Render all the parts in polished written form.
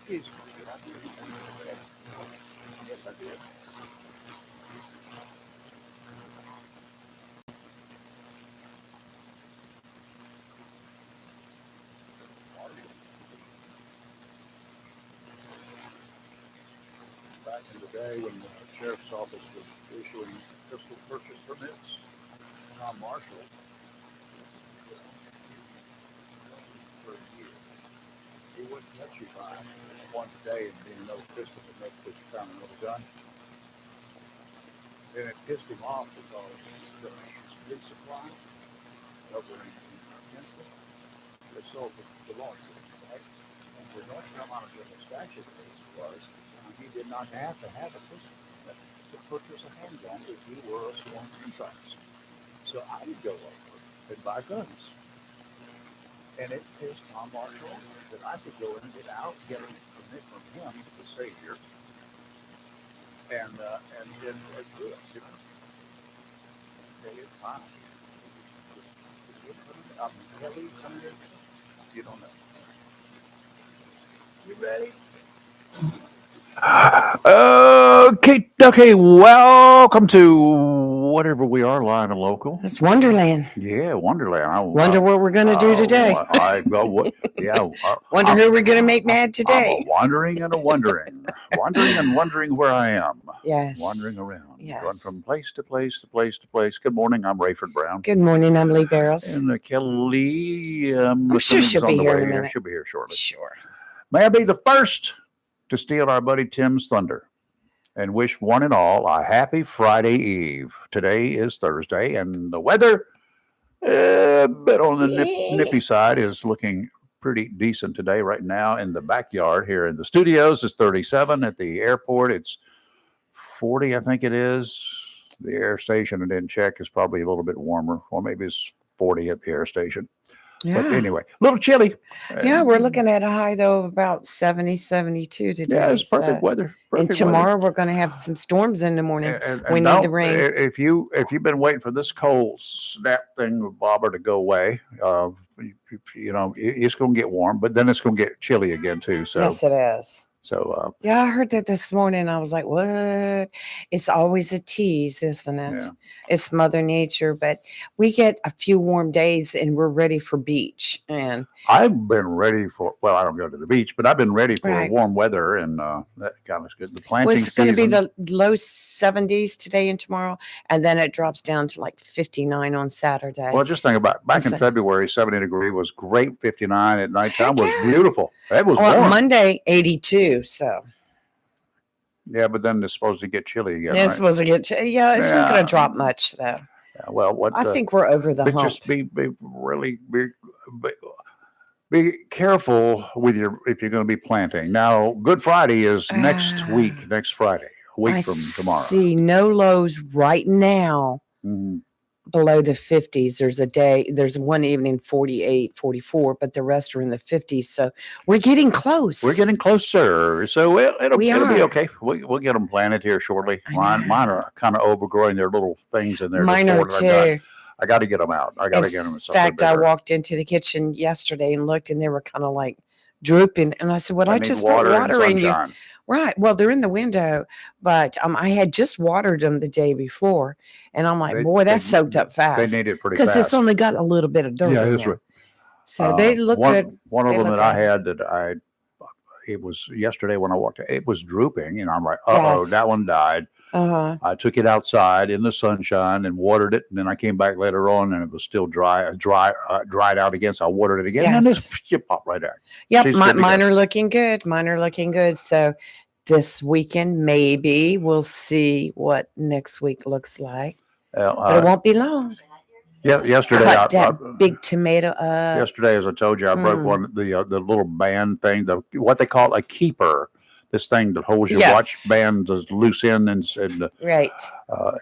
Yes, I did. Yes, I did. Back in the day when the sheriff's office was issuing pistol purchase permits, Tom Marshall, for a year, he wouldn't let you buy one today and being no pistol permit because you found another gun. And it pissed him off because the big supply over in Kinston, they sold the law enforcement, right? And the North Carolina general statute was he did not have to have a pistol permit to purchase a handgun if you were a sworn franchise. So I would go over and buy guns. And it pissed Tom Marshall off that I could go in and get out, get a permit from him, the savior, and then do it. You know, okay, it's fine. Kelly coming in. You don't know. You ready? Okay, welcome to whatever we are, live and local. It's Wonderland. Yeah, Wonderland. Wonder what we're going to do today. Wonder who we're going to make mad today. I'm wandering and wondering where I am. Yes. Wandering around. Yes. Going from place to place to place to place. Good morning, I'm Rayford Brown. Good morning, I'm Lee Barrows. And Kelly, I'm sure she'll be here in a minute. She'll be here shortly. Sure. May I be the first to steal our buddy Tim's thunder and wish one and all a happy Friday Eve. Today is Thursday, and the weather, a bit on the nippy side, is looking pretty decent today. Right now in the backyard here in the studios, it's 37. At the airport, it's 40, I think it is. The air station, I didn't check, is probably a little bit warmer, or maybe it's 40 at the air station. Yeah. But anyway, a little chilly. Yeah, we're looking at a high, though, of about 70, 72 today. Yeah, it's perfect weather. And tomorrow we're going to have some storms in the morning. And we need the rain. If you've been waiting for this cold snap thing with Bobber to go away, you know, it's going to get warm, but then it's going to get chilly again too. So yes, it is. So yeah, I heard that this morning. I was like, what? It's always a tease, isn't it? Yeah. It's Mother Nature, but we get a few warm days and we're ready for beach. And I've been ready for, well, I don't go to the beach, but I've been ready for right. warm weather, and that kind of good. The planting it's going to be season. the low 70s today and tomorrow, and then it drops down to like 59 on Saturday. Well, just think about back in February, 70 degree was great. 59 at nighttime was beautiful. It was warm. Monday, 82. So yeah, but then it's supposed to get chilly again. It's supposed to get chilly. Yeah, it's not going to drop much though. Yeah, well, I think we're over the hump. Just be really be careful with if you're going to be planting. Now, Good Friday is next week, next Friday, a week from tomorrow. See no lows right now. Mm-hmm. Below the 50s. There's one evening 48, 44, but the rest are in the 50s. So we're getting close. We're getting closer. So it'll be okay. We'll get them planted here shortly. Mine are kind of overgrowing. Their little things in there. Mine are too. I got to get them out. I got to get them. In fact, I walked into the kitchen yesterday and looked, and they were kind of like drooping. And I said, well, I just put water in you. Right. Well, they're in the window, but I had just watered them the day before, and I'm like, boy, that's soaked up fast. They need it pretty fast. Because it's only got a little bit of dirt. Yeah, that's right. So they look good. One of them that I had it was yesterday when I walked, it was drooping, and I'm like, that one died. Uh-huh. I took it outside in the sunshine and watered it, and then I came back later on, and it was still dried out again. So I watered it again, and this popped right out. Yep, mine are looking good. Mine are looking good. So this weekend, maybe we'll see what next week looks like, but it won't be long. Yeah, yesterday cut that big tomato up. Yesterday, as I told you, I broke one the little band thing, what they call a keeper. This thing that holds your watch band is loose end and right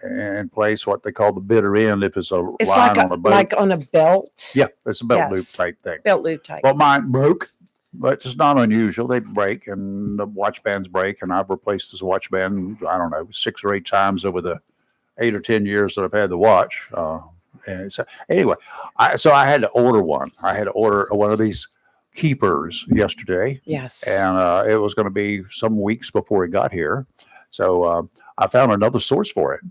in place. What they call the bitter end, if it's line on a boat, like on a belt. Yeah, it's a belt loop type thing. Belt loop type. Well, mine broke, but it's not unusual. They break, and the watch bands break, and I've replaced this watch band, I don't know, 6 or 8 times over the 8 or 10 years that I've had the watch. And so anyway, I had to order one. I had to order one of these keepers yesterday. Yes. And it was going to be some weeks before it got here. So I found another source for it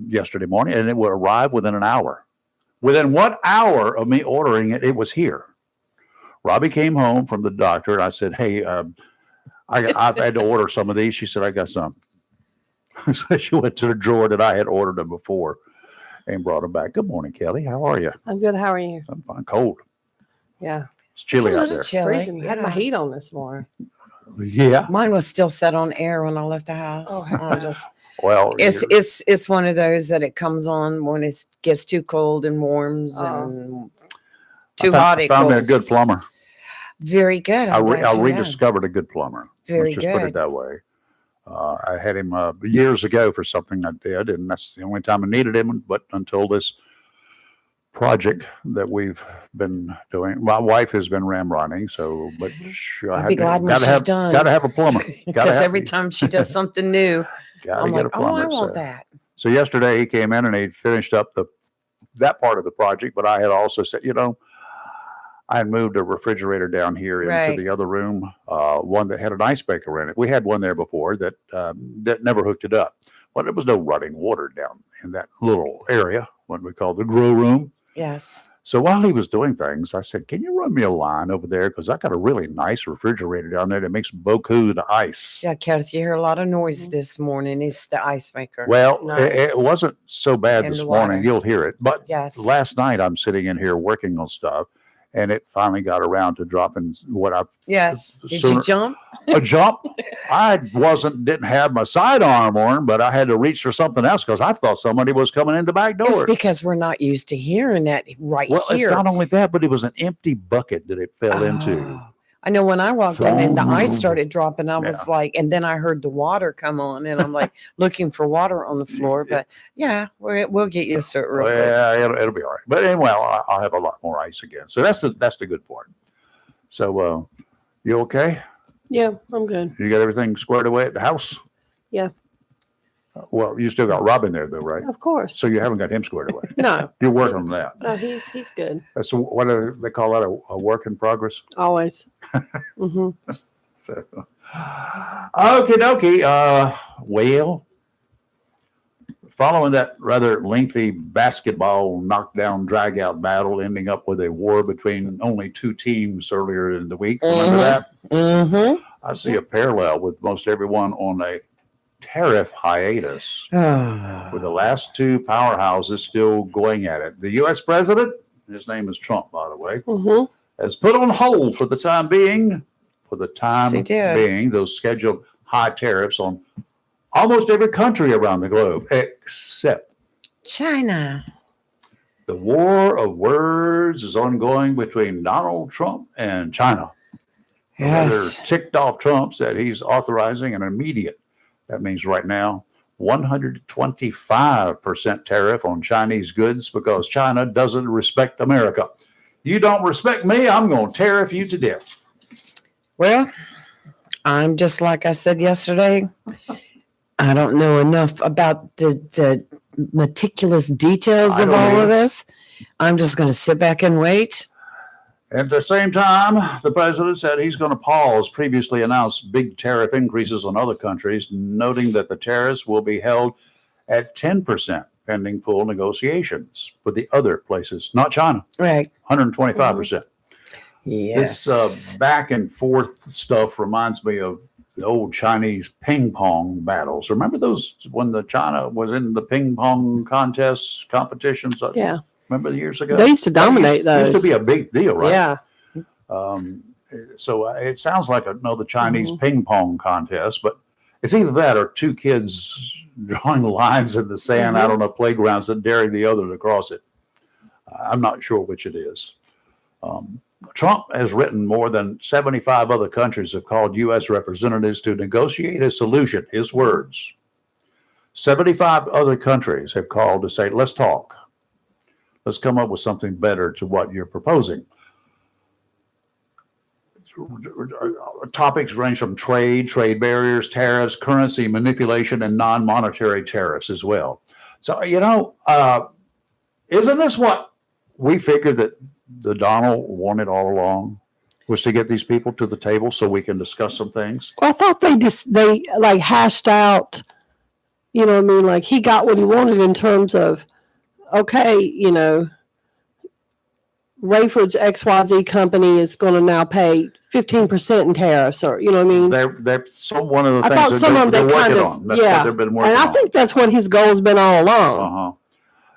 yesterday morning, and it would arrive within an hour. Within 1 hour of me ordering it, it was here. Robbie came home from the doctor, and I said, hey, I've had to order some of these. She said, I got some. So she went to the drawer that I had ordered them before and brought them back. Good morning, Kelly. How are you? I'm good. How are you? I'm fine. Cold. Yeah. It's chilly It's a out little there. chilly. Freezing. I had my heat on this morning. Yeah. Mine was still set on air when I left the house. Oh, I just Well, it's one of those that it comes on when it gets too cold and warms Oh. and too hot. I It found me a cools. good plumber. Very good. I I'm glad to know. rediscovered a good plumber. Very Let's just put it good. that way. I had him years ago for something I did, and that's the only time I needed him. But until this project that we've been doing, my wife has been ramrodding. So, but I'll be glad when she's done. Got to have a plumber. Because every time she does something new, gotta I'm get like, a plumber. I want that. So yesterday he came in and he finished up that part of the project. But I had also said, I had moved a refrigerator down here into Right. the other room, one that had an ice maker in it. We had one there before that never hooked it up. Well, there was no running water down in that little area, what we call the grow room. Yes. So while he was doing things, I said, can you run me a line over there? Because I got a really nice refrigerator down there that makes beaucoup de ice. Yeah, Kelsey, you hear a lot of noise this morning. It's the ice maker. Well, Nice. it wasn't so bad And this the morning. water. You'll hear it. But Yes. last night I'm sitting in here working on stuff, and it finally got around to dropping what I Yes. Did sooner- you jump? a jump. I didn't have my sidearm on, but I had to reach for something else because I thought somebody was coming in the back door. It's because we're not used to hearing that right Well, here. it's not only that, but it was an empty bucket that it fell into. Oh. I know when I walked in and the ice started dropping, I was Yeah. like, and then I heard the water come on, and I'm like looking for water on the floor. But yeah, we'll get used to it real quick. Yeah, it'll be all right. But anyway, I'll have a lot more ice again. So that's the good part. So you okay? Yeah, I'm good. You got everything squared away at the house? Yeah. Well, you still got Robin there though, right? Of course. So you haven't got him squared away. No, You're working on that. no, he's good. That's what do they call that, a work in progress? Always. Hmm. So, okie dokie. Well, following that rather lengthy basketball knockdown drag out battle ending up with a war between only two teams earlier in the week. Remember that? Mm-hmm. I see a parallel with most everyone on a tariff hiatus, with the last two powerhouses still going at it. The U.S. president, his name is Trump, by the way, Hmm. has put on hold for the time being, he did. those scheduled high tariffs on almost every country around the globe, except China. the war of words is ongoing between Donald Trump and China. Yes. Rather ticked off Trump said he's authorizing an immediate, that means right now, 125% tariff on Chinese goods because China doesn't respect America. You don't respect me, I'm going to tariff you to death. Well, I'm just like I said yesterday. I don't know enough about the meticulous details I of don't all either. of this. I'm just going to sit back and wait. At the same time, the president said he's going to pause previously announced big tariff increases on other countries, noting that the tariffs will be held at 10% pending full negotiations with the other places, not China, Right. 125%. Yes. This back and forth stuff reminds me of the old Chinese ping pong battles. Remember those when the China was in the ping pong contests, competitions? Yeah. Remember years ago? They used to dominate That used those. to be a big deal, right? Yeah. So it sounds like another Chinese ping pong contest, but it's either that or two kids drawing lines in the sand out on a playground and daring the other to cross it. I'm not sure which it is. Trump has written more than 75 other countries have called U.S. representatives to negotiate a solution. His words. 75 other countries have called to say, let's talk. Let's come up with something better to what you're proposing. Topics range from trade barriers, tariffs, currency manipulation, and non-monetary tariffs as well. So, isn't this what we figured that the Donald wanted all along? was to get these people to the table so we can discuss some things. Well, I thought they like hashed out, you know what I mean? Like he got what he wanted in terms of, okay, you know, Rayford's XYZ company is going to now pay 15% in tariffs, or, you know what I mean? They're one of the I things thought that some of they're them working kind of, on. That's what they've been working and on. I think that's what his goal's been all along. Uh-huh.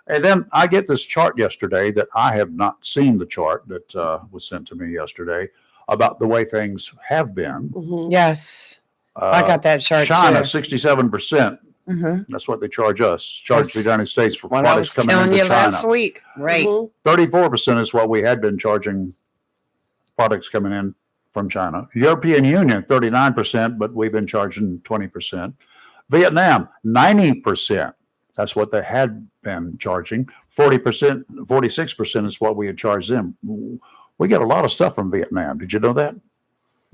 And then I get this chart yesterday that I have not seen the chart that was sent to me yesterday about the way things have been. Mm-hmm. Yes. I got that chart China, too. 67%. Mm-hmm. That's what they charge us. Charge the United States for What I was products coming telling into you China. last week. Right. Mm-hmm. 34% is what we had been charging products coming in from China. European Union, 39%, but we've been charging 20%. Vietnam, 90%. That's what they had been charging. 40%, 46% is what we had charged them. We get a lot of stuff from Vietnam. Did you know that?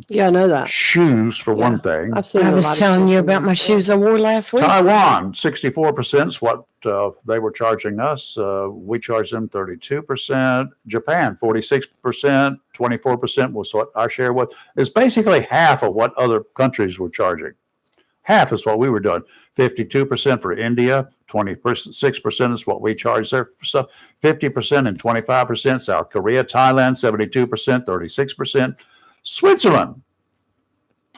Yeah, I know that. Shoes, for one thing. I've seen I a lot was of telling shoes you from about them. my shoes I wore last week. Taiwan, 64% is what they were charging us. We charged them 32%. Japan, 46%. 24% was what our share was. It's basically half of what other countries were charging. Half is what we were doing. 52% for India. 26% is what we charge their stuff. 50% and 25%. South Korea, Thailand, 72%, 36%. Switzerland.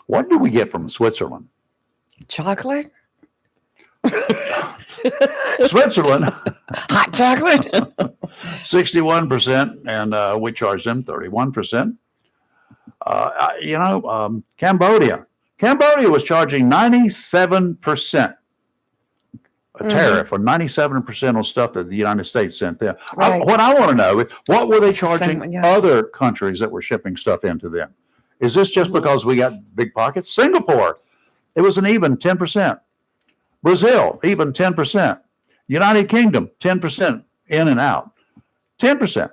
What do we get from Switzerland? Chocolate? Switzerland, Hot chocolate? 61%, and we charge them 31%. Cambodia. Cambodia was charging 97% a tariff, or 97% on stuff that the United States sent them. Right. What I want to know is, what were they charging Same, yeah. other countries that were shipping stuff into them? Is this just because we got big pockets? Singapore, it was an even 10%. Brazil, even 10%. United Kingdom, 10% in and out. 10%.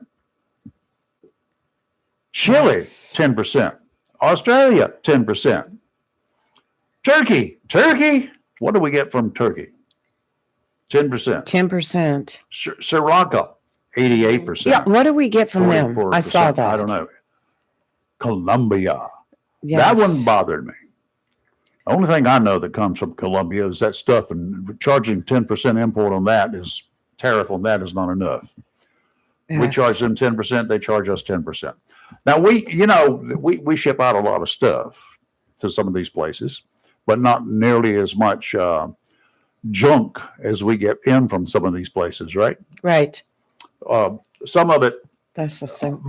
Chile, Yes. 10%. Australia, 10%. Turkey, what do we get from Turkey? 10%. 10%. Sri Lanka, 88%. Yeah. What do we get from them? I 44%. saw that. I don't know. Colombia. Yes. That one bothered me. The only thing I know that comes from Colombia is that stuff, and charging 10% import on that is tariff on that is not enough. We Yes. charge them 10%, they charge us 10%. Now we ship out a lot of stuff to some of these places, but not nearly as much junk as we get in from some of these places, right? Right. Some of it That's the thing.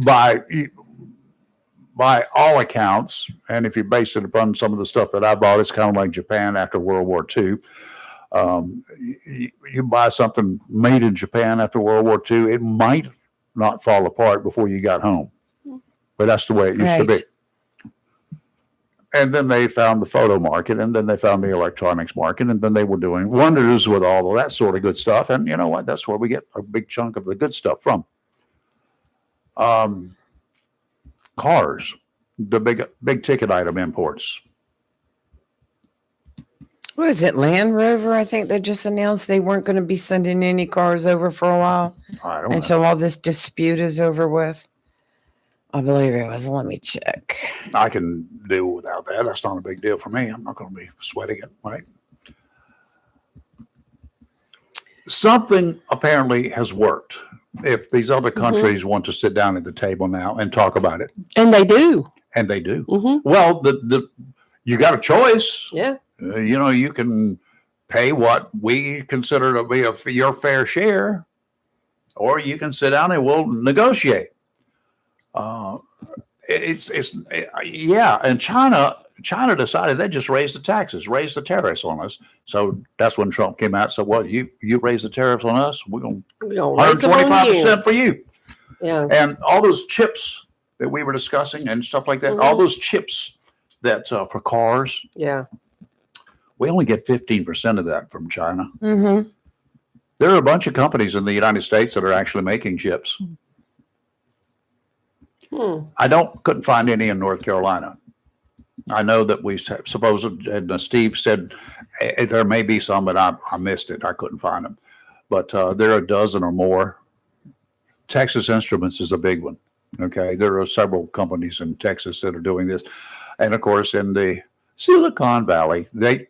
by all accounts, and if you base it upon some of the stuff that I bought, it's kind of like Japan after World War II. You buy something made in Japan after World War II, it might not fall apart before you got home. But that's the way it used to be. Right. And then they found the photo market, and then they found the electronics market, and then they were doing wonders with all of that sort of good stuff. And you know what? That's where we get a big chunk of the good stuff from. Cars, the big ticket item imports. What is it? Land Rover? I think they just announced they weren't going to be sending any cars over for a while I don't know. until all this dispute is over with. I believe it was. Let me check. I can deal without that. That's not a big deal for me. I'm not going to be sweating it, right? Something apparently has worked. If these other countries want to sit down at the table now and talk about it, And they do. and they do. Mm-hmm. Well, you got a choice. Yeah. You can pay what we consider to be your fair share, or you can sit down and we'll negotiate. And China decided they just raised the taxes, raised the tariffs on us. So that's when Trump came out and said, well, you raise the tariffs on us, we're going to 125% for you. Yeah. And all those chips that we were discussing and stuff like that, all those chips that for cars, Yeah. we only get 15% of that from China. Mm-hmm. There are a bunch of companies in the United States that are actually making chips. I couldn't find any in North Carolina. I know that we suppose, and Steve said there may be some, but I missed it. I couldn't find them. But there are a dozen or more. Texas Instruments is a big one. Okay, there are several companies in Texas that are doing this, and of course, in the Silicon Valley, they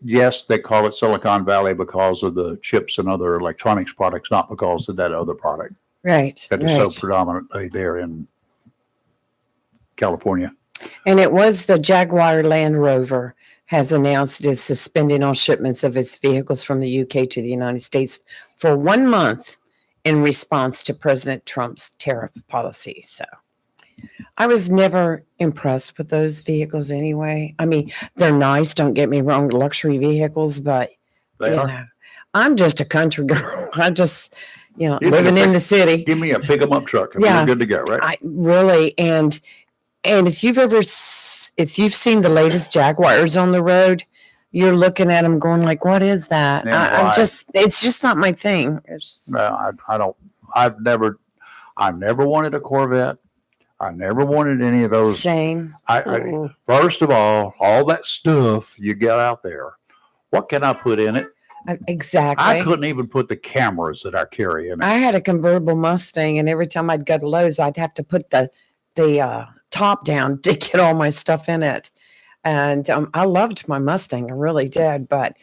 call it Silicon Valley because of the chips and other electronics products, not because of that other product Right. that is so predominantly there in California. And it was the Jaguar Land Rover has announced it is suspending all shipments of its vehicles from the UK to the United States for 1 month in response to President Trump's tariff policy. So I was never impressed with those vehicles anyway. I mean, they're nice, don't get me wrong, luxury vehicles, but They you are. know, I'm just a country girl. I just, You living in the city. Give me a pick 'em up truck and Yeah. we're good to go, right? I really, and if you've seen the latest Jaguars on the road, you're looking at them going like, what is that? Yeah, It's just not my thing. It's just, No, I don't. I never wanted a Corvette. I never wanted any of those. same. First of all that stuff you get out there, what can I put in it? Exactly. I couldn't even put the cameras that I carry in it. I had a convertible Mustang, and every time I'd go to Lowe's, I'd have to put the top down to get all my stuff in it. And I loved my Mustang, I really did. But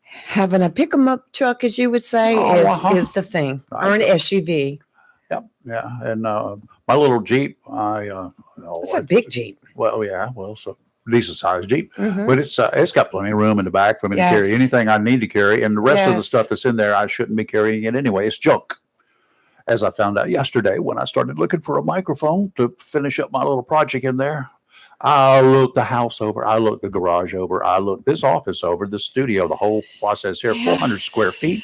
having a pick 'em up truck, as you would say, is the thing, or an SUV. Yep. Yeah. And my little Jeep, It's a big Jeep. Well, yeah. Well, so decent sized Jeep, Mhm. but it's got plenty of room in the back for me to carry Yes. anything I need to carry. And the rest of the Yes. stuff that's in there, I shouldn't be carrying it anyway. It's junk. As I found out yesterday when I started looking for a microphone to finish up my little project in there, I looked the house over. I looked the garage over. I looked this office over, the studio, the whole process here, 400 square feet.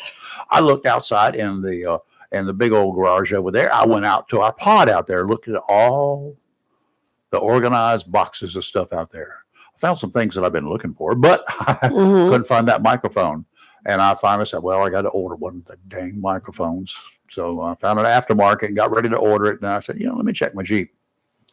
I looked outside in the big old garage over there. I went out to our pod out there, looked at all the organized boxes of stuff out there. I found some things that I've been looking for, but I couldn't find that microphone. And I finally said, well, I got to order one of the dang microphones. So I found an aftermarket and got ready to order it. And I said, let me check my Jeep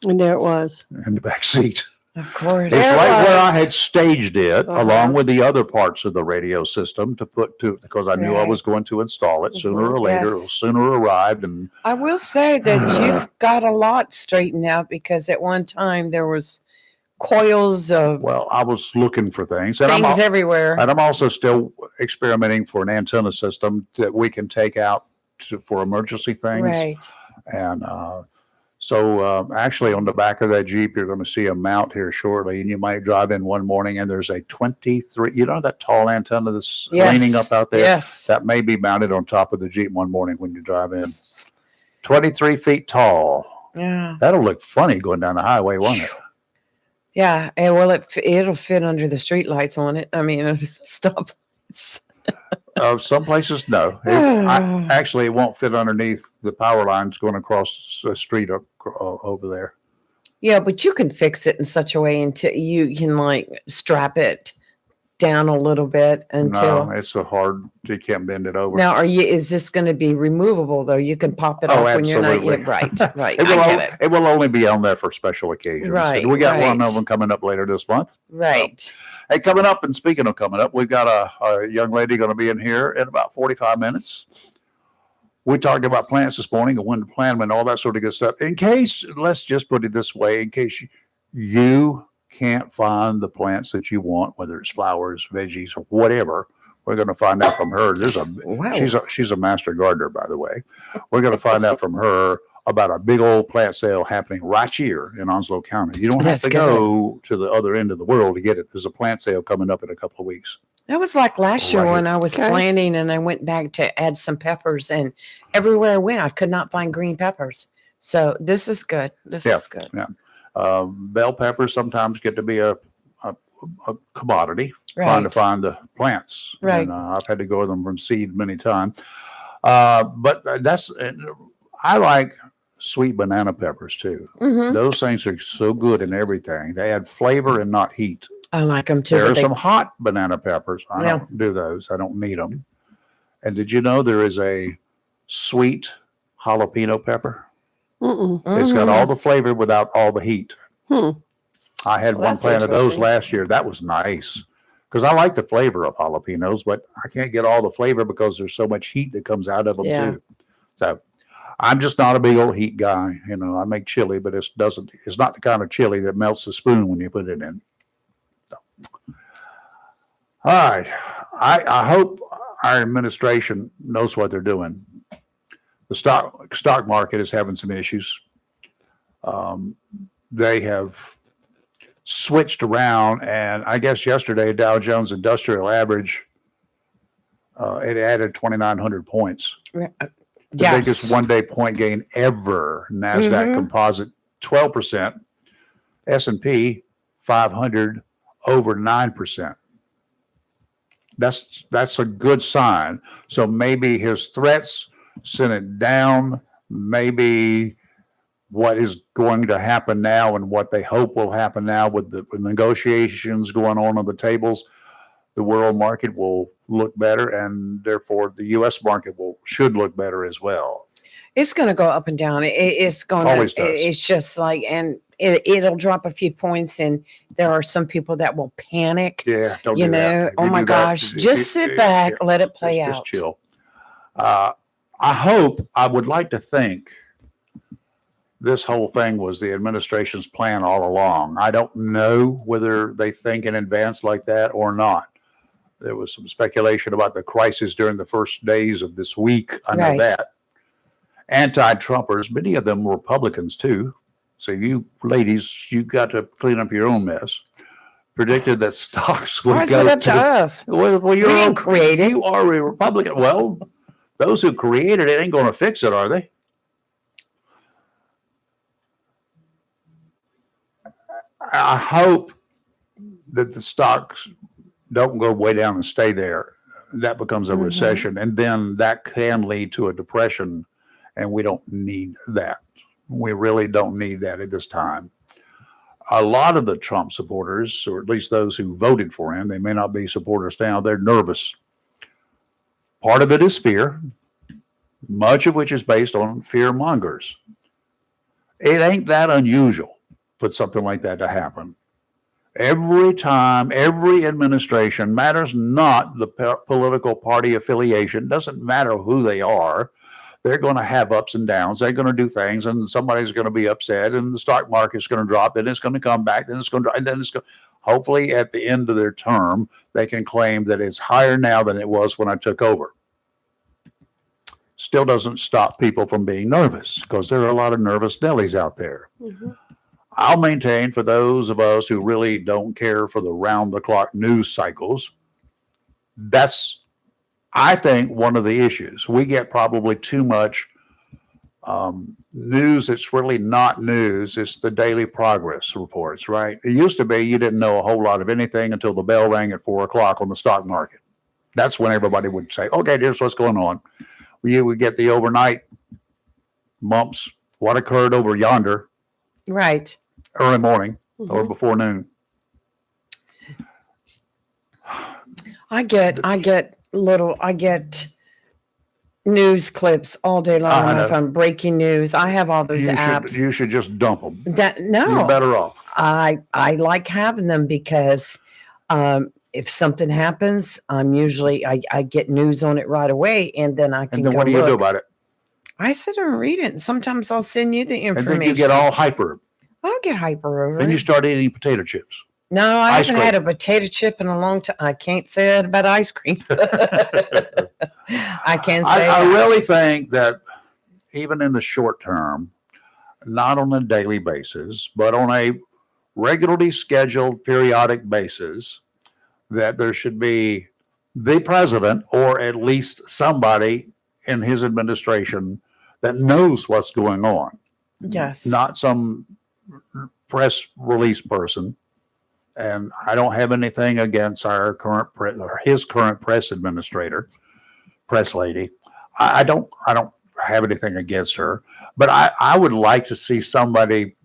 And there it was. in the back seat. Of course. It's There it right where I was. had staged it Uh-huh. along with the other parts of the radio system to put to, because I knew I Right. was going to install it sooner or later. Yes. It'll sooner arrived. And I will say that you've got a lot straightened out, because at one time there was coils of well, I was looking for things. And things everywhere. I'm also still experimenting for an antenna system that we can take out for emergency things. Right. And so actually on the back of that Jeep, you're going to see a mount here shortly, and you might drive in one morning and there's a 23, that tall antenna that's Yes. leaning up out there? Yes. That may be mounted on top of the Jeep one morning when you drive in. 23 feet tall. Yeah. That'll look funny going down the highway, won't it? Yeah. And well, it'll fit under the street lights on it. I mean, stop. Some places, no. Actually, it won't fit underneath the power lines going across the street over there. Yeah, but you can fix it in such a way until you can like strap it down a little bit until. No, it's you can't bend it over. Now, is this going to be removable though? You can pop it Oh, off when you're not absolutely. yet. Right. It I will, get it. it will only be on there for special occasions. Right, And we got one right. of them coming up later this month. Right. Hey, coming up, and speaking of coming up, we've got a young lady going to be in here in about 45 minutes. We talked about plants this morning and when to plant them and all that sort of good stuff. In case, let's just put it this way, in case you can't find the plants that you want, whether it's flowers, veggies, or whatever, we're going to find out from her. Wow. She's a master gardener, by the way. We're going to find out from her about a big old plant sale happening right here in Onslow County. You don't have That's to go to the other end of the world to get it. There's a plant sale coming up in a couple of weeks. That was like last year Right. when I was Okay. planting and I went back to add some peppers, and everywhere I went, I could not find green peppers. So this is good. This Yeah. is good. Bell peppers sometimes get to be a commodity, trying to Right. find the plants. Right. And I've had to go them from seed many times. But I like sweet banana peppers too. Hmm. Those things are so good in everything. They add flavor and not heat. I like them too. There but are they- some hot banana peppers. I Yeah. don't do those. I don't need them. And did you know there is a sweet jalapeno pepper? Mm-mm. It's got Mhm. all the flavor without all the heat. Hmm. I had Well, one that's plant of those interesting. last year. That was nice because I like the flavor of jalapenos, but I can't get all the flavor because there's so much heat that comes out of them Yeah. too. So, I'm just not a big old heat guy. You know, I make chili, but it's not the kind of chili that melts the spoon when you put it in. So. All right. I hope our administration knows what they're doing. The stock market is having some issues. They have switched around, and I guess yesterday Dow Jones Industrial Average it added 2,900 points. The biggest one-day point gain ever. NASDAQ Composite 12%, S&P 500 over 9%. That's a good sign. So maybe his threats sent it down. Maybe what is going to happen now and what they hope will happen now with the negotiations going on the tables, the world market will look better, and therefore the U.S. market should look better as well. It's going to go up and down. It's going Always to. does. It's just like, and it'll drop a few points, and there are some people that will panic. Yeah, don't you do know. that. Oh my gosh, just sit back, let it play out. Just chill. I would like to think this whole thing was the administration's plan all along. I don't know whether they think in advance like that or not. There was some speculation about the crisis during the first days of this week. I know that. Anti-Trumpers, many of them were Republicans too. So you ladies, you got to clean up your own mess. Predicted that stocks would go it up to us? Well, We didn't create it. You are a Republican. Well, those who created it ain't going to fix it, are they? I hope that the stocks don't go way down and stay there. That becomes a recession, and then that can lead to a depression, and we don't need that. We really don't need that at this time. A lot of the Trump supporters, or at least those who voted for him, they may not be supporters now, they're nervous. Part of it is fear, much of which is based on fear mongers. It ain't that unusual for something like that to happen. Every time, every administration, matters not the political party affiliation, doesn't matter who they are, they're going to have ups and downs. They're going to do things, and somebody's going to be upset, and the stock market's going to drop, then it's going to come back, then it's going to, and then it's going. Hopefully, at the end of their term, they can claim that it's higher now than it was when I took over. Still doesn't stop people from being nervous, because there are a lot of nervous Nellies out there. I'll maintain, for those of us who really don't care for the round-the-clock news cycles, that's, I think, one of the issues. We get probably too much news that's really not news. It's the daily progress reports, right? It used to be you didn't know a whole lot of anything until the bell rang at 4 o'clock on the stock market. That's when everybody would say, okay, here's what's going on. We would get the overnight mumps, what occurred over yonder. Right. Early morning or before noon. I get news clips all day long on my phone, breaking news. I have all those apps. You should just dump them. No. You're better off. I like having them because if something happens, I get news on it right away, and then I can. And then what do you do about it? I sit there and read it, and sometimes I'll send you the information. And then you get all hyper. I'll get hyper over it. Then you start eating potato chips. No, I haven't had a potato chip in a long time. I can't say that about ice cream. I can't say I really think that even in the short term, not on a daily basis, but on a regularly scheduled periodic basis, that there should be the president or at least somebody in his administration that knows what's going on. Yes. Not some press release person. And I don't have anything against our current his current press administrator, press lady. I don't have anything against her, but I would like to see somebody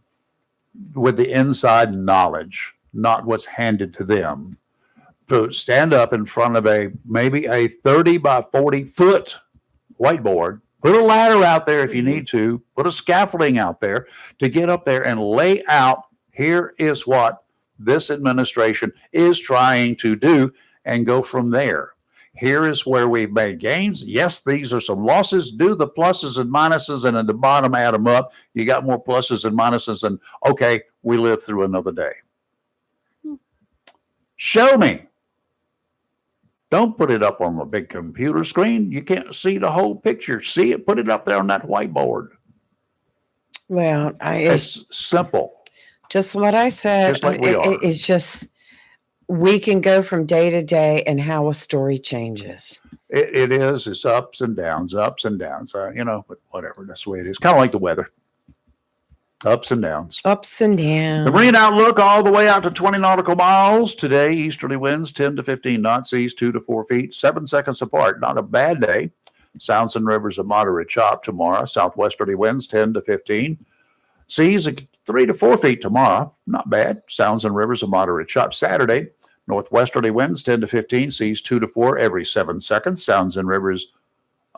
with the inside knowledge, not what's handed to them, to stand up in front of maybe a 30 by 40 foot whiteboard. Put a ladder out there if you need to. Put a scaffolding out there to get up there and lay out, here is what this administration is trying to do, and go from there. Here is where we've made gains. Yes, these are some losses. Do the pluses and minuses, and at the bottom, add them up. You got more pluses and minuses, and okay, we live through another day. Show me. Don't put it up on the big computer screen. You can't see the whole picture. See it, put it up there on that whiteboard. Well, It's simple. Just what I said. Just like we are. It's just, we can go from day to day and how a story changes. It is. It's ups and downs. But whatever. That's the way it is. Kind of like the weather. Ups and downs. Ups and downs. The marine outlook all the way out to 20 nautical miles. Today, easterly winds 10 to 15 knots, seas 2 to 4 feet, 7 seconds apart. Not a bad day. Sounds and rivers of moderate chop tomorrow. Southwesterly winds 10 to 15. Seas 3 to 4 feet tomorrow. Not bad. Sounds and rivers of moderate chop. Saturday, northwesterly winds 10 to 15. Seas 2 to 4 every 7 seconds. Sounds and rivers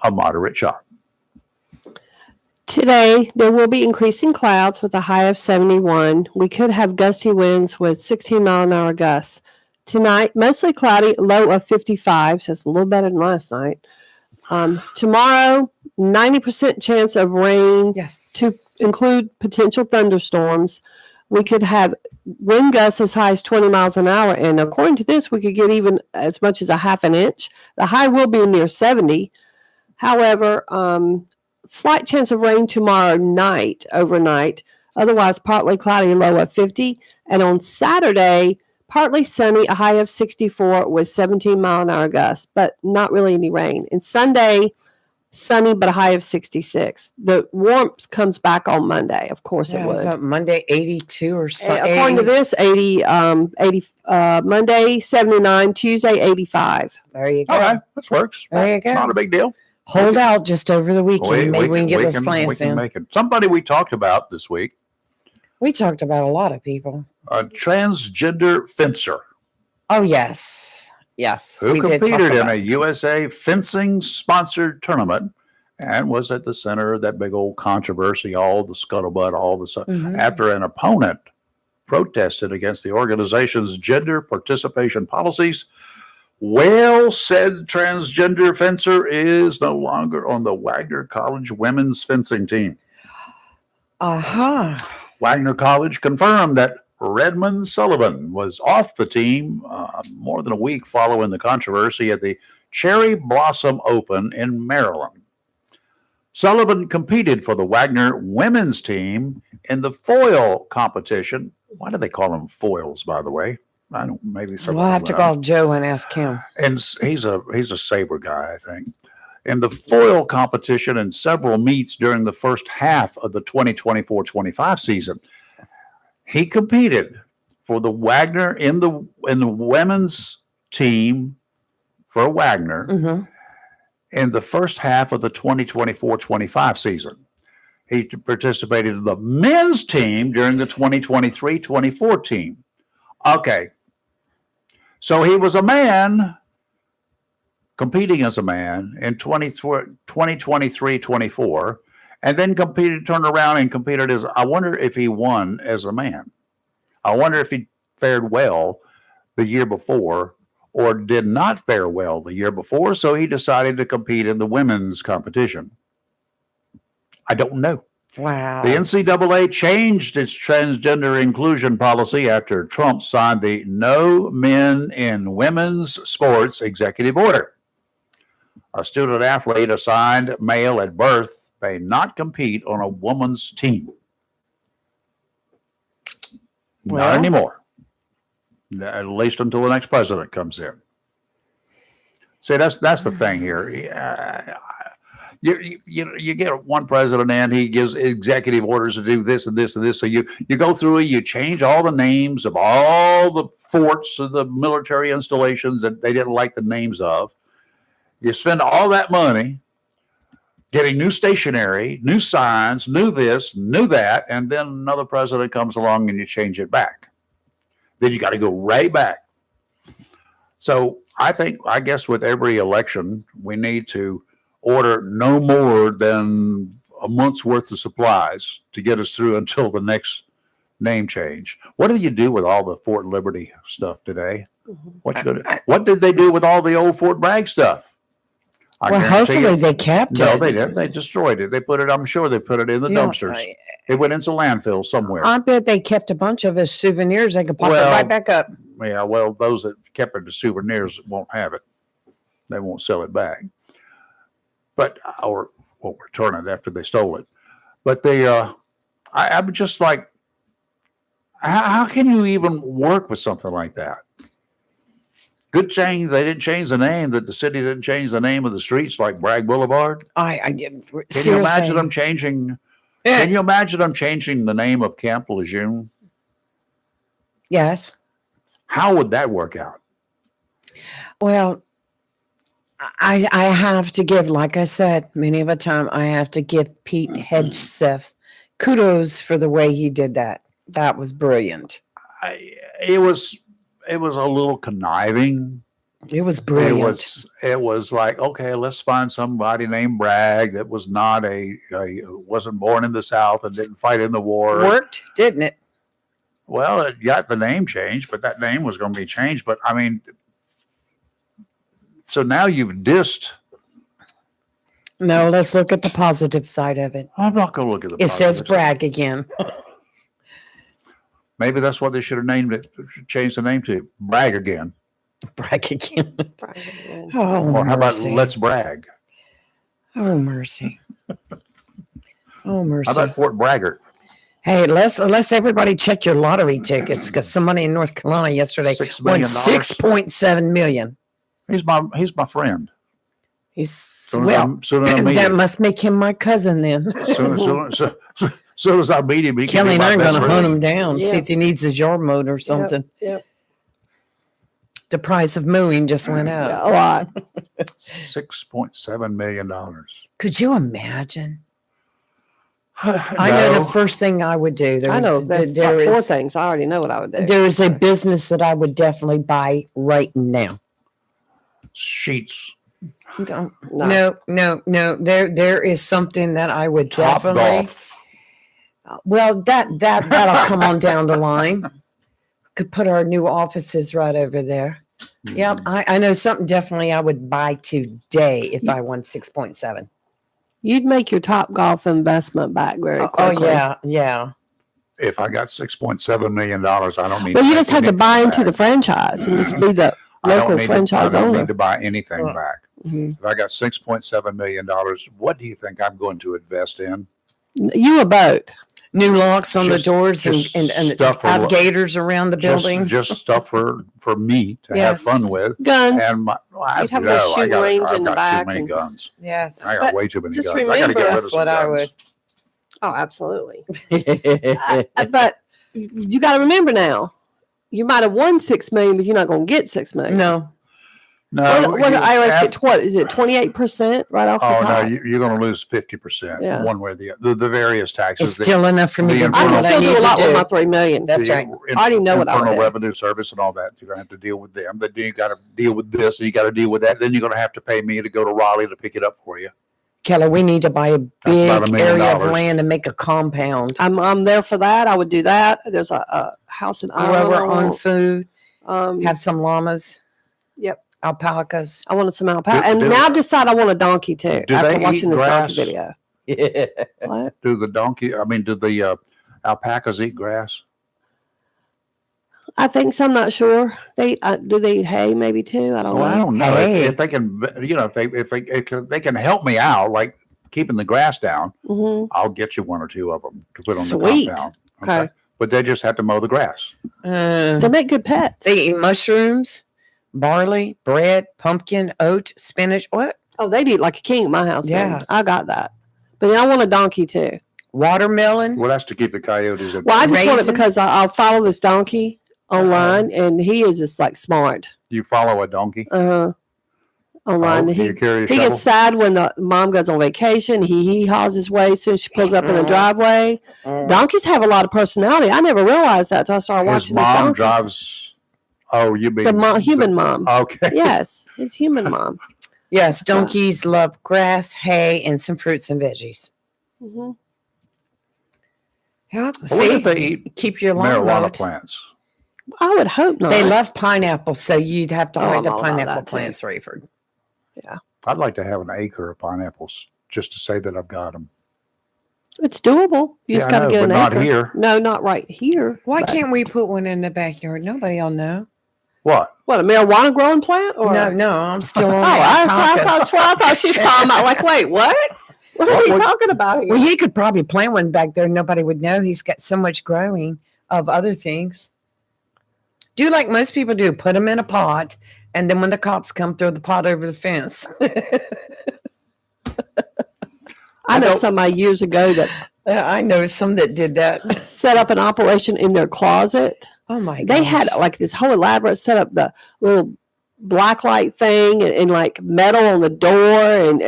of moderate chop. Today, there will be increasing clouds with a high of 71. We could have gusty winds with 16-mile-an-hour gusts. Tonight, mostly cloudy, low of 55, so it's a little better than last night. Tomorrow, 90% chance of rain, Yes. to include potential thunderstorms. We could have wind gusts as high as 20 miles an hour, and according to this, we could get even as much as a half an inch. The high will be near 70. However, slight chance of rain tomorrow night, overnight. Otherwise, partly cloudy, low of 50. And on Saturday, partly sunny, a high of 64 with 17-mile-an-hour gusts, but not really any rain. And Sunday, sunny, but a high of 66. The warmth comes back on Monday. Of course it would. So Monday, 82 or something. According to this, 80, Monday, 79, Tuesday, 85. There you go. All right. This works. There you go. Not a big deal. Hold out just over the weekend. Maybe we can get those plans in. Make it. Somebody we talked about this week, We talked about a lot of people. a transgender fencer Oh, yes. Yes. who we did talk competed in about a USA fencing sponsored tournament and was at the center of that big old controversy, all the scuttlebutt, all the stuff, Mhm. after an opponent protested against the organization's gender participation policies. Well, said transgender fencer is no longer on the Wagner College women's fencing team. Uh-huh. Wagner College confirmed that Redmond Sullivan was off the team more than a week following the controversy at the Cherry Blossom Open in Maryland. Sullivan competed for the Wagner women's team in the foil competition. Why do they call them foils, by the way? I don't. Maybe some. We'll have to call Joe and ask him. And he's a saber guy, I think. In the foil competition and several meets during the first half of the 2024-25 season, he competed for the Wagner in the women's team for Wagner Mm-hmm. in the first half of the 2024-25 season. He participated in the men's team during the 2023-24 team. Okay. So he was a man competing as a man in 2023-24, and then turned around and competed as, I wonder if he won as a man. I wonder if he fared well the year before or did not fare well the year before, so he decided to compete in the women's competition. I don't know. Wow. The NCAA changed its transgender inclusion policy after Trump signed the No Men in Women's Sports executive order. A student athlete assigned male at birth may not compete on a woman's team. Well. Not anymore. At least until the next president comes in. See, that's the thing here. You get one president and he gives executive orders to do this and this and this. So you go through it, you change all the names of all the forts of the military installations that they didn't like the names of. You spend all that money getting new stationery, new signs, new this, new that, and then another president comes along and you change it back. Then you got to go right back. So I guess with every election, we need to order no more than a month's worth of supplies to get us through until the next name change. What do you do with all the Fort Liberty stuff today? What did they do with all the old Fort Bragg stuff? Well, hopefully they kept it. No, they didn't. They destroyed it. They put it, I'm sure they put it in the dumpsters. It went into landfill somewhere. I bet they kept a bunch of as souvenirs. They could pop it right back up. Yeah, well, those that kept it as souvenirs won't have it. They won't sell it back. But, or won't return it after they stole it. But I'm just like, how can you even work with something like that? Good change. They didn't change the name. That the city didn't change the name of the streets like Bragg Boulevard. I did. Can you imagine them changing? Can you imagine them changing the name of Camp Lejeune? Yes. How would that work out? Well, I have to give, like I said, many of a time, I have to give Pete Hegseth kudos for the way he did that. That was brilliant. It was a little conniving. It was brilliant. It was like, okay, let's find somebody named Bragg that was not wasn't born in the South and didn't fight in the war. Worked, didn't it? Well, it got the name changed, but that name was going to be changed. But I mean, so now you've dissed. No, let's look at the positive side of it. I'm not going to look at the It says Bragg again. Maybe that's what they should have named it, changed the name to Bragg again. Bragg again. Oh, or how about Let's Bragg? Oh, mercy. Oh, mercy. How about Fort Braggart? Hey, let's everybody check your lottery tickets because somebody in North Carolina yesterday won $6.7 million. He's my friend. That must make him my cousin then. Soon as I meet him, Kelly and I are going to hunt him down, see if he needs his yard mowed or something. Yep. The price of mowing just went up. A lot. $6.7 million. Could you imagine? I know the first thing I would do. I know there are 4 things. I already know what I would do. There is a business that I would definitely buy right now. Sheets. No. There is something that I would definitely. Well, that'll come on down the line. Could put our new offices right over there. Mm-hmm. Yep, I know something definitely I would buy today if I won 6.7. You'd make your Top Golf investment back very quickly. Oh yeah. If I got $6.7 million, I don't need. Well, you just had to buy into the franchise and just be the local franchise owner. I don't need to buy anything back. Mm-hmm. If I got $6.7 million, what do you think I'm going to invest in? You a boat. New locks on the doors and alligators around the building. Just stuff for me to have fun with. Guns. And you'd have a shooting range in the back. Too many guns. Yes. I got way too many guns. Remember, I got to get rid of that's what I would. Oh, absolutely. But you got to remember now, you might have won $6 million, but you're not going to get $6 million. No. What did IRS get? What is it? 28% right off the top? Oh no, you're going to lose 50%. One way or the other. The various taxes. It's still enough for me to do I can still do a lot with my $3 million. That's right. I already know what I would do. Internal Revenue Service and all that. You're going to have to deal with them. Then you got to deal with this, and you got to deal with that. Then you're going to have to pay me to go to Raleigh to pick it up for you. Kelly, we need to buy a big area of land and make a compound. I'm there for that. I would do that. There's a house in grow our own food. Um, have some llamas. Yep. Alpacas. I wanted some alpaca. Now I decide I want a donkey too. After watching this donkey video. What? Do the alpacas eat grass? I think so. I'm not sure. Do they eat hay maybe too? I don't know. I don't know if they can. If they can help me out, like keeping the grass down. Mm-hmm. I'll get you 1 or 2 of them to put on Sweet. the compound. Okay. But they just have to mow the grass. They make good pets. They eat mushrooms, barley, bread, pumpkin, oat, spinach. What? Oh, they'd eat like a king at my house. Yeah. I got that. But I want a donkey too. Watermelon. Well, that's to keep the coyotes. Well, I just want it because I'll follow this donkey online, and he is just like smart. You follow a donkey? Online. He gets sad when the mom goes on vacation. He haws his way as soon as she pulls up in the driveway. Donkeys have a lot of personality. I never realized that until I started watching this donkey. His mom drives. Oh, you mean human mom? Okay. Yes, his human mom. Yes, donkeys love grass, hay, and some fruits and veggies. Mm-hmm. Yeah. What if they eat keep your lawn marijuana mowed. plants? I would hope not. They love pineapples, so you'd have to hide I'm the all about pineapple that, too. plants, Rayford. I'd like to have an acre of pineapples just to say that I've got them. It's doable. You just got to get but an not acre. here. No, not right here. Why but- can't we put one in the backyard? Nobody will know. What? What, a marijuana growing plant? Or No, I'm still on that's what I thought she was talking about. Like, wait, what? What are we talking about here? Well, he could probably plant one back there. Nobody would know. He's got so much growing of other things. Do like most people do. Put them in a pot, and then when the cops come, throw the pot over the fence. I know somebody years ago that I know some that did that. set up an operation in their closet. Oh my god! They had like this whole elaborate setup, the little black light thing and like metal on the door. And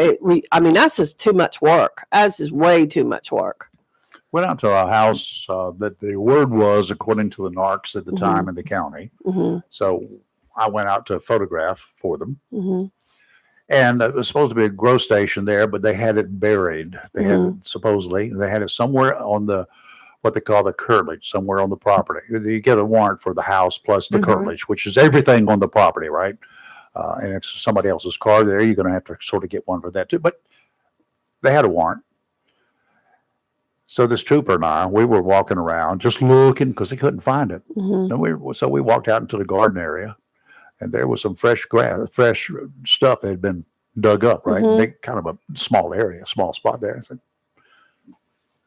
that's just too much work. That's just way too much work. Went out to a house that the word was, according to the narcs at the time in the county. Mm-hmm. So I went out to photograph for them. Mm-hmm. And it was supposed to be a grow station there, but they had it buried. They had it, supposedly, they had it somewhere on what they call the curtilage, somewhere on the property. You get a warrant for the house plus the curtilage, which is everything on the property, right? And if somebody else's car there, you're going to have to sort of get one for that too. But they had a warrant. So this trooper and I, we were walking around just looking because they couldn't find it. And so we walked out into the garden area, and there was some fresh grass, fresh stuff that had been dug up, right? Big, kind of a small area, small spot there. I said,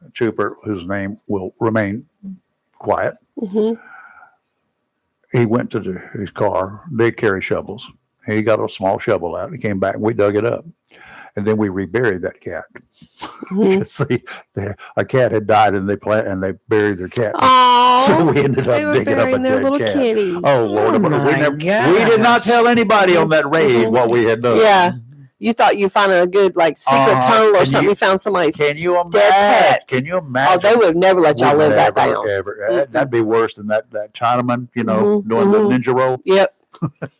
a trooper, whose name will remain quiet, he went to his car. They carry shovels. He got a small shovel out. He came back, and we dug it up. And then we reburied that cat. See, a cat had died, and they buried their cat. Oh, so we ended they up were digging up a burying their dead little cat. kitty. Oh Lord! We did not tell anybody on that raid what we had done. Yeah, you thought you found a good like secret tunnel or something. You found somebody's Can you imagine? dead pet. Can you imagine? Oh, they would have never let y'all live that down. Ever. That'd be worse than that Chinaman, doing the ninja roll. Yep.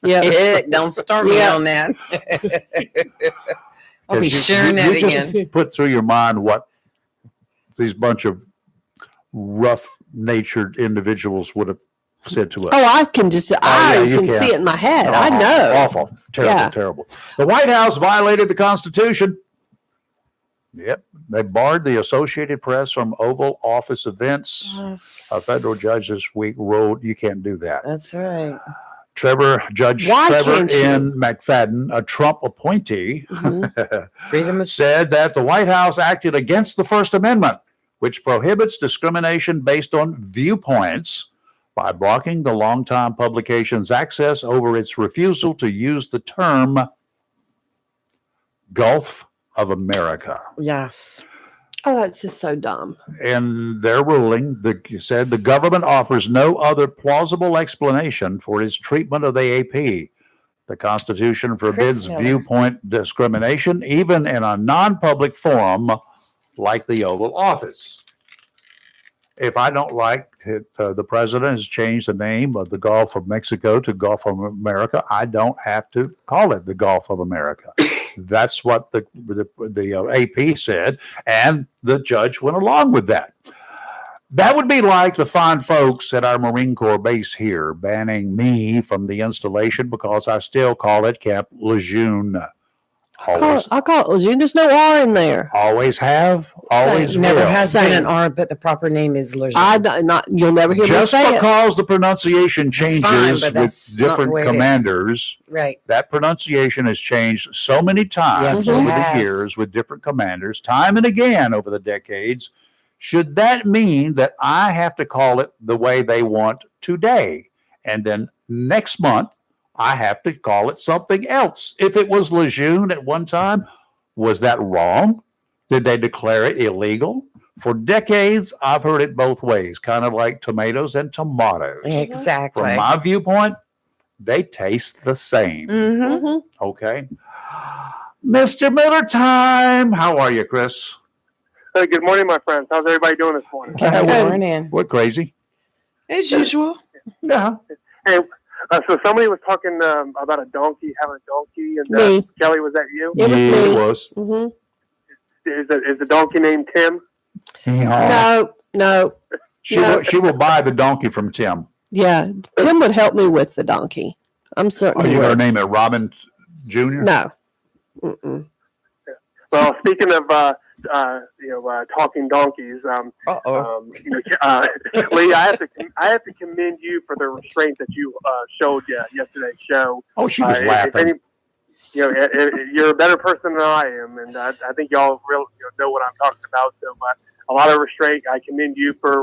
Yep. Don't start me on that. I'll be sharing that again. Put through your mind what these bunch of rough-natured individuals would have said to us. Oh, I can see it in my head. I know. Awful. Terrible. The White House violated the Constitution. Yep. They barred the Associated Press from Oval Office events. A federal judge this week ruled you can't do that. That's right. Judge Trevor N. McFadden, a Trump appointee, said that the White House acted against the First Amendment, which prohibits discrimination based on viewpoints by blocking the longtime publication's access over its refusal to use the term Gulf of America. Yes. Oh, that's just so dumb. In their ruling, said the government offers no other plausible explanation for its treatment of the AP. The Constitution forbids viewpoint discrimination, even in a non-public forum like the Oval Office. If I don't like that the president has changed the name of the Gulf of Mexico to Gulf of America, I don't have to call it the Gulf of America. That's what the AP said, and the judge went along with that. That would be like the fine folks at our Marine Corps base here banning me from the installation because I still call it Camp Lejeune. I call it Lejeune. There's no R in there. Always have, always will. Never has been an R, but the proper name is Lejeune. You'll never hear me say it. Just because the pronunciation changes with different commanders, right? That pronunciation has changed so many times over the years with different commanders, time and again over the decades. Should that mean that I have to call it the way they want today? And then next month, I have to call it something else. If it was Lejeune at one time, was that wrong? Did they declare it illegal? For decades, I've heard it both ways, kind of like tomatoes and tomatoes. Exactly. From my viewpoint, they taste the same. Okay. Mr. Miller time. How are you, Chris? Good morning, my friends. How's everybody doing this morning? Good morning. We're crazy. As usual. Yeah. Hey, so somebody was talking about a donkey, having a donkey, and Kelly, was that you? It was me. It was. Is the donkey named Tim? No. She will buy the donkey from Tim. Yeah, Tim would help me with the donkey. I'm certain. Are he you going to would. name it Robin Jr.? No. Mm-mm. Well, speaking of talking donkeys, Lee, I have to commend you for the restraint that you showed yesterday's show. Oh, she was If laughing. you're a better person than I am, and I think y'all really know what I'm talking about. So, a lot of restraint. I commend you for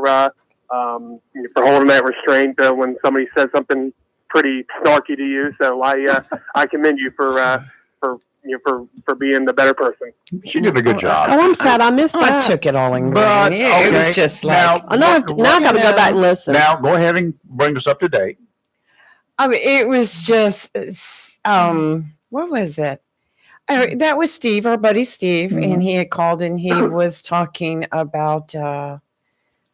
holding that restraint when somebody says something pretty snarky to you. So, I commend you for being the better person. She did a good job. Oh, I'm sad I missed I that. took it all in But, green. It was okay, just now- like, Oh, now I got to go back and listen. Now, go ahead and bring us up to date. I mean, it was just, what was it? That was Steve, our buddy Steve, and he had called and he was talking about,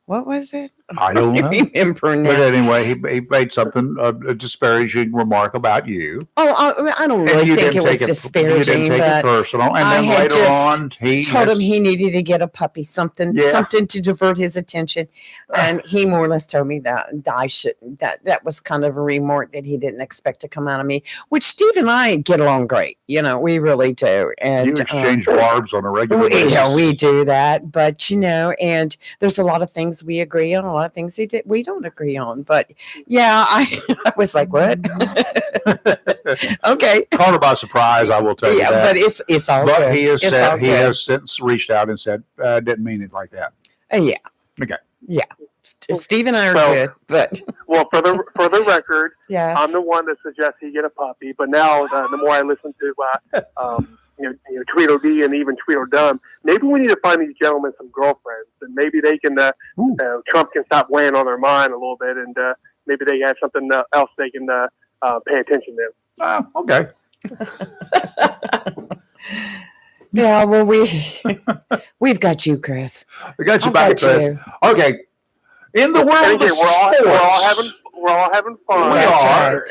what was it? I don't know. Remember now. But anyway, he made something, a disparaging remark about you. Oh, I don't And really you think didn't it was take disparaging, You didn't take it but personal. And I then had later just on, he told him he needed to get a puppy, something to divert his attention. And he more or less told me that I shouldn't. That was kind of a remark that he didn't expect to come out of me, which Steve and I get along great. We really do. And you exchange barbs on a regular basis. Yeah, we do that. But, and there's a lot of things we agree on, a lot of things we don't agree on. But yeah, I was like, what? Okay. Caught her by surprise, I will tell you that. But it's all But good. he has It's said all he good. has since reached out and said, didn't mean it like that. Yeah. Okay. Yeah. Steve and I are good, but Well, for the record, yes. I'm the one that suggests he get a puppy. But now, the more I listen to Tweedledee and even Tweedledum, maybe we need to find these gentlemen some girlfriends, and maybe they can Trump can stop weighing on their mind a little bit, and maybe they have something else they can pay attention to. Okay. Yeah, well, we've got you, Chris. We got you I've back, got Chris. you. Okay. In the world And of again, sports, we're all having fun. we That's are. right.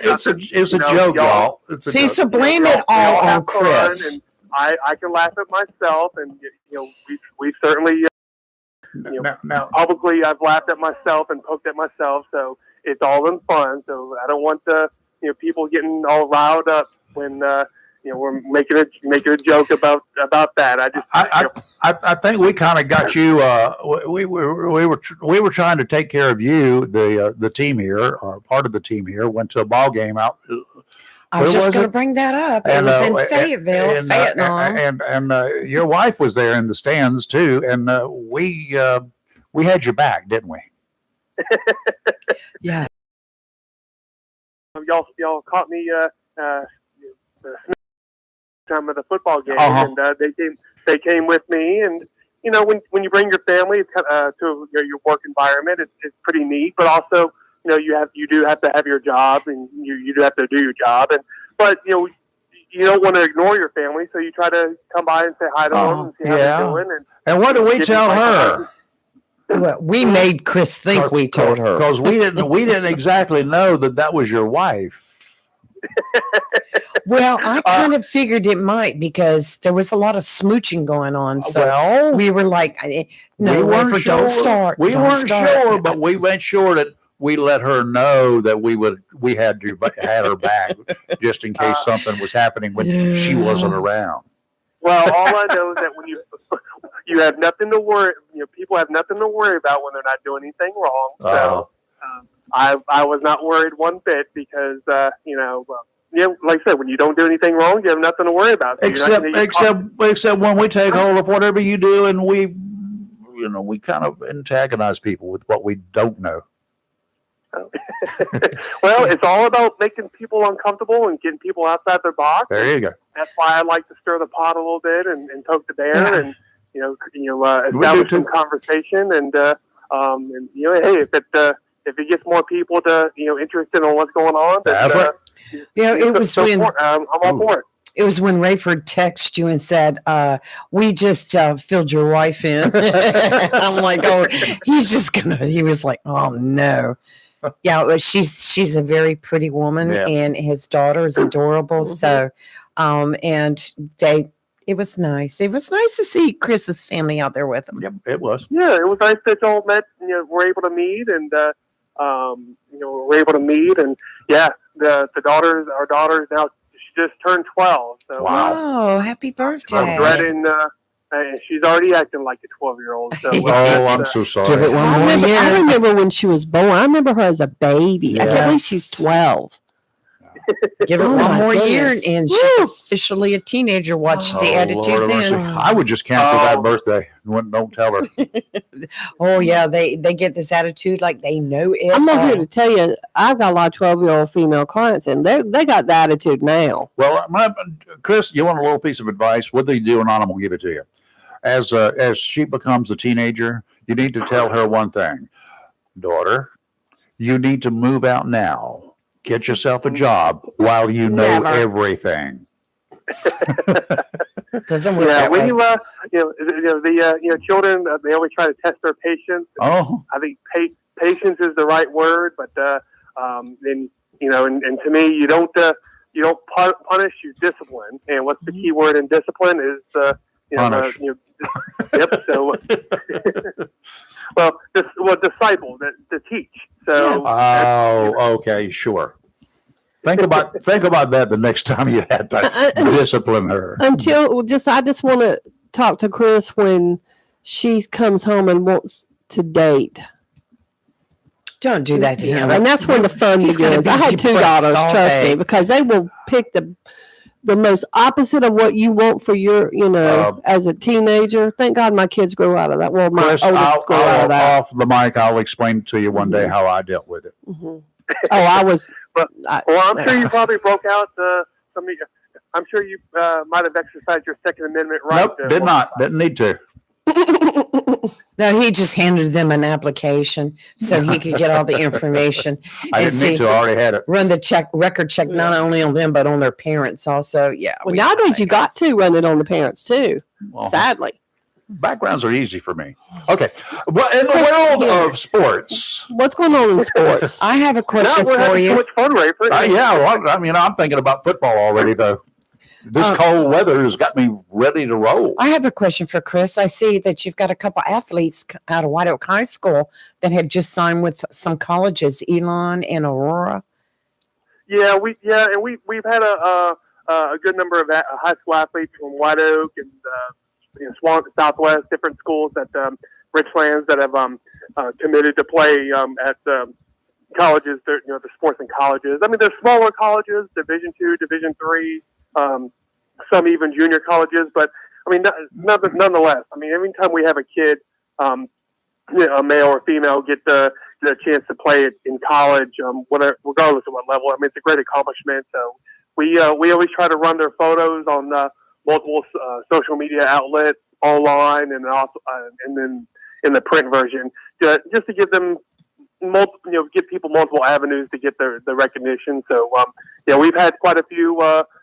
It's a know, joke, y'all- y'all. It's a See, joke. so blame We it all have on fun, Chris. and I can laugh at myself, and we've certainly Now, publicly I've laughed at myself and poked at myself, so it's all in fun. So I don't want people getting all riled up when we're making a joke about that. I think we kind of got you. We were trying to take care of you. The team here, part of the team here, went to a ball game out. I was just was going it? to bring that up. It And, was in Fayetteville, and your wife was there in the stands too, and we had your back, didn't we? Yeah. Y'all caught me time of the football game, and they came with me, and when you bring your family to your work environment, it's pretty neat, but also you do have to have your job, and you do have to do your job, but you don't want to ignore your family, so you try to come by and say hi to them and see how they're doing. And what did we tell her? Well, we made Chris think we told her because we didn't exactly know that was your wife. Well, I kind of figured it might because there was a lot of smooching going on. So we were like, no, don't start. We weren't sure, but we made sure that we let her know that we had her back just in case something was happening when she wasn't around. Well, all I know is that when you have nothing to worry, people have nothing to worry about when they're not doing anything wrong. So I was not worried one bit because like I said, when you don't do anything wrong, you have nothing to worry about. So except when we take hold of whatever you do, and we kind of antagonize people with what we don't know. Well, it's all about making people uncomfortable and getting people outside their box. There you go. That's why I like to stir the pot a little bit and poke the bear and establish some conversation and hey, if it gets more people to interested in what's going on, that's right. It was when I'm all for it. It was when Rayford texted you and said, we just filled your wife in. I'm like, oh, he was like, oh no. Yeah, well, she's a very pretty woman and his daughter is adorable. So, it was nice. It was nice to see Chris's family out there with him. Yep, it was. Yeah, it was nice that y'all met, were able to meet and, we're able to meet, and our daughter now, she just turned 12. So wow, happy birthday! I'm dreading. And she's already acting like a 12-year-old. So I'm so sorry. Give it one more year. I remember when she was born. I remember her as a baby. I can't believe she's 12. Give it one more year, and she's officially a teenager. Watch the attitude then. I would just cancel that birthday. Don't tell her. Oh yeah, they get this attitude like they know it. I'm not here to tell you. I've got a lot of 12-year-old female clients, and they got the attitude now. Well, Chris, you want a little piece of advice? Whether you do or not, I'm gonna give it to you. As she becomes a teenager, you need to tell her one thing, daughter. You need to move out now. Get yourself a job while you know everything. Doesn't work that way. The children, they always try to test their patience. Oh, I think patience is the right word, but and to me, you don't punish, you discipline. And what's the key word in discipline is punish. Yep. So, disciple, to teach. So. Okay, sure. Think about that the next time you had to discipline her. I just want to talk to Chris when she comes home and wants to date. Don't do that to him. And that's when the fun begins. I had 2 daughters, trust me, because they will pick the most opposite of what you want for your, as a teenager. Thank God my kids grew out of that. Well, my Chris, oldest grew out of that. Off the mic, I'll explain to you one day how I dealt with it. Mm-hmm. I was. I'm sure you probably broke out some of your. I'm sure you might have exercised your Second Amendment right. Nope, did not. Didn't need to. No, he just handed them an application so he could get all the information. I didn't need to. I already had it. Run the record check, not only on them, but on their parents also. Yeah. Well, nowadays you got to run it on the parents too, sadly. Backgrounds are easy for me. Okay. Well, in the world of sports. What's going on in sports? I have a question for you. So much fun, Ray. I'm thinking about football already, though. This cold weather has got me ready to roll. I have a question for Chris. I see that you've got a couple athletes out of White Oak High School that have just signed with some colleges, Elon and Aurora. Yeah, we've had a good number of high school athletes from White Oak and Swan, Southwest, different schools at Richlands that have committed to play at colleges. The sports in colleges. I mean, there's smaller colleges, Division II, Division III. Some even junior colleges, but I mean, nonetheless, I mean, every time we have a kid, a male or female, get the chance to play it in college, regardless of what level, I mean, it's a great accomplishment. So we always try to run their photos on multiple social media outlets, online, and also and then in the print version, just to give them give people multiple avenues to get the recognition. So, we've had quite a few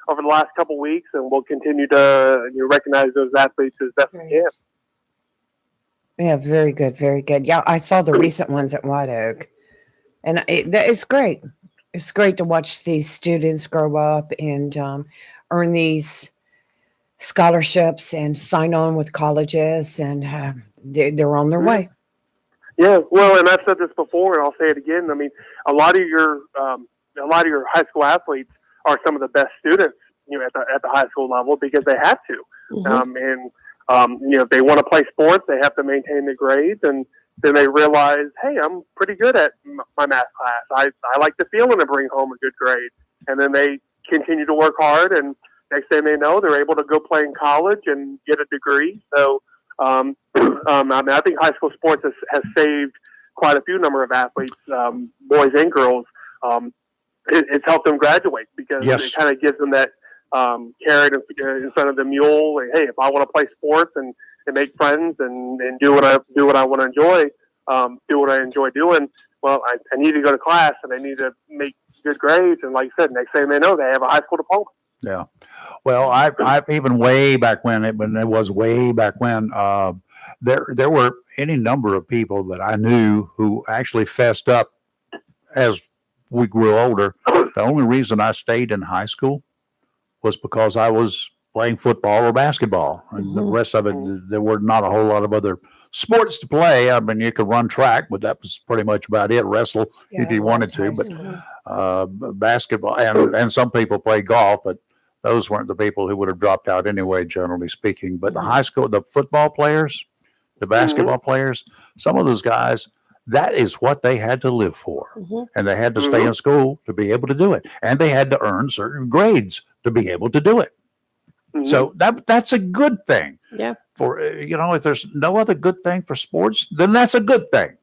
over the last couple of weeks, and we'll continue to recognize those athletes as best we can. Yeah, very good, very good. Yeah, I saw the recent ones at White Oak, and it's great. It's great to watch these students grow up and earn these scholarships and sign on with colleges, and they're on their way. Yeah, well, and I've said this before, and I'll say it again. I mean, a lot of your high school athletes are some of the best students, at the high school level because they have to. Mm-hmm. If they want to play sports, they have to maintain the grades, and then they realize, hey, I'm pretty good at my math class. I like the feeling to bring home a good grade, and then they continue to work hard, and next thing they know, they're able to go play in college and get a degree. So. I think high school sports has saved quite a few number of athletes, boys and girls. It's helped them graduate because it kind of gives them that carrot in front of the mule. Like, hey, if I want to play sports and make friends and do what I want to enjoy, do what I enjoy doing, well, I need to go to class and I need to make good grades. And like I said, next thing they know, they have a high school diploma. Yeah. Well, I've even way back when there were any number of people that I knew who actually fessed up as we grew older. The only reason I stayed in high school was because I was playing football or basketball, and the rest of it, there were not a whole lot of other sports to play. I mean, you could run track, but that was pretty much about it. Wrestle if you wanted to, but basketball and some people play golf, but those weren't the people who would have dropped out anyway, generally speaking. But the high school, the football players, the basketball players, some of those guys, that is what they had to live for. And they had to stay in school to be able to do it. And they had to earn certain grades to be able to do it. So that's a good thing. Yeah. For, if there's no other good thing for sports, then that's a good thing.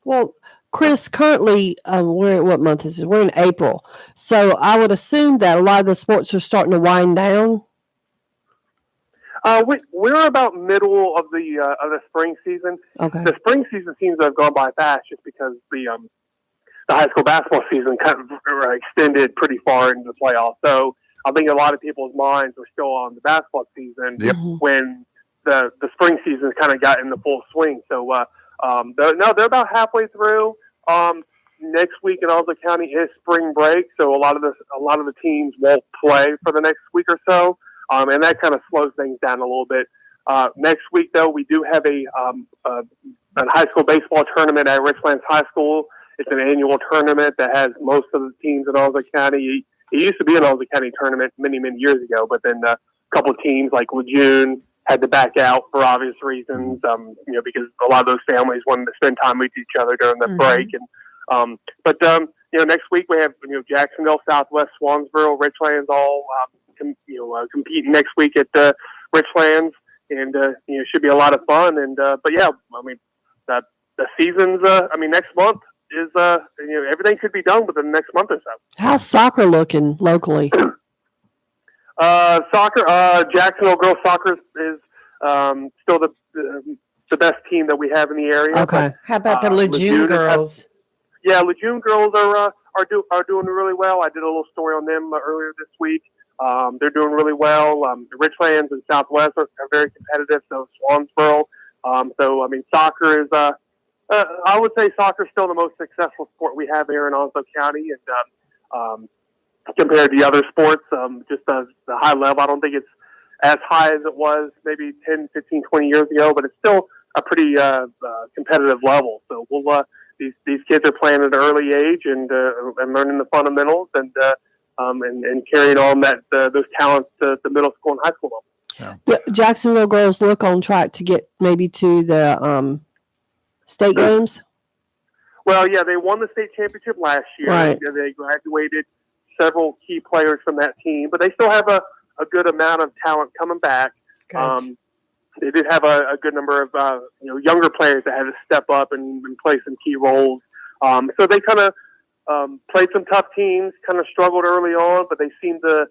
Well, Chris, currently, what month is it? We're in April. So I would assume that a lot of the sports are starting to wind down. We're about middle of the spring season. Okay. The spring season seems to have gone by fast just because the high school basketball season kind of extended pretty far into the playoffs. So I think a lot of people's minds were still on the basketball season when the spring season kind of got in the full swing. So they're about halfway through. Next week in Onslow County is spring break, so a lot of the teams won't play for the next week or so, and that kind of slows things down a little bit. Next week, though, we do have a high school baseball tournament at Richlands High School. It's an annual tournament that has most of the teams in Onslow County. It used to be an Onslow County tournament many years ago, but then a couple of teams like Lejeune had to back out for obvious reasons, because a lot of those families wanted to spend time with each other during the break. And next week we have Jacksonville, Southwest, Swansboro, Richlands all competing next week at Richlands, and should be a lot of fun. And the season's next month is everything could be done within the next month or so. How's soccer looking locally? Soccer, Jacksonville girls soccer is still the best team that we have in the area. Okay. How about the Lejeune girls? Lejeune girls are doing really well. I did a little story on them earlier this week. They're doing really well. Richlands and Southwest are very competitive. So Swansboro. Soccer is. I would say soccer is still the most successful sport we have here in Onslow County, and compared to the other sports, just the high level, I don't think it's as high as it was maybe 10, 15, 20 years ago, but it's still a pretty competitive level. So these kids are playing at an early age and learning the fundamentals and carrying on those talents to the middle school and high school level. Yeah. The Jacksonville girls look on track to get maybe to the state games. Well, yeah, they won the state championship last year. Right. They graduated several key players from that team, but they still have a good amount of talent coming back. They did have a good number of younger players that had to step up and play some key roles. So they kind of played some tough teams, kind of struggled early on, but they seem to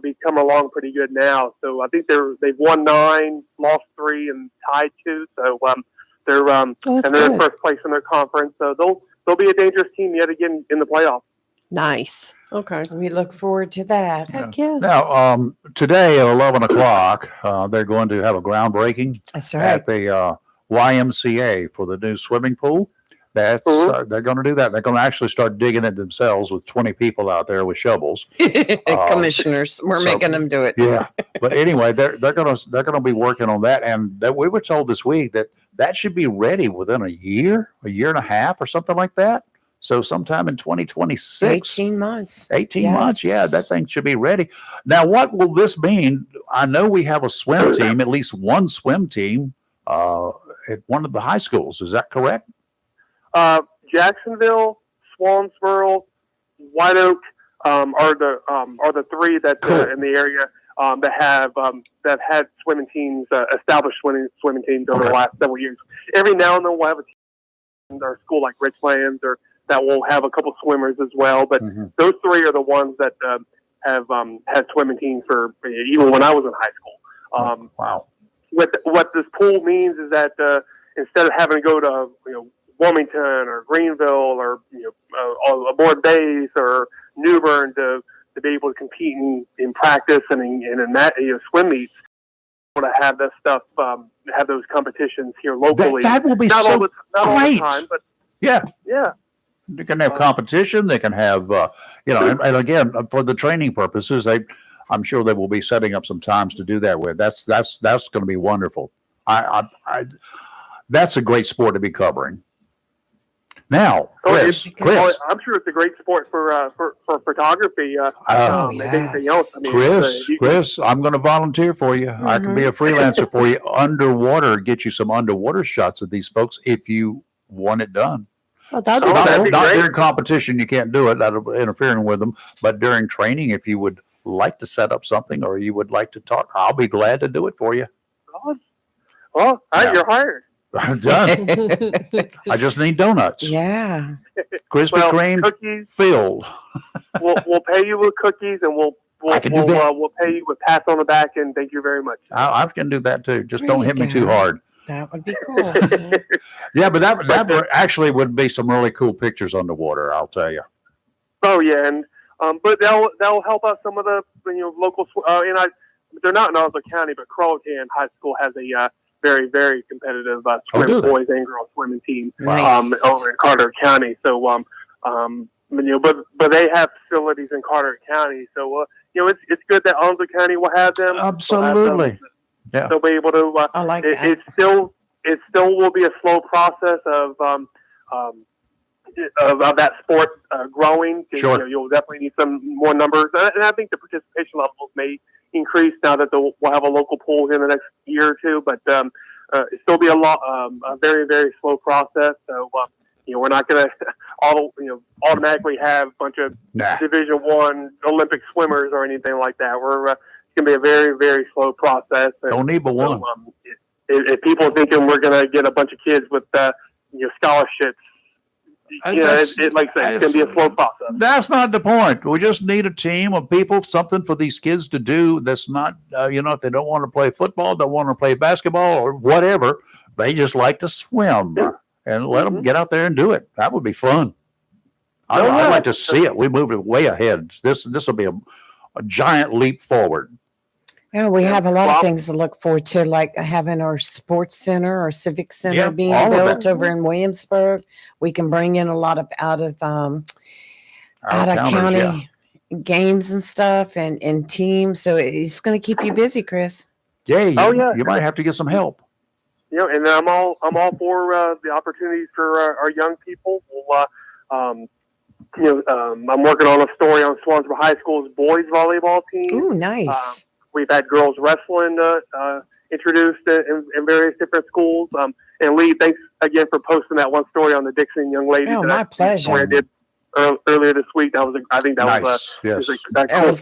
be coming along pretty good now. So I think they've won 9, lost 3, and tied 2. So they're in first place in their conference. So they'll be a dangerous team yet again in the playoffs. Nice. Okay. We look forward to that. Heck yeah. Now, today at 11 o'clock, they're going to have a groundbreaking That's right. at the YMCA for the new swimming pool. They're going to do that. They're going to actually start digging it themselves with 20 people out there with shovels. Commissioners, we're making them do it. Yeah, but anyway, they're going to be working on that, and that we were told this week that should be ready within a year and a half, or something like that. So sometime in 2026. 18 months. 18 months, yeah, that thing should be ready. Now, what will this mean? I know we have a swim team, at least one swim team at one of the high schools. Is that correct? Jacksonville, Swansboro, White Oak are the three that in the area that had swimming teams, established swimming teams over the last several years. Every now and then we'll have a team in our school like Richlands or that will have a couple swimmers as well. But those three are the ones that have had swimming teams for even when I was in high school. Wow. What this pool means is that instead of having to go to Wilmington or Greenville or aboard base or New Bern to be able to compete in practice and in swim meets, to have this stuff, have those competitions here locally. That will be not so all the great. time, but yeah. They can have competition. They can have, and again, for the training purposes, I'm sure they will be setting up some times to do that with. That's going to be wonderful. That's a great sport to be covering. Now, Chris, I'm sure it's a great sport for photography. Anything else. I mean, Chris, I'm going to volunteer for you. I can be a freelancer for you underwater. Get you some underwater shots of these folks if you want it done. Oh, that'd be not during competition. You can't do it. That'll be interfering with them. But during training, if you would like to set up something or you would like to talk, I'll be glad to do it for you. Well, you're hired. I'm done. I just need donuts. Yeah. Krispy Kreme cookies filled. we'll pay you with cookies, and we'll pay you with pats on the back and thank you very much. I can do that too. Just don't hit me too hard. That would be cool. Yeah, but that actually would be some really cool pictures underwater. I'll tell you. Oh yeah, and but that'll help out some of the local. They're not in Onslow County, but Carrollton High School has a very, very competitive boys and girls swimming team over in Carter County. So, but they have facilities in Carter County. So, it's good that Onslow County will have them. Absolutely. Yeah. They'll be able to. I like it. that. It still will be a slow process of that sport growing. Sure. You'll definitely need some more numbers, and I think the participation levels may increase now that we'll have a local pool in the next year or two. But it still be a very, very slow process. So we're not going to automatically have a bunch of Division I Olympic swimmers or anything like that. We're it's going to be a very, very slow process. And don't need but one. So, if people are thinking we're going to get a bunch of kids with scholarships, like I said, it's going to be a slow process. That's not the point. We just need a team of people, something for these kids to do. That's not, if they don't want to play football, don't want to play basketball or whatever, they just like to swim and let them get out there and do it. That would be fun. I'd like to see it. We moved it way ahead. This will be a giant leap forward. We have a lot of things to look forward to, like having our sports center or civic center being built over in Williamsburg. We can bring in a lot of out of county games and stuff and teams. So it's going to keep you busy, Chris. Yeah. You might have to get some help. And I'm all for the opportunities for our young people. I'm working on a story on Swansboro High School's boys volleyball team. Ooh, nice. We've had girls wrestling introduced in various different schools. And Lee, thanks again for posting that one story on the Dixon young lady. Oh, my pleasure. I did earlier this week. That was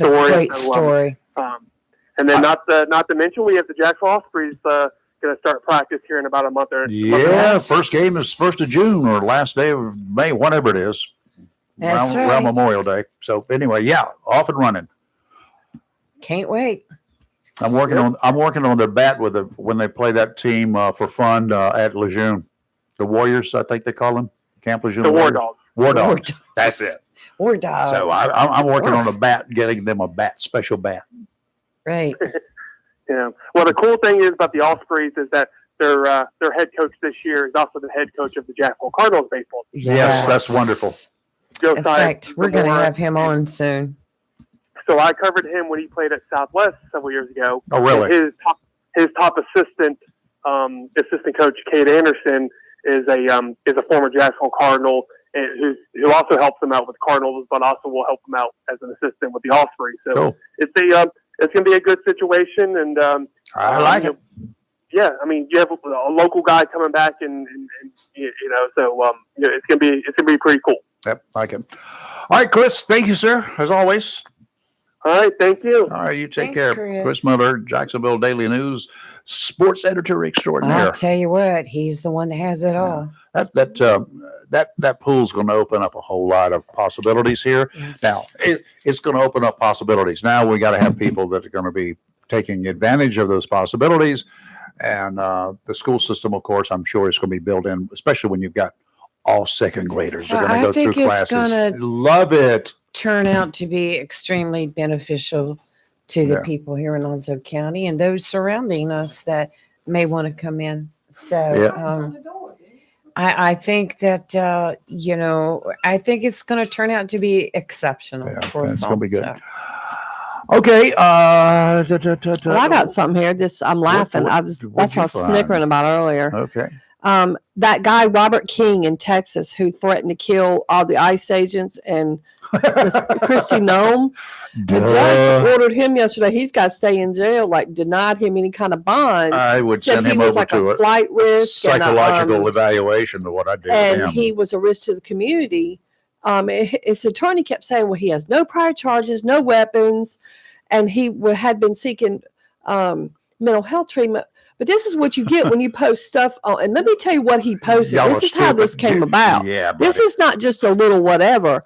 a great story. And then not to mention, we have the Jacksonville Ospreys going to start practice here in about a month. First game is 1st of June or last day of May, whatever it is. That's around Memorial Day. So anyway, off and running. Can't wait. I'm working on their bat when they play that team for fun at Lejeune. The Warriors, I think they call them. Camp Lejeune. The War Dogs. War Dogs. That's it. War Dogs. So I'm working on a bat, getting them a special bat. Right. Yeah. Well, the cool thing is about the Ospreys is that their head coach this year is also the head coach of the Jacksonville Cardinals baseball team. Yes, that's wonderful. In fact, we're going to have him on soon. So I covered him when he played at Southwest several years ago. Oh, really? And his top assistant coach, Kate Anderson, is a former Jacksonville Cardinal, and who also helps him out with Cardinals, but also will help him out as an assistant with the Ospreys. So cool. It's going to be a good situation, and I like it. Yeah, I mean, you have a local guy coming back, and so it's going to be pretty cool. Yep, like it. All right, Chris, thank you, sir, as always. All right, thank you. All right, you take Thanks, care. Chris Miller, Jacksonville Daily News, sports editor extraordinaire. I'll tell you what, he's the one that has it all. That pool's going to open up a whole lot of possibilities here. Yes. Now, it's going to open up possibilities. Now we got to have people that are going to be taking advantage of those possibilities, and the school system, of course, I'm sure is going to be built in, especially when you've got all second graders. They're going to go through classes. Love it. Turn out to be extremely beneficial to the people here in Onslow County and those surrounding us that may want to come in. So I think that, I think it's going to turn out to be exceptional for us all. It's going to be good. Okay. Well, I got something here. I'm laughing. That's what I was snickering about earlier. Okay. That guy, Robert King in Texas, who threatened to kill all the ICE agents and Kristi Noem. The judge ordered him yesterday. He's got to stay in jail, like denied him any kind of bond. I would said send he him was over like to a flight risk, psychological evaluation of what I did. And he was a risk to the community. His attorney kept saying, well, he has no prior charges, no weapons, and he had been seeking mental health treatment. But this is what you get when you post stuff on. And let me tell you what he posted. This is how this came about. Yeah, this is not just a little whatever.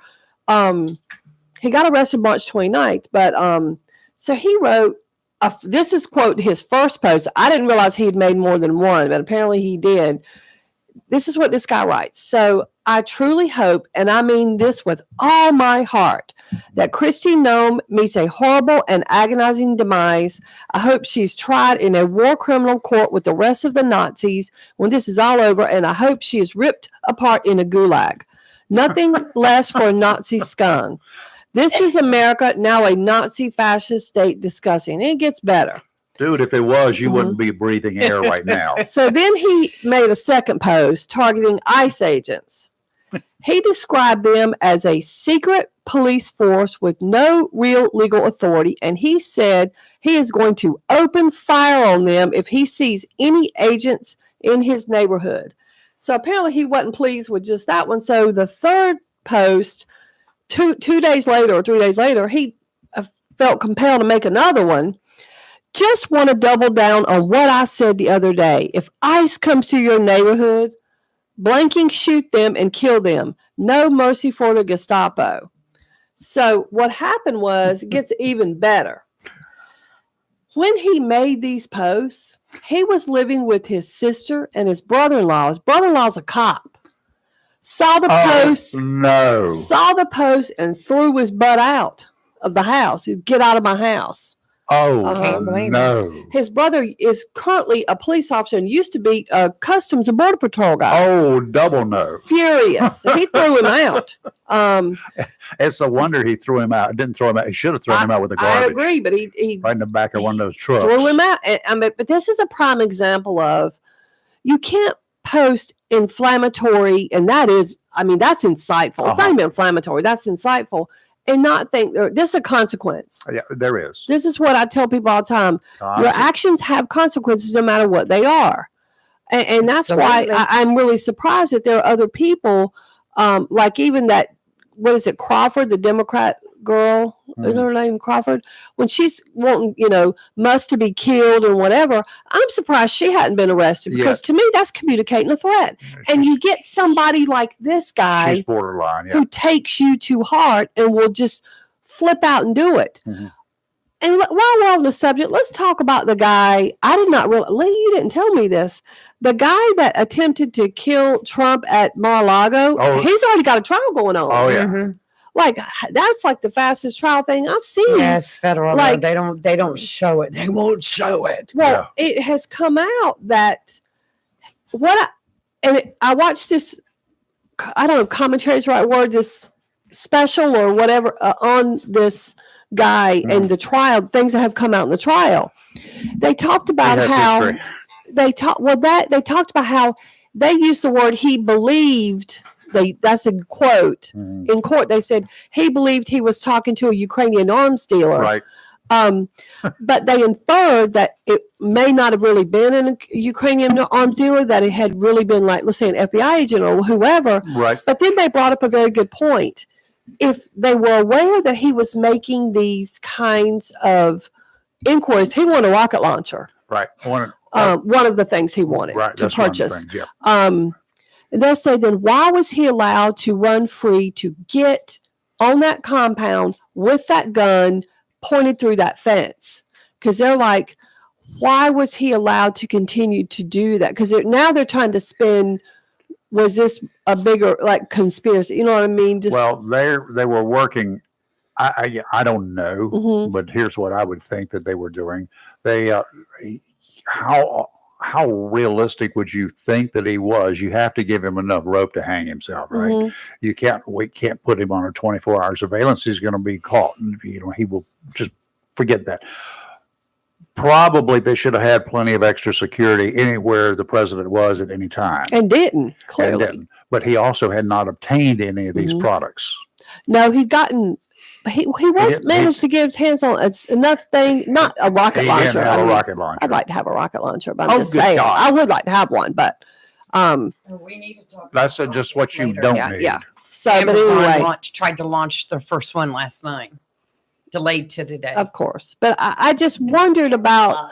He got arrested March 29th. But so he wrote, this is, quote, his first post. I didn't realize he had made more than one, but apparently he did. This is what this guy writes. So I truly hope, and I mean this with all my heart, that Kristi Noem meets a horrible and agonizing demise. I hope she's tried in a war criminal court with the rest of the Nazis when this is all over, and I hope she is ripped apart in a gulag. Nothing less for a Nazi scum. This is America, now a Nazi fascist state discussing. It gets better. Dude, if it was, you wouldn't be breathing air right now. So then he made a second post targeting ICE agents. He described them as a secret police force with no real legal authority, and he said he is going to open fire on them if he sees any agents in his neighborhood. So apparently he wasn't pleased with just that one. So the third post, two days later or 3 days later, he felt compelled to make another one. Just want to double down on what I said the other day. If ICE comes to your neighborhood, blanking shoot them and kill them. No mercy for the Gestapo. So what happened was, it gets even better. When he made these posts, he was living with his sister and his brother-in-law. His brother-in-law's a cop. Saw the post. No. Saw the post and threw his butt out of the house. Get out of my house. No. His brother is currently a police officer and used to be a Customs and Border Patrol guy. Oh, double no. Furious. So he threw him out. It's a wonder he threw him out. Didn't throw him out. He should have thrown him out with the garbage. I agree, but he right in the back of one of those trucks. Threw him out. But this is a prime example of you can't post inflammatory, and that is, that's insightful. It's not even inflammatory. That's insightful. And not think this is a consequence. Yeah, there is. This is what I tell people all the time. Your actions have consequences no matter what they are. And that's why I'm really surprised that there are other people, like even that, what is it, Crawford, the Democrat girl, is her name Crawford? When she's wanting, must to be killed and whatever, I'm surprised she hadn't been arrested because to me, that's communicating a threat. And you get somebody like this guy, she's borderline, who takes you to heart and will just flip out and do it. Mm-hmm. And while we're on the subject, let's talk about the guy. I did not really, Lee, you didn't tell me this. The guy that attempted to kill Trump at Mar-a-Lago, he's already got a trial going on. Oh, yeah. Mm-hmm. Like, that's like the fastest trial thing I've seen. Yes, federal. Like, they don't show it. They won't show it. Well, it has come out that I watched this, I don't know, commentary is the right word, this special or whatever on this guy and the trial, things that have come out in the trial. They talked about how they talked about how they used the word he believed. That's a quote in court. They said he believed he was talking to a Ukrainian arms dealer. Right. But they inferred that it may not have really been a Ukrainian arms dealer, that it had really been like, let's say, an FBI agent or whoever. Right. But then they brought up a very good point. If they were aware that he was making these kinds of inquiries, he wanted a rocket launcher. Right. One of the things he wanted to purchase. Things, yeah. And they'll say, then why was he allowed to run free to get on that compound with that gun pointed through that fence? Because they're like, why was he allowed to continue to do that? Because now they're trying to spin, was this a bigger conspiracy? You know what I mean? Well, they were working. I don't know, but here's what I would think that they were doing. They how realistic would you think that he was? You have to give him enough rope to hang himself, right? We can't put him on a 24-hour surveillance. He's going to be caught, and he will just forget that. Probably they should have had plenty of extra security anywhere the president was at any time. And didn't, clearly. And didn't. But he also had not obtained any of these products. No, he'd gotten, he managed to get his hands on enough thing, not a rocket launcher. Didn't have a rocket launcher. I'd like to have a rocket launcher, but I'm just good saying, God. I would like to have one, but, We need to talk. That's just what you don't need. yeah. So, but Amazon anyway, tried to launch their first one last night, delayed to today. of course, but I just wondered about,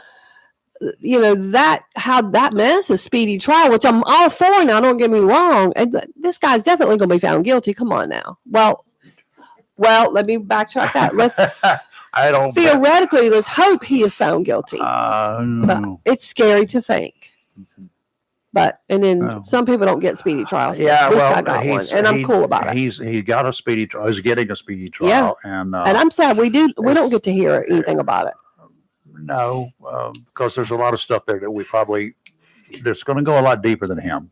how that messes speedy trial, which I'm all for now, don't get me wrong. And this guy's definitely going to be found guilty. Come on now. Well, let me backtrack that. Let's I don't. theoretically, let's hope he is found guilty. But No. it's scary to think. But, and then Oh. some people don't get speedy trials. But Yeah, this well, guy got one, and I'm cool about it. He got a speedy trial. He's getting a speedy trial, and And I'm sad we don't it's- get to hear anything about it. no, because there's a lot of stuff there that we probably that's going to go a lot deeper than him.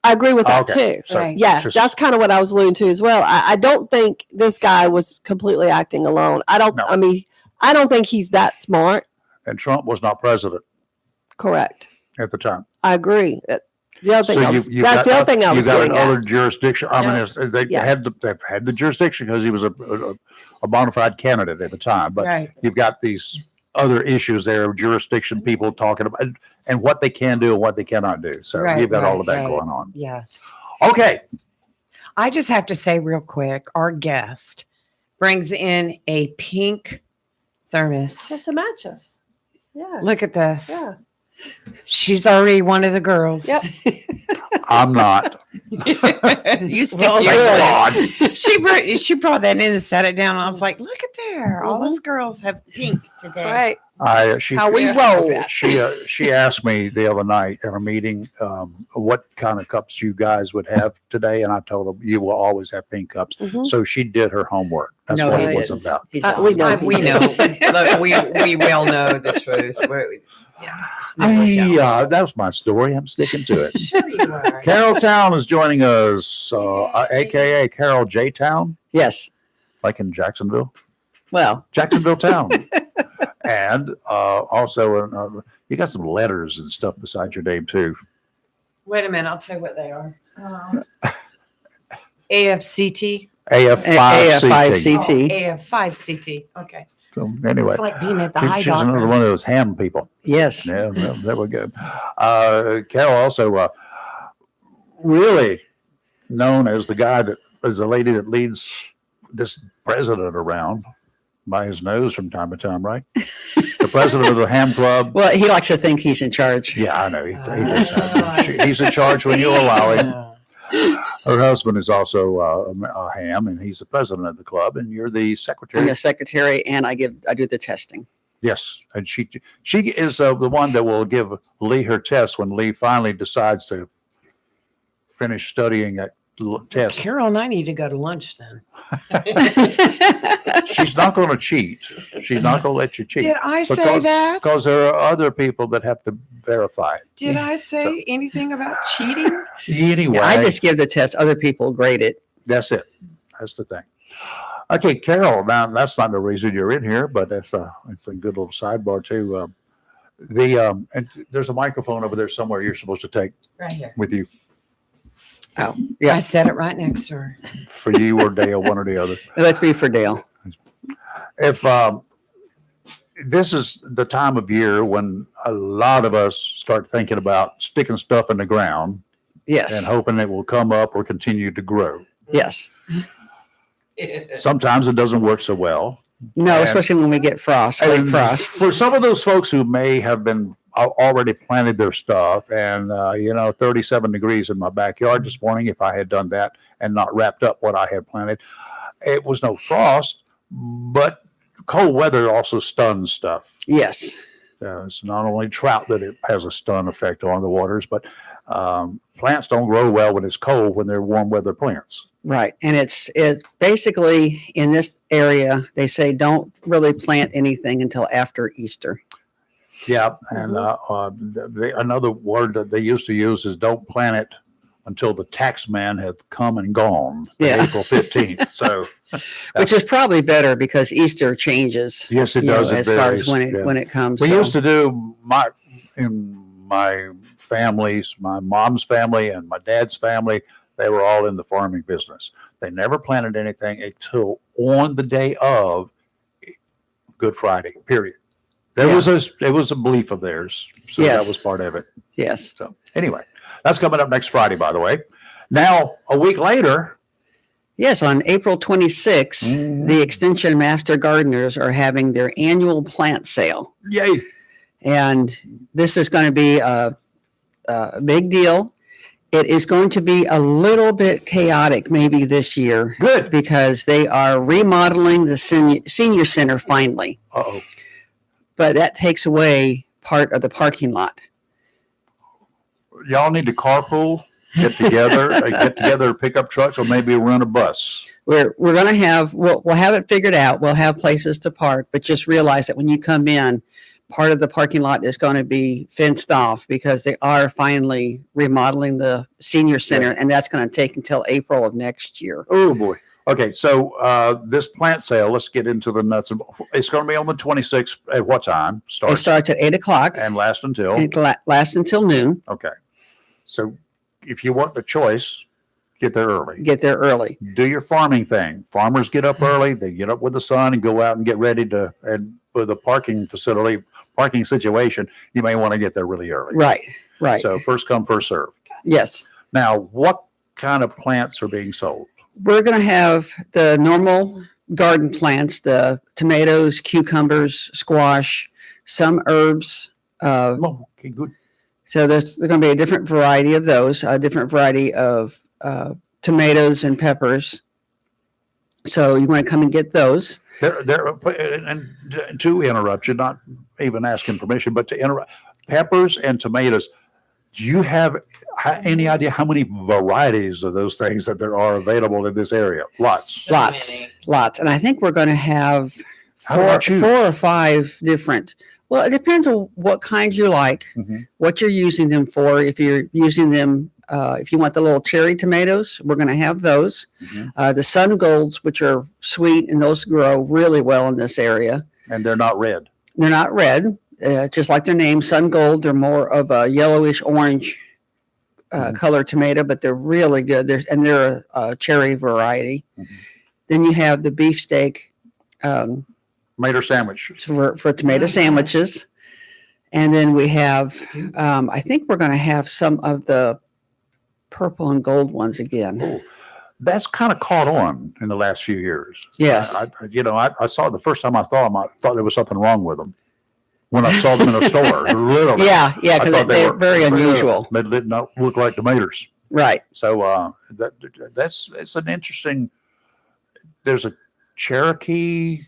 I agree with that Okay, too. so Right. Yes, just- that's kind of what I was alluding to as well. I don't think this guy was completely acting alone. I don't think he's that smart. and Trump was not president Correct. at the time. I agree. The other thing you've that's the other thing I was you got getting at. another jurisdiction. I mean, they've Yeah. had the jurisdiction because he was a bona fide candidate at the time. But Right. you've got these other issues there of jurisdiction people talking about and what they can do and what they cannot do. So Right, you've got all right, of that right. going on. Yes. Okay. I just have to say real quick, our guest brings in a pink thermos. Just to match us. Yeah. Look at this. Yeah. She's already one of the girls. Yep. I'm not. You stick Well, your good. God. she brought that in and sat it down. And I was like, look at there. All those girls have pink today. Right. She How we roll. she asked me the other night at a meeting what kind of cups you guys would have today, and I told her you will always have pink cups. Mhm. So she did her homework. That's No, what he it was didn't. about. He's We on. know. We know. Look, we will know the truth. There's no doubt. That was my story. I'm sticking to it. Sure you are. Carol Town is joining us, aka Carol J Town, Yes. like in Jacksonville Well, Town, and also you got some letters and stuff beside your name too. Wait a minute. I'll tell you what they are. AFCT. AF5CT. AF5CT. AF5CT. Okay. So anyway, It's like being at the eye she's another doctor. one of those ham people. Yes. Yeah, well, there we go. Carol also really known as the lady that leads this president around by his nose from time to time, right? The president of the ham club. Well, he likes to think he's in charge. Yeah, I know. He's in charge when you allow him. Her husband is also a ham, and he's the president of the club, and you're the secretary. I'm the secretary, and I do the testing. Yes, and she is the one that will give Lee her test when Lee finally decides to finish studying that test. Carol and I need to go to lunch then. She's not going to cheat. She's not going to let you cheat. Did I say Because- that? Because there are other people that have to verify it. Did I say anything about cheating? Anyway, I just give the test. Other people grade it. that's it. That's the thing. Okay, Carol. Now that's not the reason you're in here, but it's a good little sidebar too. And there's a microphone over there somewhere you're supposed to take Right here. with you Oh, yeah. I said it right next to her. for you or Dale, one or the other. Let's be for Dale. If this is the time of year when a lot of us start thinking about sticking stuff in the ground Yes. and hoping it will come up or continue to grow. Yes. Sometimes it doesn't work so well. No, And- especially when we get frost, late And frost. For some of those folks who may have been already planted their stuff and 37 degrees in my backyard this morning, if I had done that and not wrapped up what I had planted, it was no frost, but cold weather also stuns stuff. Yes. It's not only trout that it has a stun effect on the waters, but plants don't grow well when it's cold when they're warm weather plants. Right. And it's basically in this area, they say don't really plant anything until after Easter. Yeah, and another word that they used to use is don't plant it until the tax man had come and gone, Yeah. April 15th. So, Which is probably better because Easter changes. yes, it you know, does. It as far as varies. when it comes. We so. used to do in my families, my mom's family and my dad's family, they were all in the farming business. They never planted anything until on the day of Good Friday, period. It was a belief of theirs. So Yes. that was part of it. Yes. So anyway, that's coming up next Friday, by the way. Now, a week later. Yes, on April 26th, the Extension Master Gardeners are having their annual plant sale. Yay. And this is going to be a big deal. It is going to be a little bit chaotic maybe this year. Good. Because they are remodeling the senior center finally. Uh-oh. But that takes away part of the parking lot. Y'all need to carpool, get together, pick up trucks, or maybe run a bus. We're going to have, we'll have it figured out. We'll have places to park, but just realize that when you come in, part of the parking lot is going to be fenced off because they are finally remodeling the senior center, and that's going to take until April of next year. Oh boy. Okay, so this plant sale, let's get into the nuts. It's going to be on the 26th. At what time? It starts at 8:00 and lasts until? It lasts until noon. Okay. So if you want the choice, get there early. Get there early. Do your farming thing. Farmers get up early. They get up with the sun and go out and get ready to, and with the parking situation, you may want to get there really early. Right. So first come, first serve. Yes. Now, what kind of plants are being sold? We're going to have the normal garden plants, the tomatoes, cucumbers, squash, some herbs. Okay, good. So there's going to be a different variety of those, a different variety of tomatoes and peppers. So you want to come and get those. And to interrupt you, not even asking permission, but to interrupt, peppers and tomatoes. Do you have any idea how many varieties of those things that there are available in this area? Lots. Lots. And I think we're going to have How do I choose? 4 or 5 different. Well, it depends on what kinds you like, what you're using them for. If you're using them, if you want the little cherry tomatoes, we're going to have those. The sun golds, which are sweet, and those grow really well in this area. And they're not red. They're not red, just like their name, sun gold. They're more of a yellowish orange color tomato, but they're really good. They're a cherry variety. Then you have the beefsteak. Tomato sandwich. For tomato sandwiches. And then we have, I think we're going to have some of the purple and gold ones again. Oh, that's kind of caught on in the last few years. Yes. I saw the first time I saw them, I thought there was something wrong with them. When I saw them in a store, literally. Yeah, because they're very unusual. They did not look like tomatoes. Right. So it's an interesting, there's a Cherokee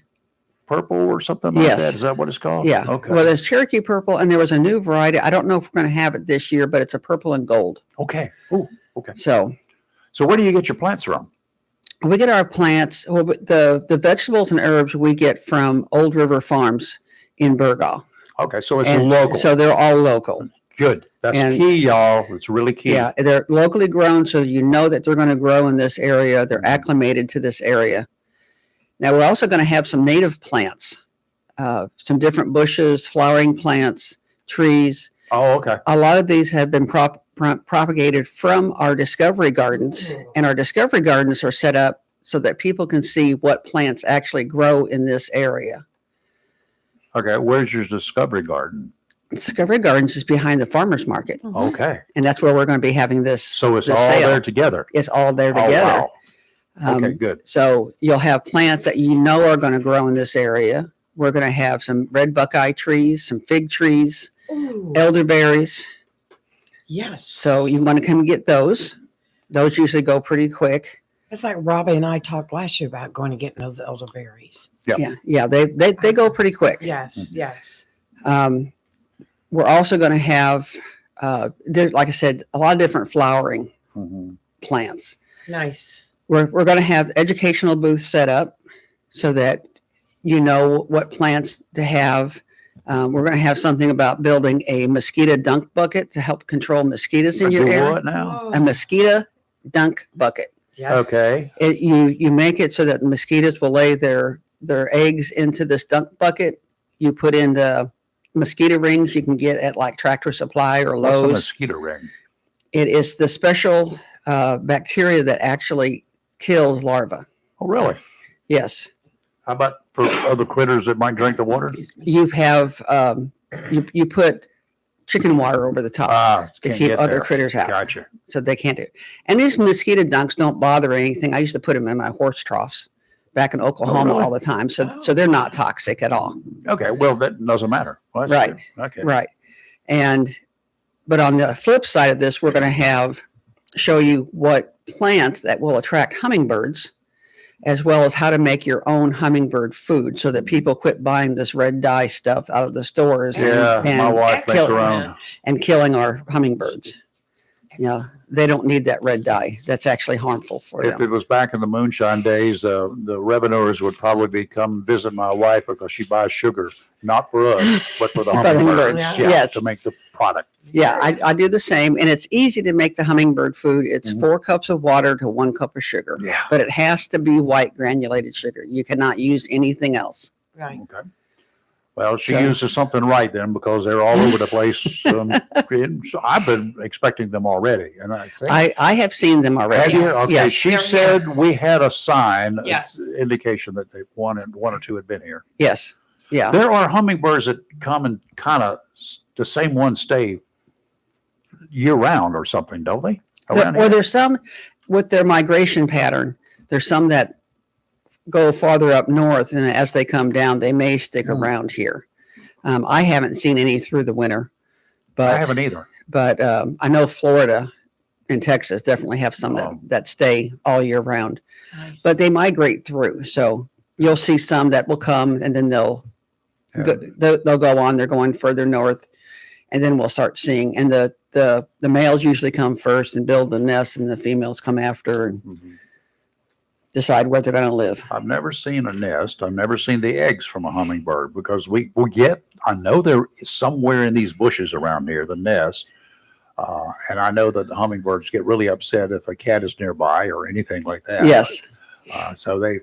purple or something like that. Is that what it's called? Yeah. Okay. Well, there's Cherokee purple, and there was a new variety. I don't know if we're going to have it this year, but it's a purple and gold. Okay. Oh, okay. So where do you get your plants from? We get our plants, the vegetables and herbs we get from Old River Farms in Burgaw. Okay. So it's local. So they're all local. Good. That's key, y'all. It's really key. Yeah. They're locally grown, so you know that they're going to grow in this area. They're acclimated to this area. Now, we're also going to have some native plants, some different bushes, flowering plants, trees. Oh, okay. A lot of these have been propagated from our discovery gardens, and our discovery gardens are set up so that people can see what plants actually grow in this area. Okay. Where's your discovery garden? Discovery Gardens is behind the farmer's market. Okay. And that's where we're going to be having this. So it's this all sale. there together. It's all there together. Oh, wow. Okay, good. So you'll have plants that you know are going to grow in this area. We're going to have some red buckeye trees, some fig trees, elderberries. Yes. So you want to come and get those. Those usually go pretty quick. It's like Robbie and I talked last year about going and getting those elderberries. Yeah. They go pretty quick. Yes. We're also going to have, like I said, a lot of different flowering plants. Nice. We're going to have educational booths set up so that you know what plants to have. We're going to have something about building a mosquito dunk bucket to help control mosquitoes in your Do area. what now? A mosquito dunk bucket. Okay. You make it so that the mosquitoes will lay their eggs into this dunk bucket. You put in the mosquito rings you can get at like Tractor Supply or What's a Lowe's. mosquito ring? It is the special bacteria that actually kills larvae. Oh, really? Yes. How about for other critters that might drink the water? You have you put chicken water over the top to Can't keep get other there. critters out. Gotcha. So they can't do it. And these mosquito dunks don't bother anything. I used to put them in my horse troughs back in Oklahoma really? all the time. So they're not toxic at all. Okay. Well, that doesn't matter. Well, that's Right. good. Okay. Right. But on the flip side of this, we're going to show you what plants that will attract hummingbirds, as well as how to make your own hummingbird food so that people quit buying this red dye stuff out of the stores Yeah, my wife makes her own. and killing our hummingbirds. Yeah, they don't need that red dye. That's actually harmful for If them. it was back in the moonshine days, the revenuers would probably come visit my wife because she buys sugar, not for us, but for the For hummingbirds. hummingbirds, Yeah, yes. to make the product. Yeah, I do the same. And it's easy to make the hummingbird food. It's Mhm. 4 cups of water to 1 cup of sugar. Yeah. But it has to be white granulated sugar. You cannot use anything else. Right. Okay. Well, she So- uses something right then because they're all over the place. And so I've been expecting them already, and I think. I have seen them already. Have you? Okay. Yes. She They're said we had a sign, Yes. indication that they one or two had been here. Yes. Yeah. There are hummingbirds that come and kind of the same ones stay year round or something, don't they? Around Or here? there's some with their migration pattern. There's some that go farther up north, and as they come down, they may stick Hmm. around here. I haven't seen any through the winter, but I haven't either. But I know Florida and Texas definitely have some Oh. that stay all year round. Nice. But they migrate through, so you'll see some that will come, and then they'll go on. They're going further north, and then we'll start seeing. And the males usually come first and build the nest, and the females come after and Mhm. decide where they're going to live. I've never seen a nest. I've never seen the eggs from a hummingbird because we get, I know there is somewhere in these bushes around here, the nest. And I know that the hummingbirds get really upset if a cat is nearby or anything like that. Yes, So they're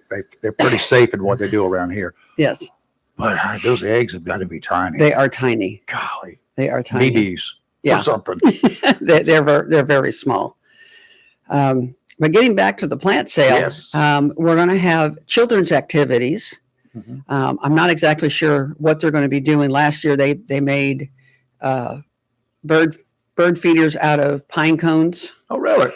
pretty safe in what they do around here. yes, But those eggs have got to be tiny. they are tiny. Golly, They are tiny. BBs Yeah. or something. They're very small. But getting back to the plant sale, Yes. we're going to have children's activities. Mhm. I'm not exactly sure what they're going to be doing. Last year, they made bird feeders out of pine cones, Oh, really?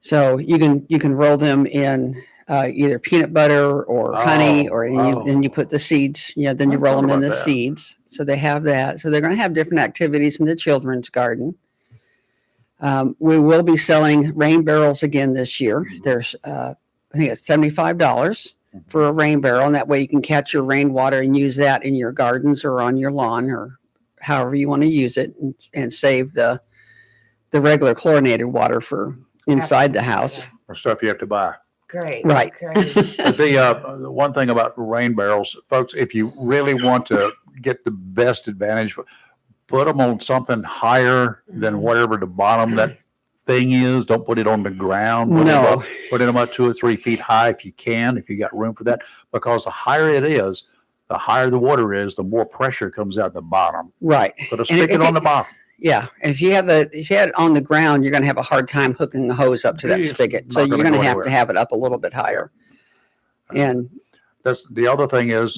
so you can roll them in either peanut butter or honey, or then you put the seeds. Then you I roll thought them in about the that. seeds. So they have that. So they're going to have different activities in the children's garden. We will be selling rain barrels again this year. There's, I think it's $75 for a rain barrel, and that way you can catch your rainwater and use that in your gardens or on your lawn or however you want to use it, and save the regular chlorinated water for inside the house. Or stuff you have to buy. Great. Right. Great. The one thing about rain barrels, folks, if you really want to get the best advantage, put them on something higher than whatever the bottom of that thing is. Don't put it on the ground. No. Put them up 2 or 3 feet high if you can, if you got room for that. Because the higher it is, the higher the water is, the more pressure comes out the bottom. Right. So to And stick if it on it- the bottom. Yeah. And if you have it on the ground, you're going to have a hard time hooking the hose up to that It's spigot. So not you're gonna going to go have to anywhere. have it up a little bit higher. And That's the other thing is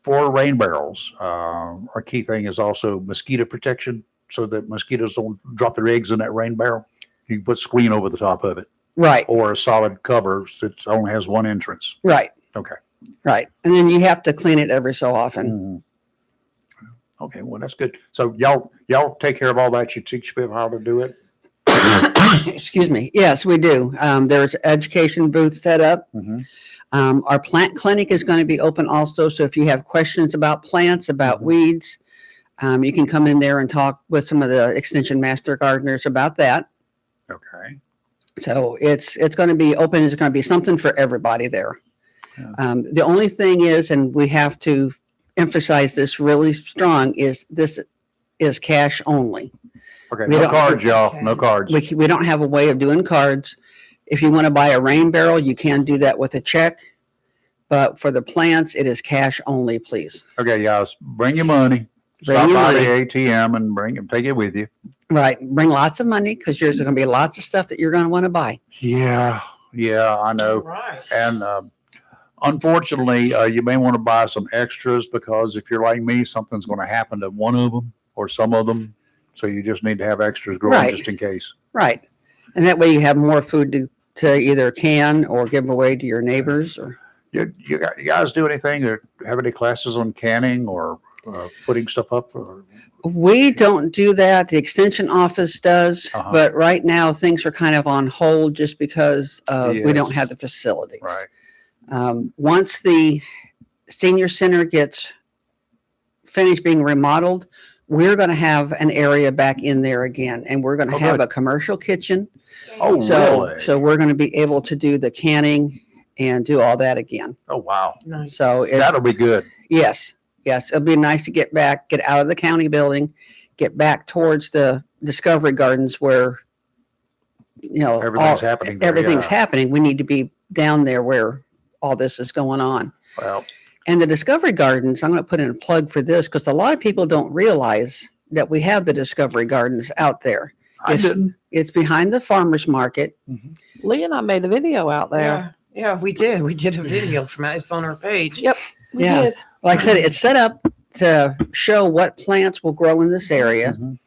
for rain barrels. Our key thing is also mosquito protection, so that mosquitoes don't drop their eggs in that rain barrel. You can put screen over the top of it, right. or a solid cover that only has one entrance. Right. Okay. Right. And then you have to clean it every so often. Mhm. Okay, well that's good. So y'all take care of all that. You teach people how to do it. Excuse me. Yes, we do. There's education booth set up. Mhm. Our plant clinic is going to be open also. So if you have questions about plants, about Mhm. weeds, you can come in there and talk with some of the extension master gardeners about that. Okay. So it's going to be open. It's going to be something for everybody there. Yeah. The only thing is, and we have to emphasize this really strong is this is cash only. Okay, We no don't- cards, y'all. No cards. We don't have a way of doing cards. If you want to buy a rain barrel, you can do that with a check. But for the plants, it is cash only, please. Okay, guys, bring your money. Bring Stop your by money. the ATM and take it with you. Right. Bring lots of money because there's going to be lots of stuff that you're going to want to buy. Yeah, I know. Right. And unfortunately, you may want to buy some extras because if you're like me, something's going to happen to one of them or some of them. So you just need to have extras growing Right. just in case. Right. And that way you have more food to either can or give away to your neighbors. Or You guys do anything or have any classes on canning or putting stuff up? Or? we don't do that. The extension office does. Uh-huh. But right now things are kind of on hold just because we don't Yes. have the facilities. Right. Once the senior center gets finished being remodeled, we're going to have an area back in there again, and we're going to Oh, have good. a commercial kitchen. Oh, really? So we're going to be able to do the canning and do all that again. Oh, wow. Nice. So That'll be good. yes, it'll be nice to get back, get out of the county building, get back towards the Discovery Gardens where, Everything's happening there, everything's yeah. happening. We need to be down there where all this is going on. Well, And the Discovery Gardens, I'm going to put in a plug for this because a lot of people don't realize that we have the Discovery Gardens out there. I didn't. It's behind the farmer's market. Lee and I made a video out there. Yeah, we did. We did a video from it. It's on our page. Yep. We Yeah. did. Like I said, it's set up to show what plants will grow in this area. Mhm.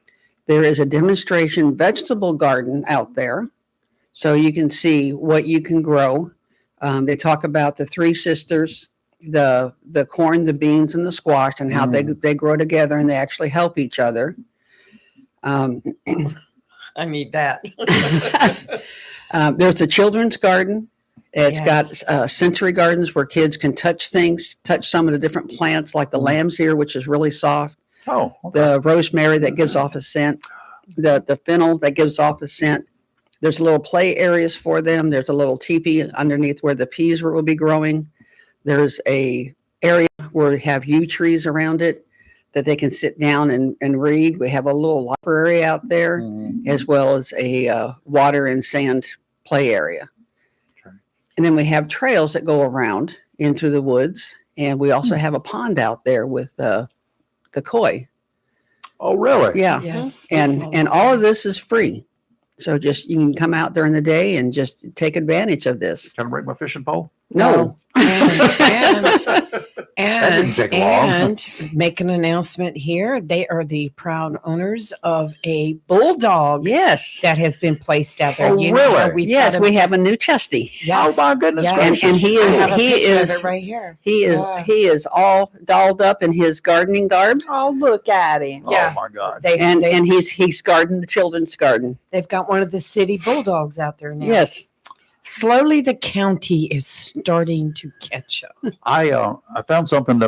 There is a demonstration vegetable garden out there, so you can see what you can grow. They talk about the three sisters, the corn, the beans, and the squash, and how they grow together and they actually help each other. I need that. There's a children's garden. It's Yes. got sensory gardens where kids can touch things, touch some of the different plants like the lamb's ear, which is really soft, Oh, okay. the rosemary that gives off a scent, the fennel that gives off a scent. There's little play areas for them. There's a little teepee underneath where the peas will be growing. There's a area where we have yew trees around it that they can sit down and read. We have a little library out there, Mhm. as well as a water and sand play area. Okay. And then we have trails that go around into the woods. And we also have a pond out there with the koi. Oh, really? Yeah. Yes. And all of this is free. So just you can come out during the day and just take advantage of this. Can I bring my fishing pole? No. And didn't take long. and make an announcement here. They are the proud owners of a bulldog Yes. that has been placed out there. Oh, You know how really? we've Yes, got we have a new chesty. yes, Oh, my goodness yes. gracious. And he I is- have a he picture of is- it right here. Yeah. He is all dolled up in his gardening garb. Oh, look at him. Yeah. Oh, my God. And he's gardened the children's garden. They've got one of the city bulldogs out there now. Yes. Slowly, the county is starting to catch up. I found something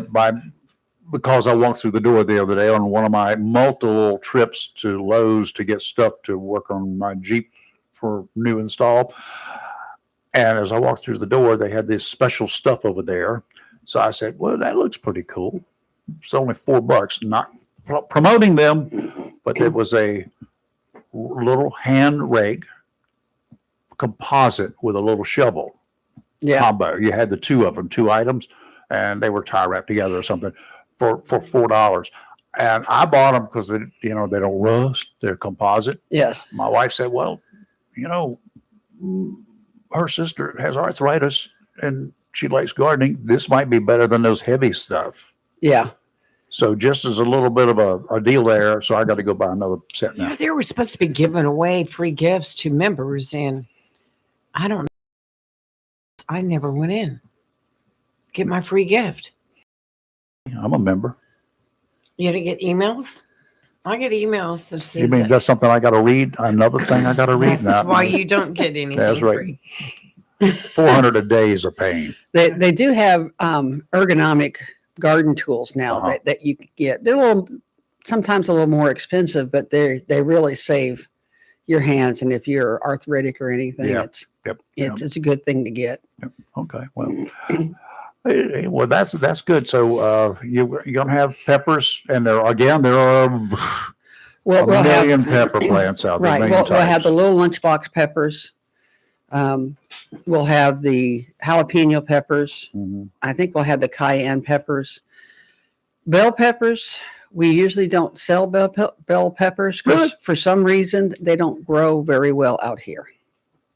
because I walked through the door the other day on one of my multiple trips to Lowe's to get stuff to work on my Jeep for new install. And as I walked through the door, they had this special stuff over there. So I said, well, that looks pretty cool. It's only $4, not promoting them, but it was a little hand rake composite with a little shovel Yeah. combo. You had the two of them, two items, and they were tie wrapped together or something for $4. And I bought them because they don't rust. They're composite. Yes. My wife said, well, her sister has arthritis and she likes gardening. This might be better than those heavy stuff. Yeah. So just as a little bit of a deal there. So I got to go buy another set now. Yeah, they were supposed to be giving away free gifts to members, and I don't know. I never went in. Get my free gift. I'm a member. You didn't get emails? I get emails that says You mean that's something I got to read? Another thing I got to read? that's now? why you don't get anything. That's right. free. 400 a day is a pain. They do have ergonomic garden tools now Uh-huh. that you can get. They're sometimes a little more expensive, but they really save your hands. And if you're arthritic or anything, Yeah. it's Yep. it's a good thing to get. Okay. Well, Well, that's good. So you're going to have peppers, and there are We'll million have pepper plants out there. right. Million We'll have types. the little lunchbox peppers. We'll have the jalapeno peppers. Mhm. I think we'll have the cayenne peppers. Bell peppers. We usually don't sell bell peppers because for some reason they don't grow very well out here.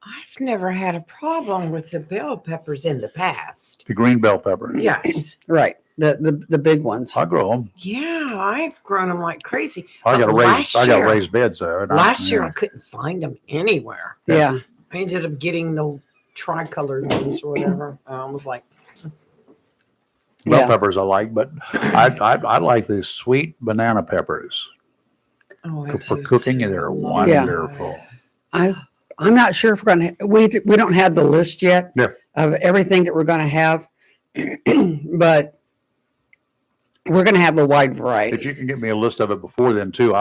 I've never had a problem with the bell peppers in the past. The green bell pepper. Yes. Right. The big ones. I grow them. Yeah, I've grown them like crazy. I got But raised beds there. Last year I couldn't find them anywhere. Yeah. I ended up getting the tricolored ones or whatever. I was like, Bell peppers I like, but I like the sweet banana peppers oh, for cooking. They're wonderful. I'm not sure if we're going to, we don't have the list yet of everything that we're going to have, but we're going to have a wide variety. If you can get me a list of it before then too,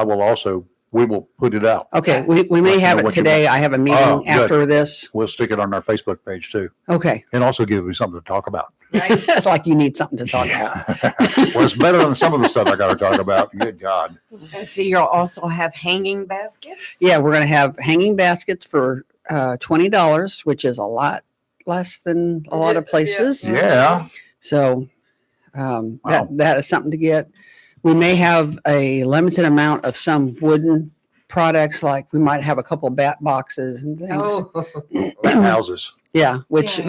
we will put it out. Okay. We may have it today. I have a meeting after this. We'll stick it on our Facebook page too. Okay. And also give me something to talk about. It's like you need something to talk about. Well, it's better than some of the stuff I got to talk about. Good God. so you'll also have hanging baskets? Yeah. We're going to have hanging baskets for $20, which is a lot less than a lot of places. Yeah. So that is something to get. We may have a limited amount of some wooden products, like we might have a couple bat boxes and things. Oh, Bat houses. Yeah, which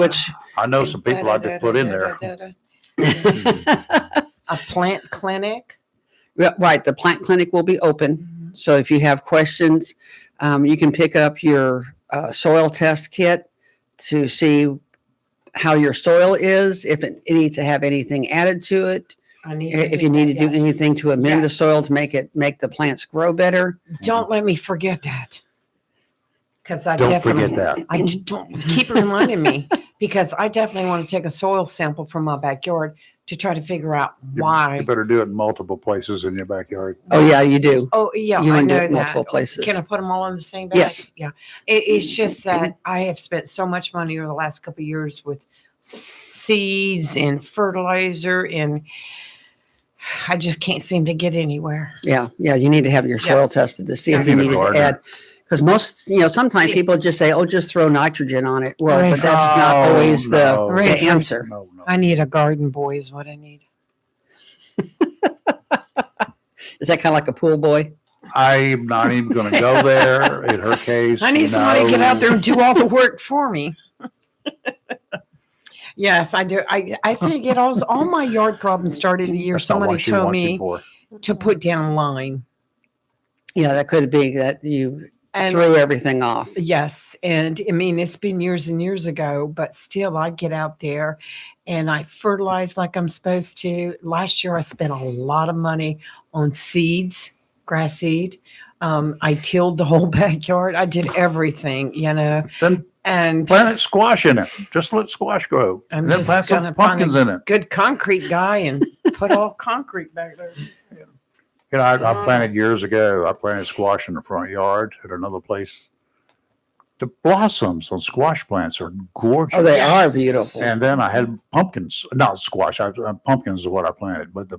I know some people I could put in there. A plant clinic. Yeah, right. The plant clinic will be open. So if you have questions, you can pick up your soil test kit to see how your soil is, if it needs to have anything added to it. If you need to do anything to amend the soil to make the plants grow better. Don't let me forget that. Because Don't forget that. I just don't keep reminding me because I definitely want to take a soil sample from my backyard to try to figure out why. You better do it in multiple places in your backyard. Oh yeah, you do. Oh yeah, You I want to do know it in multiple that. places. Can I put them all in the same bag? Yes. Yeah. It's just that I have spent so much money over the last couple of years with seeds and fertilizer, and I just can't seem to get anywhere. Yeah, you need to have your soil tested to see if you need to add. Because sometimes people just say, "Oh, just throw nitrogen on it." Well, but that's not always the answer. No. I need a garden boy is what I need. Is that kind of like a pool boy? I'm not even going to go there. In her case, I need somebody to get out there and do all the work for me. Yes, I do. I think all my yard problems started the year That's not somebody what she told wants you me for. to put down line. Yeah, that could be that you threw everything off. Yes. And I mean, it's been years and years ago, but still I get out there and I fertilize like I'm supposed to. Last year I spent a lot of money on seeds, grass seed. I tilled the whole backyard. I did everything, Then and plant squash in it. Just let squash grow. I'm And then just plant some gonna find pumpkins in it. good concrete guy and put all concrete back there. I planted years ago. I planted squash in the front yard at another place. The blossoms on squash plants are gorgeous. Oh, they are beautiful. And then I had pumpkins, not squash. Pumpkins is what I planted. But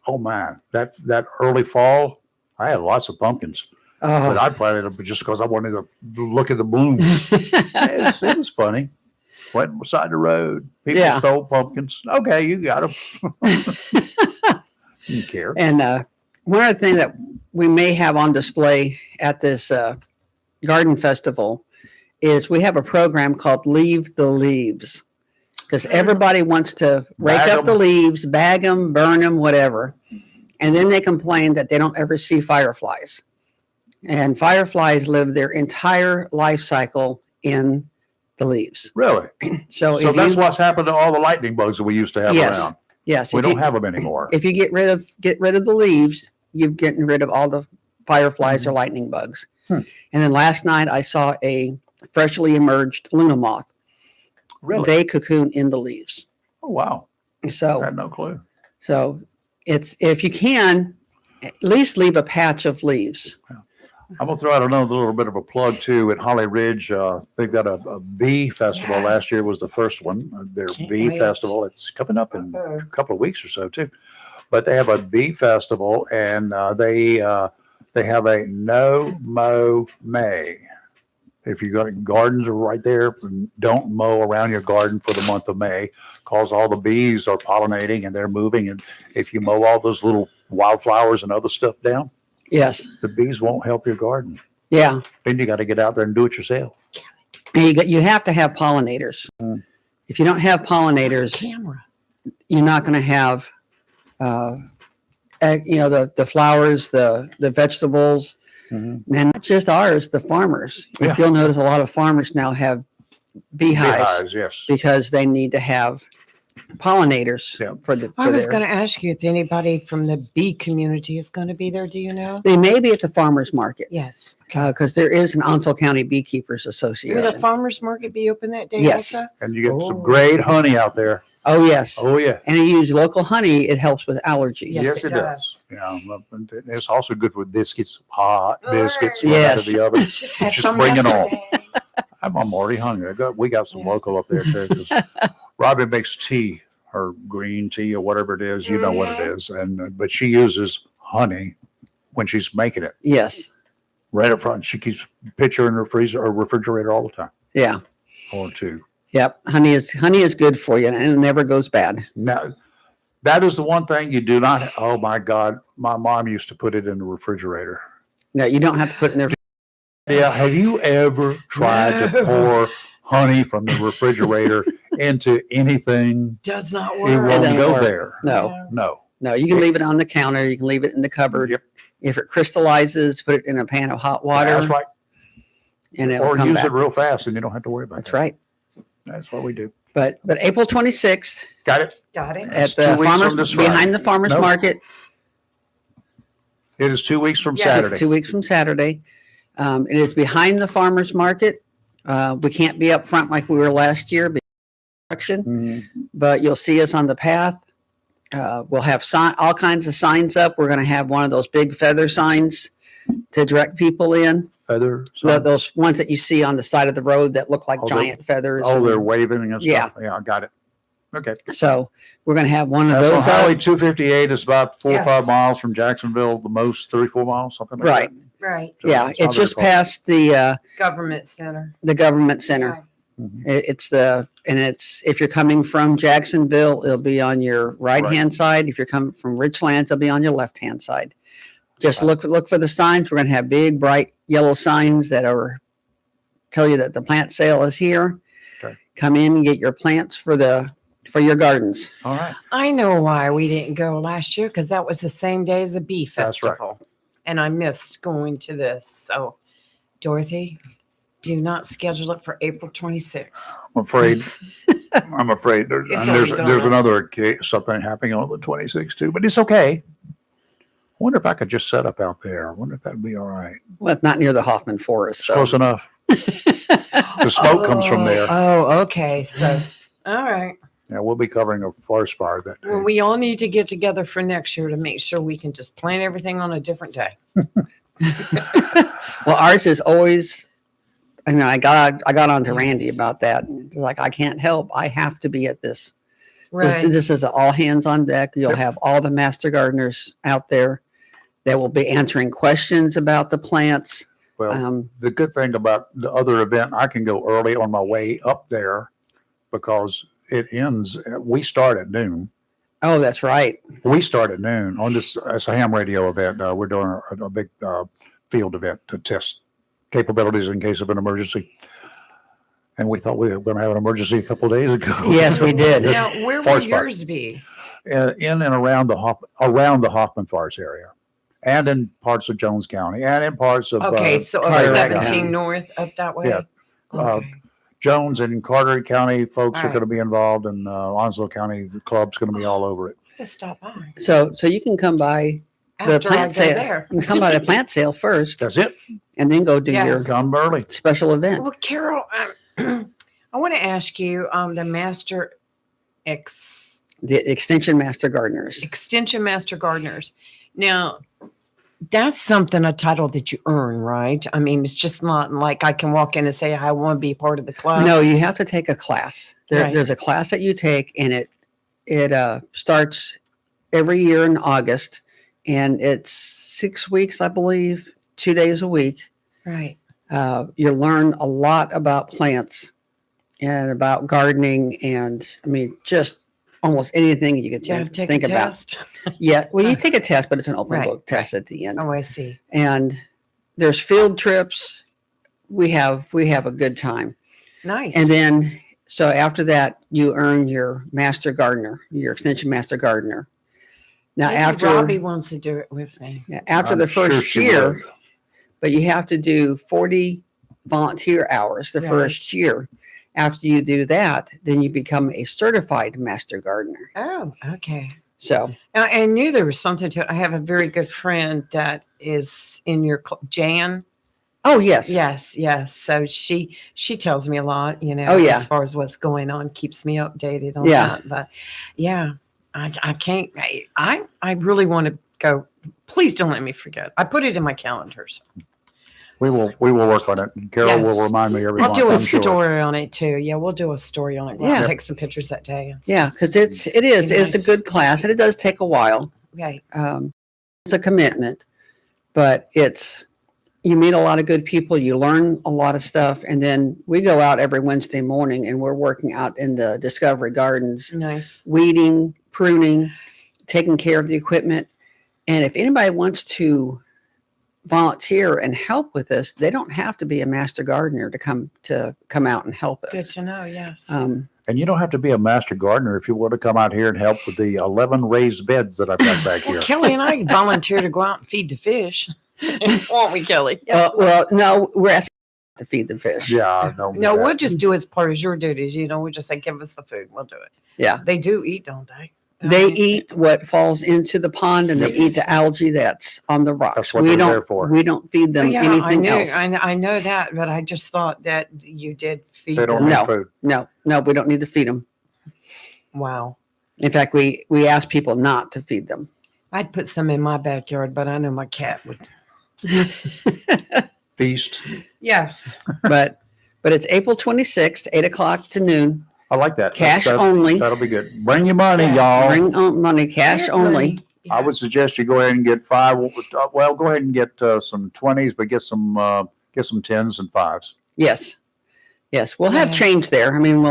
oh man, that early fall, I had lots of pumpkins. But I planted them just because I wanted to look at the blooms. It was funny. Went beside the road. People stole pumpkins. Okay, you got them. Didn't care. And one other thing that we may have on display at this garden festival is we have a program called Leave the Leaves, because everybody wants to rake up the leaves, bag them, burn them, whatever. And then they complain that they don't ever see fireflies. And fireflies live their entire life cycle in the leaves. Really? So that's what's happened to all the lightning bugs that we used to have around. Yes. We don't have them anymore. If you get rid of the leaves, you're getting rid of all the fireflies or lightning bugs. And then last night I saw a freshly emerged Luna moth. Really? They cocoon in the leaves. Oh, wow. So I had no clue. So it's, if you can, at least leave a patch of leaves. I'm gonna throw out another little bit of a plug too. At Holly Ridge, they've got a bee festival. Yes. Last year was the first one. Their Can't bee wait. festival. It's coming up in a couple of weeks or so too. But they have a bee festival, and they have a no mow May. If you got gardens are right there, don't mow around your garden for the month of May, cause all the bees are pollinating and they're moving. And if you mow all those little wildflowers and other stuff down, Yes. the bees won't help your garden. Yeah. Then you got to get out there and do it yourself. And you have to have pollinators. Mm. If you don't have pollinators, Camera. you're not going to have, the flowers, the vegetables, and not just ours, the farmers. Yeah. If you'll notice, a lot of farmers now have beehives Yes. because they need to have pollinators Yeah. for the. I was going to ask you if anybody from the bee community is going to be there. Do you know? They may be at the farmers market Yes. because there is an Onslow County Beekeepers Will Association. the farmers market be open that day? Yes. Also? And you get Oh. some great honey out there. Oh yes, Oh yeah. and you use local honey. It helps with allergies. Yes, it it does. does. Yeah. And it's also good for biscuits, hot biscuits Right. right out Yes. of the oven. Just had Just some bring it on. yesterday. I'm already hungry. We got some Yeah. local up there too. 'Cause Robin makes tea, her green tea or whatever it is. You know what it is. And but she uses honey when she's making it Yes. right up front. She keeps a pitcher in her freezer or refrigerator all the time, Yeah. or two. Yep. Honey is good for you, and it never goes bad. Now, that is the one thing you do not. Oh my God, my mom used to put it in the refrigerator. No, you don't have to put it in there. Yeah, have you ever tried to pour honey from the refrigerator into anything? Does not It work. won't doesn't go work. there. No, No. no. You can leave it on the counter. You can leave it in the cupboard. Yep. If it crystallizes, put it in a pan of hot water, That's right. and it will Or come use back. it real fast, and you don't have to worry about That's that. right. That's what we do. But April 26th Got it. Got it. That's at the 2 weeks from farmers this Friday. behind the farmers Nope. market. It is 2 weeks from Yes. Saturday. 2 weeks from Saturday. It is behind the farmers market. We can't be up front like we were last year, Mhm. but you'll see us on the path. We'll have all kinds of signs up. We're going to have one of those big feather signs to direct people in. Feather. Those ones that you see on the side of the road that look like Oh, giant feathers. Oh, they're waving and Yeah. stuff. Yeah, I got it. Okay. So we're going to have one of That's on those Highway up. 258. It's about 4 or Yes. 5 miles from Jacksonville, the most 3-4 miles, something like Right. that. Right. So Yeah, not it's very just far. past the Government center. government center. Mhm. It's if you're coming from Jacksonville, it'll be on your right hand side. If you're coming from Richlands, it'll be on your left hand side. Just Right. look for the signs. We're going to have big, bright yellow signs that are tell you that the plant sale is here. Okay. Come in and get your plants for your gardens. All right. I know why we didn't go last year because that was the same day as the bee That's right. festival. And I missed going to this. So, Dorothy, do not schedule it for April 26th. I'm afraid. I'm afraid there's It's and there's already there's gone. another something happening on the 26th too, but it's okay. I wonder if I could just set up out there. I wonder if that'd be all right. Well, it's not near the Hoffman Forest. It's So. close enough. The smoke comes from there. Oh, okay. So, all right. Yeah, we'll be covering a forest fire that day. Well, we all need to get together for next year to make sure we can just plan everything on a different day. Well, ours is always. I mean, I got on to Randy about that. It's like I can't help. I have to be at this. This is all hands on deck. You'll Yep. have all the master gardeners out there that will be answering questions about the plants. Well, the good thing about the other event, I can go early on my way up there because it ends. We start at noon. Oh, that's right. We start at noon on this. It's a ham radio event. We're doing a big field event to test capabilities in case of an emergency. And we thought we were going to have an emergency a couple of days ago. Yes, we did. Now, where will Forest fire. yours be? In and around the Hoffman Forest area, and in parts of Jones County, and in parts of Okay, so Carteret 17 County. north up that way? Yeah. Okay. Jones and Carteret County folks are All right. going to be involved, and Onslow County the club's going to be all over it. Just stop by. So you can come by the After I plant go sale. there. You can come by the plant sale first, That's it. and then go do Yes. your Come early. special event. Well, Carol, I want to ask you the The Extension Master Gardeners. Extension Master Gardeners. Now, That's something, a title that you earn, right? I mean, it's just not like I can walk in and say, I want to be part of the club. No, you have to take a class. Right. There's a class that you take, and it starts every year in August, and it's 6 weeks, I believe, 2 days a week. Right. You learn a lot about plants and about gardening, and I mean, just almost anything you Do you have could to take think a about. test? Yeah, well, you take a test, but it's an open Right, book test at the end. Oh, I see. And there's field trips. We have a good time. Nice. And then, so after that, you earn your master gardener, your extension master gardener. Now, Maybe after Robbie wants to do it with me. after I'm the sure first she year, would. but you have to do 40 volunteer hours the Right. first year. After you do that, then you become a certified master gardener. Oh, okay. So, I knew there was something to it. I have a very good friend that is in your Jan. oh yes, Yes. So she tells me a lot, Oh, yeah. as far as what's going on, keeps me updated on Yeah. that. But yeah, I can't. I really want to go. Please don't let me forget. I put it in my calendars. We will work on it. Carol will Yes. remind me every I'll month. do a I'm sure. story on it too. Yeah, we'll do a story on it. We'll Yeah. take some pictures that day. and yeah, stuff. because it's a Nice. good class, and it does take a while. Right. It's a commitment, but you meet a lot of good people, you learn a lot of stuff, and then we go out every Wednesday morning and we're working out in the Discovery Gardens, Nice. weeding, pruning, taking care of the equipment. And if anybody wants to volunteer and help with this, they don't have to be a master gardener to come out and help Good us. to know. Yes. And you don't have to be a master gardener if you want to come out here and help with the 11 raised beds that I've got back Well, here. Kelly and I volunteer to go out and feed the fish. Won't we, Kelly? Well, no, we're asking to feed the fish. Yeah, no. No, we'll just do it as part of your duties. We'll just say, give us the food. We'll do it. Yeah. They do eat, don't they? They eat what falls into the pond, and they eat the algae that's on the rocks. That's what they're there for. We don't feed them Yeah, anything else. I know that, but I just thought that you did feed They don't them. need No. food. No, we don't need to feed them. Wow. In fact, we ask people not to feed them. I'd put some in my backyard, but I know my cat would. Feast. Yes. but it's April 26th, 8:00 to noon. I like that. Cash That's- only. That'll be good. Bring your money, Yeah. y'all. Bring on money, cash Your only. money. I would suggest you go ahead and get 5. Well, go ahead and get some 20s, but get some 10s and 5s. Yes. We'll have Yes. change there. I mean,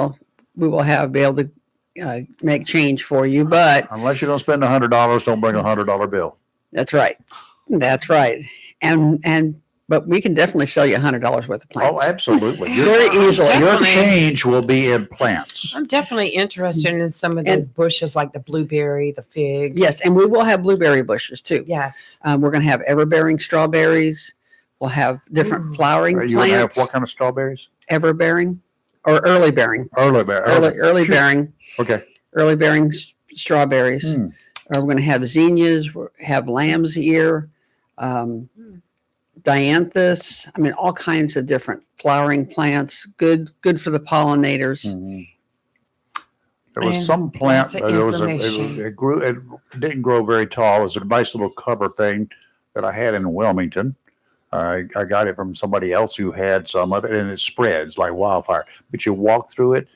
we will be able to make change for you, but Unless you don't spend $100, don't bring a $100 bill. that's right. That's right. But we can definitely sell you $100 worth of Oh, plants. absolutely. Very easily. Your Definitely. change will be in plants. I'm definitely interested in some of those bushes like the blueberry, the fig. Yes, and we will have blueberry bushes too. Yes. We're going to have ever-bearing strawberries. We'll have different Ooh. flowering Are you going to have plants. what kind of strawberries? Ever-bearing or early-bearing. Early-bearing. Okay. Early-bearing strawberries. Hmm. We're going to have zinnias. We'll have lamb's ear, dianthus. I mean, all kinds of different flowering plants. Good for the pollinators. Mhm. There was And some plant. lots of information. It grew. It didn't grow very tall. It was a nice little cover thing that I had in Wilmington. I got it from somebody else who had some of it, and it spreads like wildfire. But you walk through it,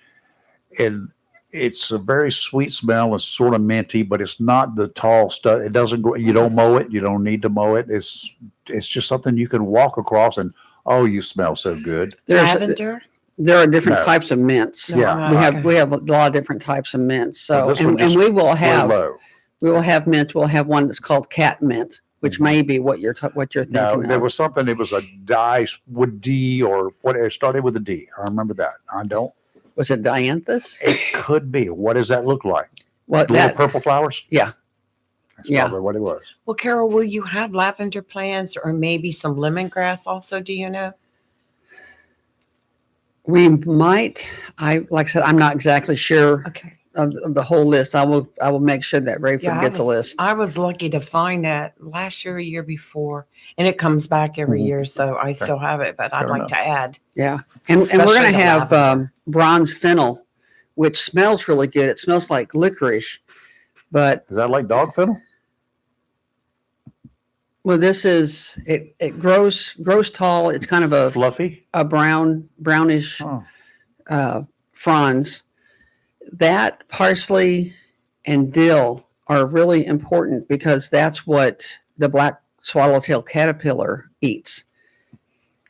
and it's a very sweet smell. It's sort of minty, but it's not the tall stuff. It doesn't grow. You don't mow it. You don't need to mow it. It's just something you can walk across, and oh, you smell so good. Lavender. There are different No. types of mints. Yeah. We have a lot of different types of mints. So This one and just we will Real have low. mints. We'll have one that's called cat mint, which Mhm. may be what you're thinking No, there of. was something. It was a dye with D or what? It started with a D. I remember that. I don't. Was it dianthus? It could be. What does that look like? Well, Little that purple flowers? Yeah. That's Yeah. probably what it was. Well, Carol, will you have lavender plants or maybe some lemongrass also? Do you know? we might. Like I said, I'm not exactly sure Okay. of the whole list. I will make sure that Rayford Yeah, gets a list. I was lucky to find that last year, a year before, and it comes back every Mhm. year, so I still have it. But I'd Fair like enough. to add. Yeah, and we're Especially going to the have lavender. bronze fennel, which smells really good. It smells like licorice, but Is that like dog fennel? Well, this is it grows tall. It's kind of Fluffy. a brownish fronds. That parsley and dill are really important because that's what the black swallowtail caterpillar eats.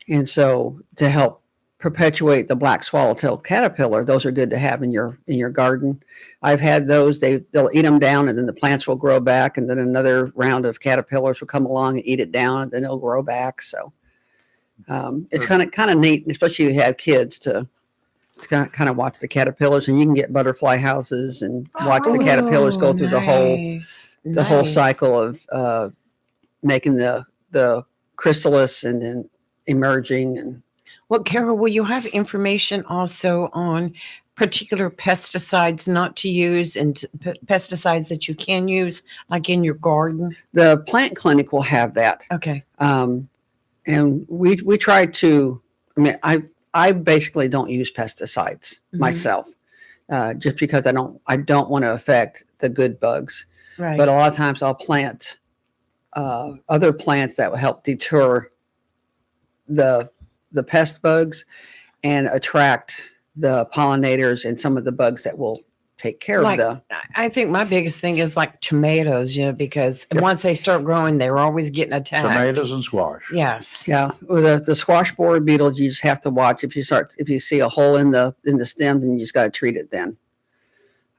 And so to help perpetuate the black swallowtail caterpillar, those are good to have in your garden. I've had those. They'll eat them down, and then the plants will grow back, and then another round of caterpillars will come along and eat it down, and then it'll grow back. So it's kind of neat, especially if you have kids to kind of watch the caterpillars, and you can get butterfly houses and watch the caterpillars go through the whole cycle of making the chrysalis and then emerging. And well, Carol, will you have information also on particular pesticides not to use and pesticides that you can use, like in your garden? The plant clinic will have that. Okay. And we try to. I mean, I basically don't use pesticides myself, just because I don't want to affect the good bugs. Right. But a lot of times I'll plant other plants that will help deter the pest bugs and attract the pollinators and some of the bugs that will take care of the. I think my biggest thing is like tomatoes, because once they start growing, they're always getting attacked. Tomatoes and squash. Yes. Yeah, with the squash borer beetles, you just have to watch. If you see a hole in the stem, then you just got to treat it then.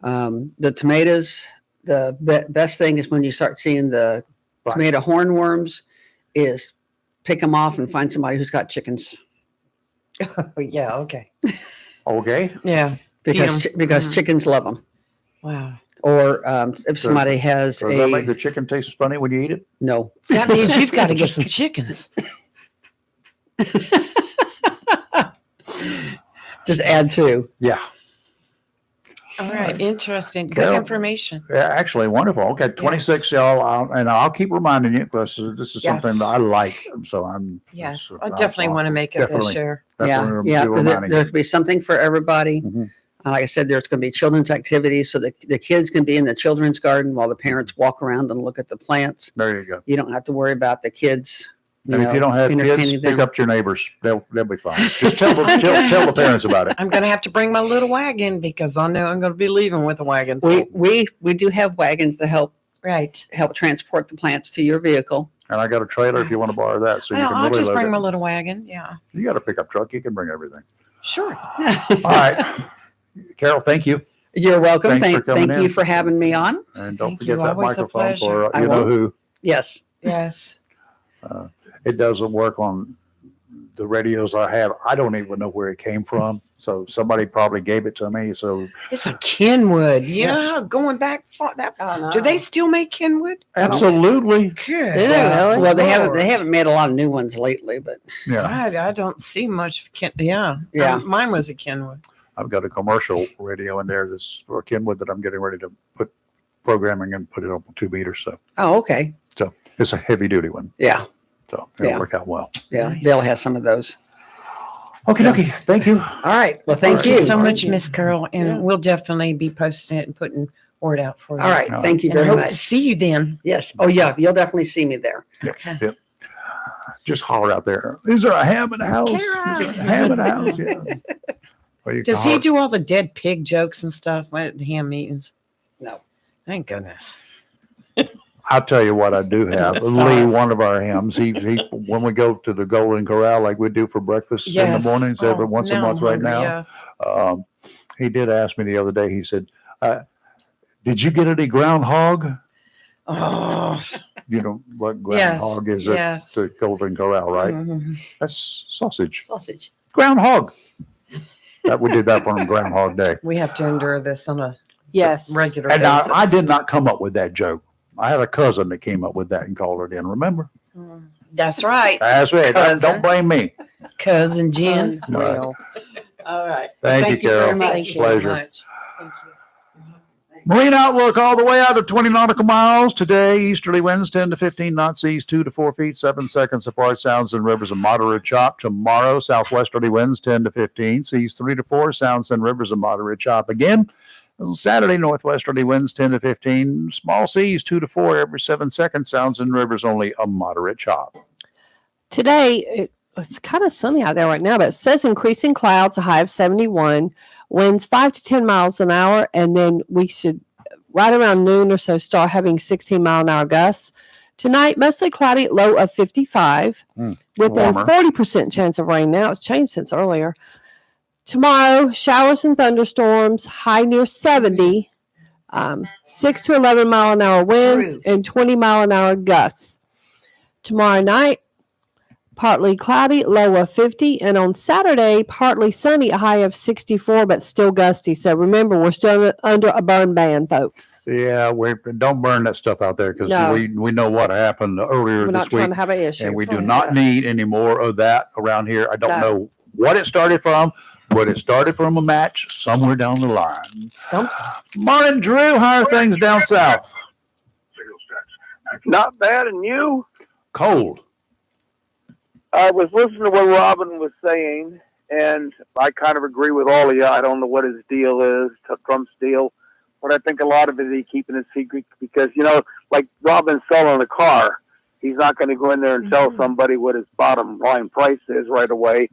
The tomatoes, the best thing is when you start seeing the tomato hornworms, is pick them off and find somebody who's got chickens. Yeah. Okay. Okay. Yeah. Because chickens love them. Wow. Or if somebody has Does that make the chicken taste funny when you eat it? No. So that means you've got to get some chickens. Just add 2. Yeah. All right. Interesting. Good Carol, information. Yeah, actually, wonderful. Okay, 26, y'all, and I'll keep reminding you because this is something that I like. So I'm. Yes, I definitely want to make it this year. Yeah. There could be something for everybody. Mm-hmm. Like I said, there's going to be children's activities, so the kids can be in the children's garden while the parents walk around and look at the plants. There you go. You don't have to worry about the kids. And if you don't have kids, pick up your neighbors. They'll be fine. Just tell the parents about it. I'm going to have to bring my little wagon because I know I'm going to be leaving with a wagon. We do have wagons to help transport the plants to your vehicle. And I got a trailer if you want to borrow that, so you can really I'll just load bring it. my little wagon. Yeah. You got a pickup truck. You can bring everything. Sure. All right, Carol. Thank you, You're welcome. Thanks for coming Thank you in. for having me on. and don't Thank you. forget that Always a microphone for I you know will. who. Yes. Yes. It doesn't work on the radios I have. I don't even know where it came from. So somebody probably gave it to me. So It's a Kenwood. Yeah. Going back that far. Do they still make Kenwood? absolutely, Good. Well, they haven't made a lot of new ones lately, but yeah. I don't see much. Yeah. Mine was a Kenwood. I've got a commercial radio in there that's for Kenwood that I'm getting ready to put programming and put it on 2 meters. So okay. So it's a heavy duty one. Yeah. So it'll work out well. Yeah. Nice. They'll have some of those. Okay. Thank you. All right. Well, Thank thank you you so much, Miss Carol. And we'll definitely be posting it and putting word out for you. All right. Thank you And I very hope to much. see you then. Yes. Oh, yeah. You'll definitely see me there. Yep. Just holler out there. Is there a ham in the house? Carol. Is there a ham in the house? Yeah. Well, you can Does he holler. do all the dead pig jokes and stuff at the ham meetings? No. Thank goodness. I'll tell you what I do have. Lee, one of our hams, he when we go to the Golden Corral like we do for breakfast in the mornings every once a month right now. Yes. He did ask me the other day, he said, did you get any groundhog? Oh, You know what groundhog is at the Golden Corral, right? Mhm. That's sausage. Sausage. Groundhog. We did that for him Groundhog Day. We have to endure this on a Yes. regular And basis. I did not come up with that joke. I had a cousin that came up with that and called it in. Remember? That's right. That's right. Cousin. Don't blame me. Cousin Jen. All right. Well, All right. Thank you, Carol. very much. thank you Pleasure. so much. Marine outlook all the way out to 20 nautical miles. Today, easterly winds 10 to 15 knots, seas 2 to 4 feet, 7 seconds apart. Sounds and rivers of moderate chop. Tomorrow, southwesterly winds 10 to 15, seas 3 to 4, sounds and rivers of moderate chop. Again, Saturday, northwesterly winds 10 to 15. Small seas 2 to 4 every 7 seconds. Sounds in rivers only a moderate chop. Today, it's kind of sunny out there right now, but it says increasing clouds, a high of 71, winds 5 to 10 miles an hour, and then we should, right around noon or so, start having 16-mile-an-hour gusts. Tonight, mostly cloudy, low of 55, with warmer. A 40% chance of rain. Now it's changed since earlier. Tomorrow, showers and thunderstorms, high near 70, 6 to 11-mile-an-hour winds, and 20-mile-an-hour gusts. Tomorrow night, partly cloudy, low of 50, and on Saturday, partly sunny, a high of 64, but still gusty. So remember, we're still under a burn ban, folks. Yeah, we don't burn that stuff out there, because we know what happened earlier this week. We're not trying to have an issue. And we do not need any more of that around here. I don't know what it started from, but it started from a match somewhere down the line. Morning, Drew. How are things down south? Not bad, and you? Cold. I was listening to what Robin was saying, and I kind of agree with all of you. I don't know what his deal is, Trump's deal, but I think a lot of it is keeping it secret because, like Robin's selling a car. He's not going to go in there and tell somebody what his bottom line price is right away.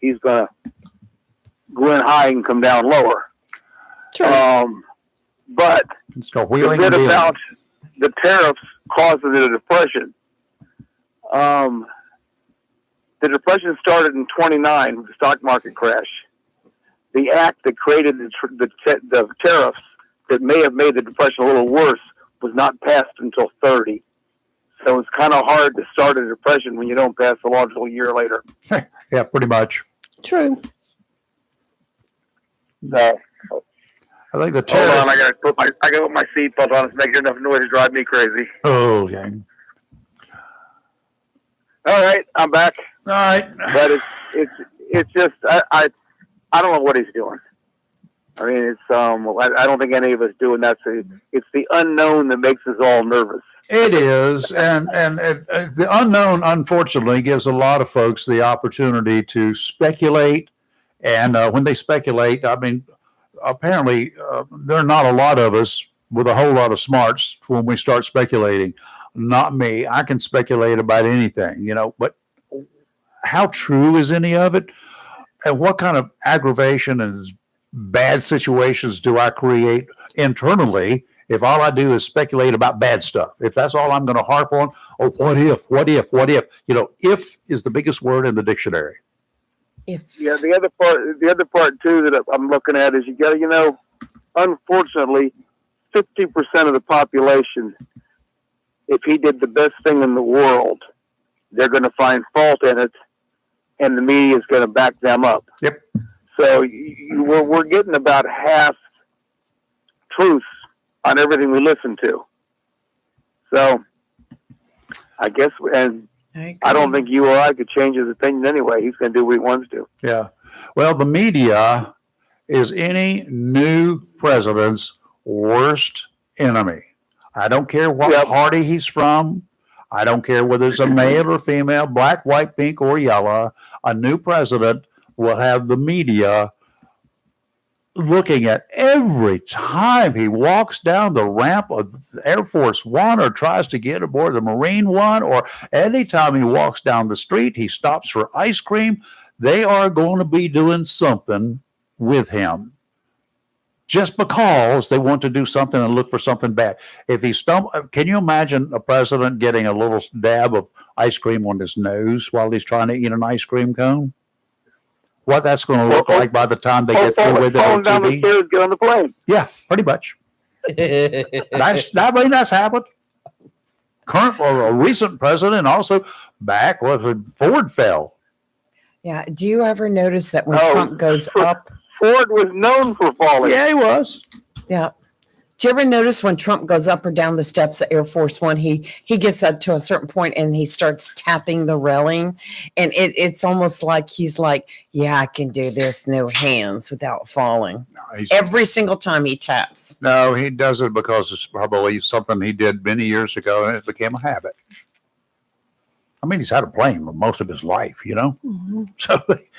He's going to go in high and come down lower. Sure. But the bit about the tariffs causing the depression. The depression started in 29 with the stock market crash. The act that created the tariffs that may have made the depression a little worse was not passed until 30. So it's kind of hard to start a depression when you don't pass the law until a year later. Yeah, pretty much. True. So, I think the tariff. Hold on, I got to put my seatbelt on. It's making enough noise to drive me crazy. Oh, yeah. All right, I'm back. All right, but it's just I don't know what he's doing. I mean, it's I don't think any of us do, and it's the unknown that makes us all nervous. It is, and the unknown, unfortunately, gives a lot of folks the opportunity to speculate. And when they speculate, I mean, apparently there are not a lot of us with a whole lot of smarts when we start speculating. Not me. I can speculate about anything, but how true is any of it? And what kind of aggravation and bad situations do I create internally if all I do is speculate about bad stuff? If that's all I'm going to harp on, or what if? If is the biggest word in the dictionary. If. Yeah, the other part too that I'm looking at is you got unfortunately, 50% of the population, if he did the best thing in the world, they're going to find fault in it, and the media is going to back them up. Yep. So we're getting about half truth on everything we listen to. So I guess, and I don't think you or I could change his opinion anyway. He's going to do what he wants to. Yeah. Well, the media is any new president's worst enemy. I don't care what party he's from. I don't care whether it's a male or female, black, white, pink, or yellow. A new president will have the media looking at every time he walks down the ramp of Air Force One or tries to get aboard the Marine One, or anytime he walks down the street, he stops for ice cream. They are going to be doing something with him, just because they want to do something and look for something bad. If he can you imagine a president getting a little dab of ice cream on his nose while he's trying to eat an ice cream cone? What that's going to look like by the time they get through with it on down TV? The stairs, get on the plane. Yeah, pretty much. That's happened. Current or a recent president also back when Ford fell. Yeah. Do you ever notice that when Trump goes up? Ford was known for falling. Yeah, he was. Yeah. Do you ever notice when Trump goes up or down the steps of Air Force One, he gets up to a certain point and he starts tapping the railing, and it's almost like he's like, yeah, I can do this, no hands, without falling. No, every single time he taps. No, he does it because it's probably something he did many years ago, and it became a habit. I mean, he's had a plane most of his life, Mm-hmm.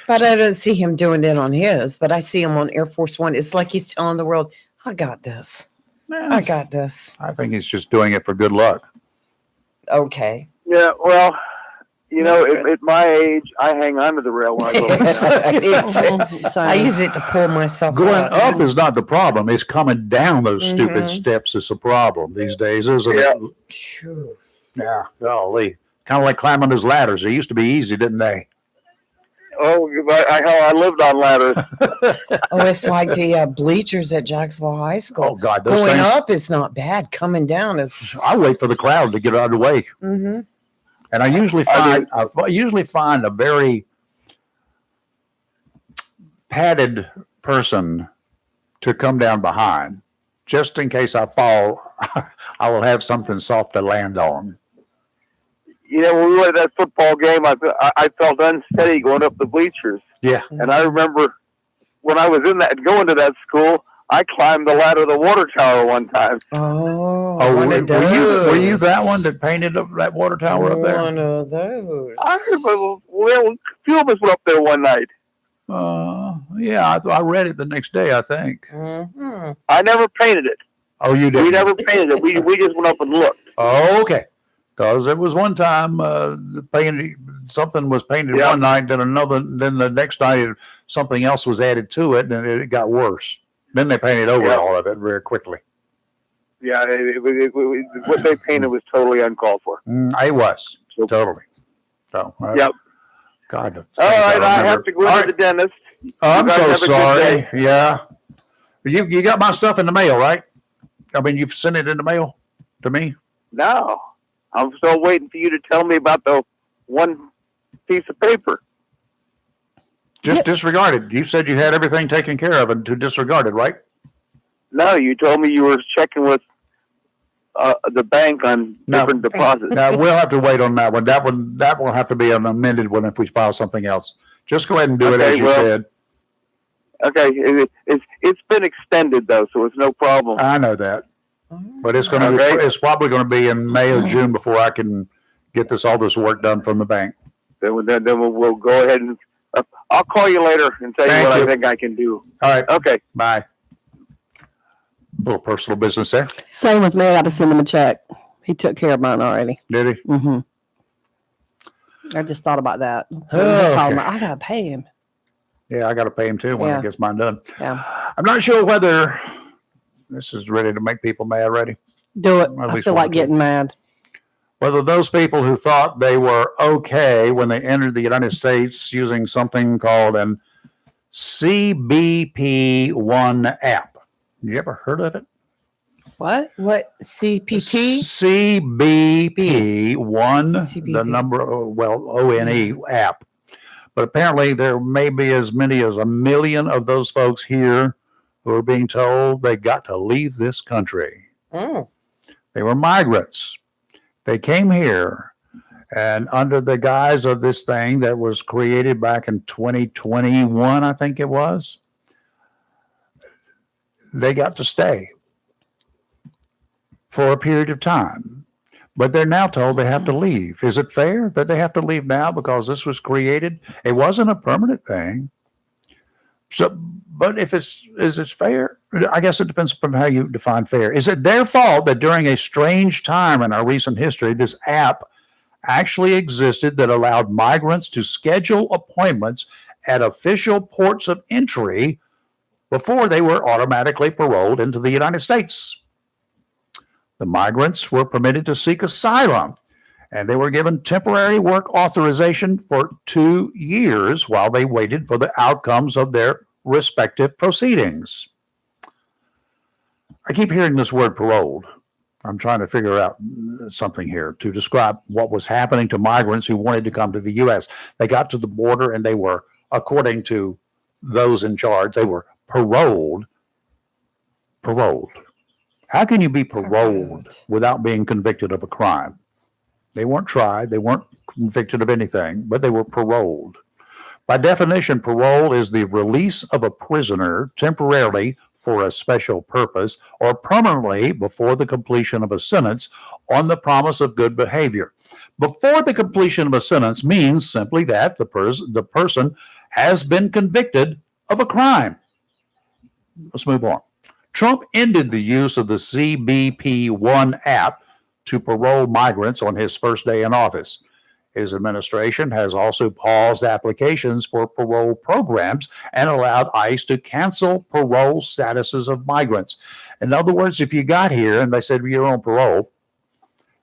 But I don't see him doing it on his, but I see him on Air Force One. It's like he's telling the world, I got this. Yeah, I got this. I think he's just doing it for good luck. Okay. Yeah, well, at my age, I hang on to the rail when I go down. I use it to pull myself Going up. up is not the problem. It's coming down those stupid steps is the problem these days, isn't it? Sure. Yeah, golly. Kind of like climbing those ladders. They used to be easy, didn't they? Oh, I lived on ladders. Oh, it's like the bleachers at Jacksonville High School. Oh, God. Those Going things, up is not bad. Coming down is. I wait for the crowd to get out of the way. Mm-hmm. And I usually find a very padded person to come down behind. Just in case I fall, I will have something soft to land on. When we were at that football game, I felt unsteady going up the bleachers. Yeah. And I remember when I was going to that school, I climbed the ladder of the water tower one time. Oh, were you that one that painted up that water tower up there? One of those. Well, a few of us went up there one night. Yeah, I read it the next day, I think. Mm-hmm. I never painted it. Oh, you did? We never painted it. We just went up and looked. Oh, okay. Because there was one time something was painted one night, then the next night something else was added to it, and it got worse. Then they painted over all of it very quickly. Yeah, what they painted was totally uncalled for. It was totally. So, yep. God. All right, I have to go to the dentist. I'm so sorry. Yeah. You got my stuff in the mail, right? I mean, you've sent it in the mail to me? No. I'm still waiting for you to tell me about the one piece of paper. Just disregarded. You said you had everything taken care of and to disregard it, right? No, you told me you were checking with the bank on different deposits. No, we'll have to wait on that one. That will have to be an amended one if we file something else. Just go ahead and do it as you said. Okay, it's been extended though, so it's no problem. I know that, but it's probably going to be in May or June before I can get all this work done from the bank. Then we'll go ahead and I'll call you later and tell you what I think I can do. All right. Okay. Bye. A little personal business there. Same with me. I got to send him a check. He took care of mine already. Did he? Mm-hmm. I just thought about that. So I got to pay him. Yeah, I got to pay him too when he gets mine done. Yeah. I'm not sure whether this is ready to make people mad. Ready? Do it. I feel like getting mad. Whether those people who thought they were okay when they entered the United States using something called an CBP-1 app. You ever heard of it? What CPT? CBP-1, the number, ONE app. But apparently there may be as many as 1 million of those folks here who are being told they got to leave this country. They were migrants. They came here, and under the guise of this thing that was created back in 2021, I think it was, they got to stay for a period of time. But they're now told they have to leave. Is it fair that they have to leave now because this was created? It wasn't a permanent thing. So, but is it fair? I guess it depends upon how you define fair. Is it their fault that during a strange time in our recent history, this app actually existed that allowed migrants to schedule appointments at official ports of entry before they were automatically paroled into the United States? The migrants were permitted to seek asylum, and they were given temporary work authorization for 2 years while they waited for the outcomes of their respective proceedings. I keep hearing this word paroled. I'm trying to figure out something here to describe what was happening to migrants who wanted to come to the U.S. They got to the border and they were, according to those in charge, they were paroled. How can you be paroled without being convicted of a crime? They weren't tried. They weren't convicted of anything, but they were paroled. By definition, parole is the release of a prisoner temporarily for a special purpose or permanently before the completion of a sentence on the promise of good behavior. Before the completion of a sentence means simply that the person has been convicted of a crime. Let's move on. Trump ended the use of the CBP-1 app to parole migrants on his first day in office. His administration has also paused applications for parole programs and allowed ICE to cancel parole statuses of migrants. In other words, if you got here and they said you're on parole,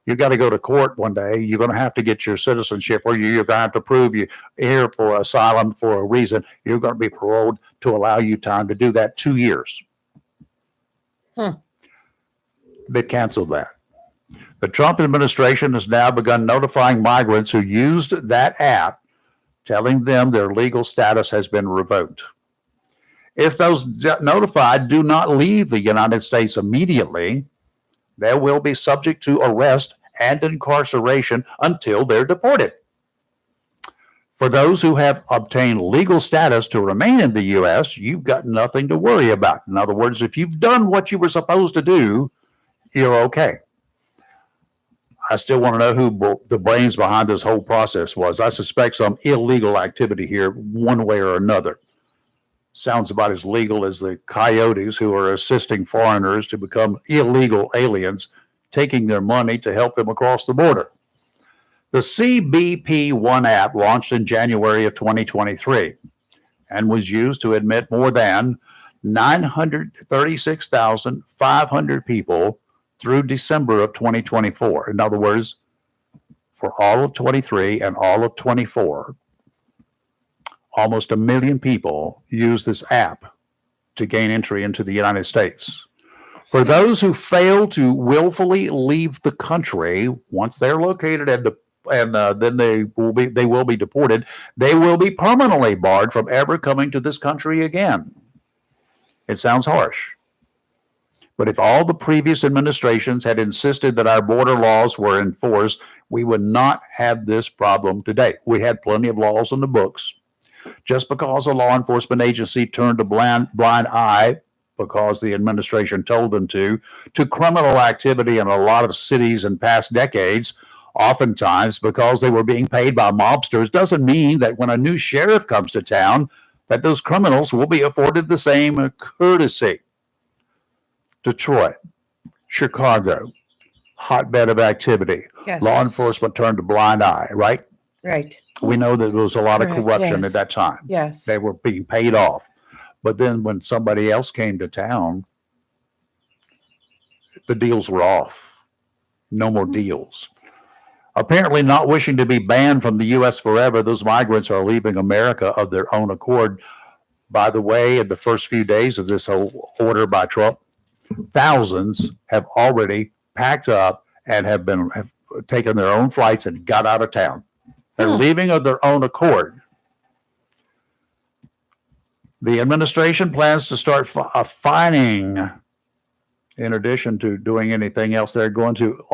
you got to go to court one day. You're going to have to get your citizenship, or you're going to have to prove you're here for asylum for a reason. You're going to be paroled to allow you time to do that 2 years. They canceled that. The Trump administration has now begun notifying migrants who used that app, telling them their legal status has been revoked. If those notified do not leave the United States immediately, they will be subject to arrest and incarceration until they're deported. For those who have obtained legal status to remain in the U.S., you've got nothing to worry about. In other words, if you've done what you were supposed to do, you're okay. I still want to know who the brains behind this whole process was. I suspect some illegal activity here, one way or another. Sounds about as legal as the coyotes who are assisting foreigners to become illegal aliens, taking their money to help them across the border. The CBP-1 app launched in January of 2023 and was used to admit more than 936,500 people through December of 2024. In other words, for all of 23 and all of 24, almost 1 million people use this app to gain entry into the United States. For those who fail to willfully leave the country, once they're located and then they will be deported, they will be permanently barred from ever coming to this country again. It sounds harsh. But if all the previous administrations had insisted that our border laws were enforced, we would not have this problem today. We had plenty of laws in the books. Just because a law enforcement agency turned a blind eye, because the administration told them to criminal activity in a lot of cities in past decades, oftentimes because they were being paid by mobsters, doesn't mean that when a new sheriff comes to town, that those criminals will be afforded the same courtesy. Detroit, Chicago, hotbed of activity. Yes. Law enforcement turned a blind eye, right? Right. We know that there was a lot of Correct, corruption yes. at that time. Yes. They were being paid off. But then when somebody else came to town, the deals were off. No more deals. Apparently not wishing to be banned from the U.S. forever, those migrants are leaving America of their own accord. By the way, in the first few days of this whole order by Trump, thousands have already packed up and have taken their own flights and got out of town. They're leaving of their own accord. The administration plans to start fining. In addition to doing anything else, they're going to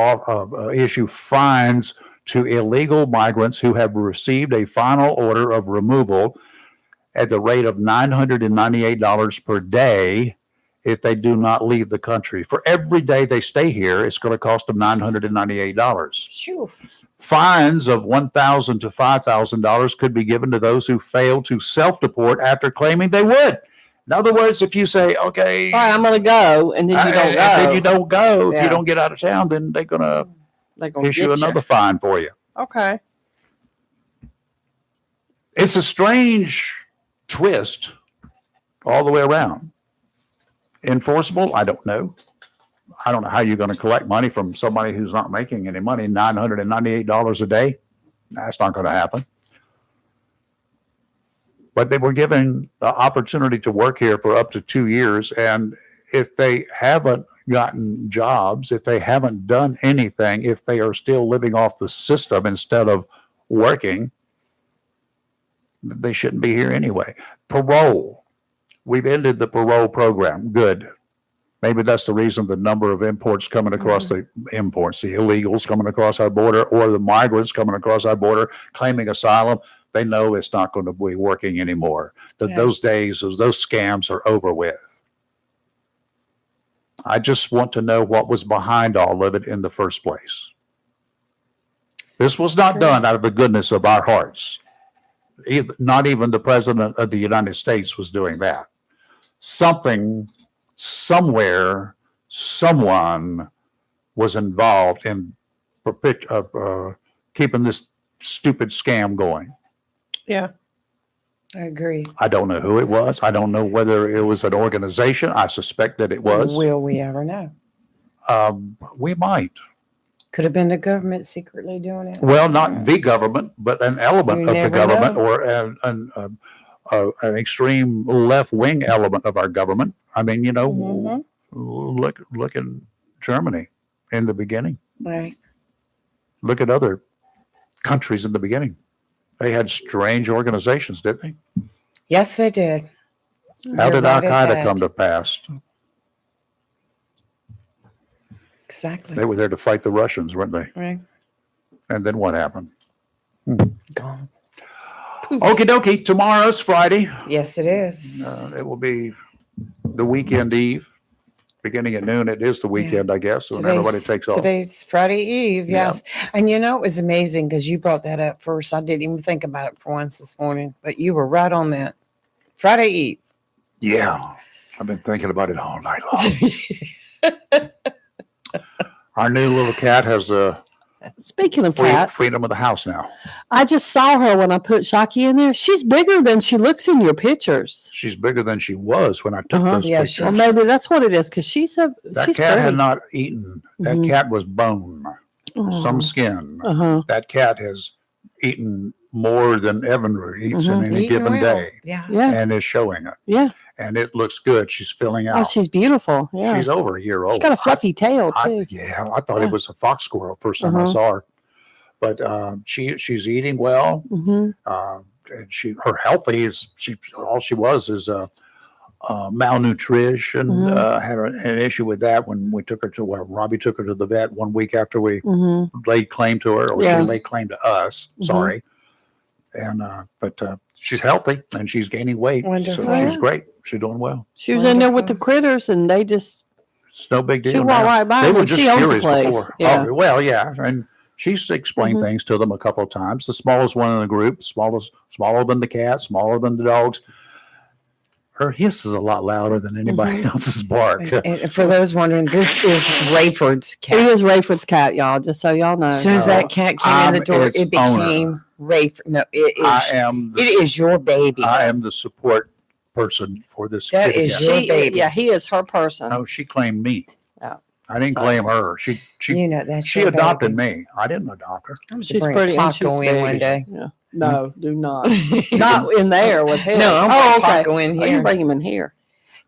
issue fines to illegal migrants who have received a final order of removal at the rate of $998 per day if they do not leave the country. For every day they stay here, it's going to cost them $998. Phew. Fines of $1,000 to $5,000 could be given to those who fail to self-deport after claiming they would. In other words, if you say, okay, all right, I'm going to go, and then you don't go. Then you don't go. If Yeah. you don't get out of town, then they're going to issue get another fine for you. Okay. It's a strange twist all the way around. Enforceable? I don't know. I don't know how you're going to collect money from somebody who's not making any money. $998 a day? That's not going to happen. But they were given the opportunity to work here for up to 2 years. And if they haven't gotten jobs, if they haven't done anything, if they are still living off the system instead of working, they shouldn't be here anyway. Parole. We've ended the parole program. Good. Maybe that's the reason the number of imports coming across the illegals coming across our border, or the migrants coming across our border claiming asylum, they know it's not going to be working anymore. Those days, those scams are over with. I just want to know what was behind all of it in the first place. This was not done out of the goodness of our hearts. Not even the President of the United States was doing that. Something somewhere, someone was involved in keeping this stupid scam going. Yeah. I agree. I don't know who it was. I don't know whether it was an organization. I suspect that it was. Will we ever know? We might. Could have been the government secretly doing it. Well, not the government, but an element You of the never government, know. or an extreme left-wing element of our government. I mean, Mhm. look in Germany in the beginning. Right. Look at other countries in the beginning. They had strange organizations, didn't they? Yes, they did. How You're did right at Al-Qaeda that. come to pass? Exactly. They were there to fight the Russians, weren't they? Right. And then what happened? Gone. Okie dokie. Tomorrow's Friday. Yes, it is. It will be the weekend eve. Beginning at noon, it is the weekend, I guess, when everybody takes off. Today's Friday Eve, Yeah. yes. And you know, it was amazing because you brought that up first. I didn't even think about it for once this morning, but you were right on that. Friday Eve. Yeah. I've been thinking about it all night long. Our new little cat has a Speaking of cat, freedom of the house now. I just saw her when I put Shocky in there. She's bigger than she looks in your pictures. She's bigger than she was when I took those Yeah, pictures. Or she's- maybe that's what it is because she's That she's cat pretty. had not eaten. That Mhm. cat was bone, some Oh. skin. Uh-huh. That cat has eaten more than Evan eats in Mhm. any Eating given well. day, Yeah. Yeah. and is showing it. Yeah. And it looks good. She's filling Oh, out. she's beautiful. Yeah. She's over a year old. She's got a fluffy tail too. I thought Yeah. it was a fox squirrel first time I Uh-huh. saw her. But she's eating well. Mm-hmm. And her healthy is all she was is malnutrition. Mhm. Had an issue with that when we took her to Robbie took her to the vet 1 week after we Mm-hmm. laid claim to her, or Yeah. she laid claim to us. Mhm. Sorry. And but she's healthy and she's gaining weight. Wonderful. So she's great. She's doing well. She was in there with the Wonderful. critters, and they just It's no big deal. she walked now. right by. They them. were just She owns the curious place. before. Yeah. Oh, well, yeah. And she's explained Mhm. things to them a couple of times. The smallest one in the group, smaller than the cat, smaller than the dogs. Her hiss is a lot louder than anybody Mhm. else's bark. And for those wondering, this is Rayford's cat. He is Rayford's cat, y'all. Just so y'all know. As soon as that cat came in I'm the door, its it became Rayford. No, it is your baby. I am the support person for this. That kitty is cat. your She, baby. yeah, he is her person. No, she claimed me. Oh. I didn't Sorry. claim her. She You know that's she your adopted baby. me. I didn't adopt her. I'm gonna She's bring pretty. And she's Paco in big. one day. Yeah. No, do not. Not in there with him. No, I'm oh, bring okay. Paco in Oh, you here. bring him in here.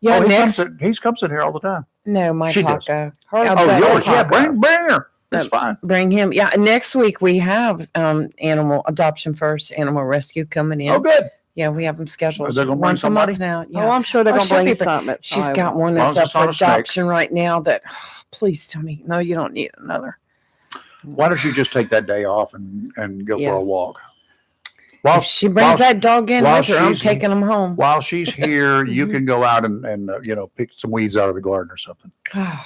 Yeah, he next. comes in here all the time. No, my She does. Paco. Her, but yours? Yeah, Paco. bring her. That's fine. Bring him. Yeah, next week we have animal adoption first, animal rescue coming in. Oh, good. Yeah, we have them scheduled They're gonna bring once a month somebody? now. Oh, Yeah, I'm sure they're Oh, gonna she'll bring be you bring- something. she's got one As long that's as up it's not for a snake. adoption right now. That please tell me, no, you don't need another. Why don't you just take that day off and go Yeah. for a walk? While If she brings that dog in while with her, I'm she's- taking him home. while she's here, you can go out and pick some weeds out of the garden or something.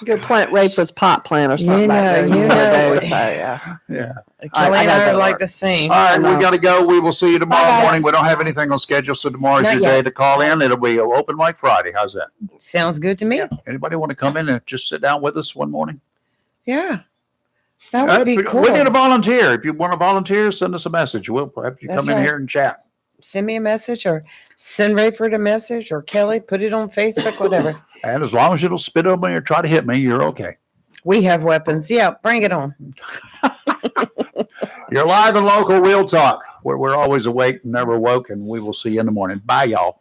Go plant Rayford's pot plant or something. You back know, there. you what know. they say, yeah. Yeah. Kelly and gotta I go are to like work. the same. All right, I know. we got to go. We will see you tomorrow Bye, guys. morning. We don't have anything on schedule, so tomorrow's Not your yet. day to call in. It'll be open like Friday. How's that? Sounds good to me. Anybody want to come in and just sit down with us one morning? Yeah, that would be cool. We need a volunteer. If you want to volunteer, send us a message. We'll have you That's come in right. here and chat. Send me a message or send Rayford a message or Kelly, put it on Facebook, whatever. And as long as you don't spit on me or try to hit me, you're okay. We have weapons. Yeah, bring it on. You're live and local. We'll talk. We're always awake, never woke, and we will see you in the morning. Bye, y'all.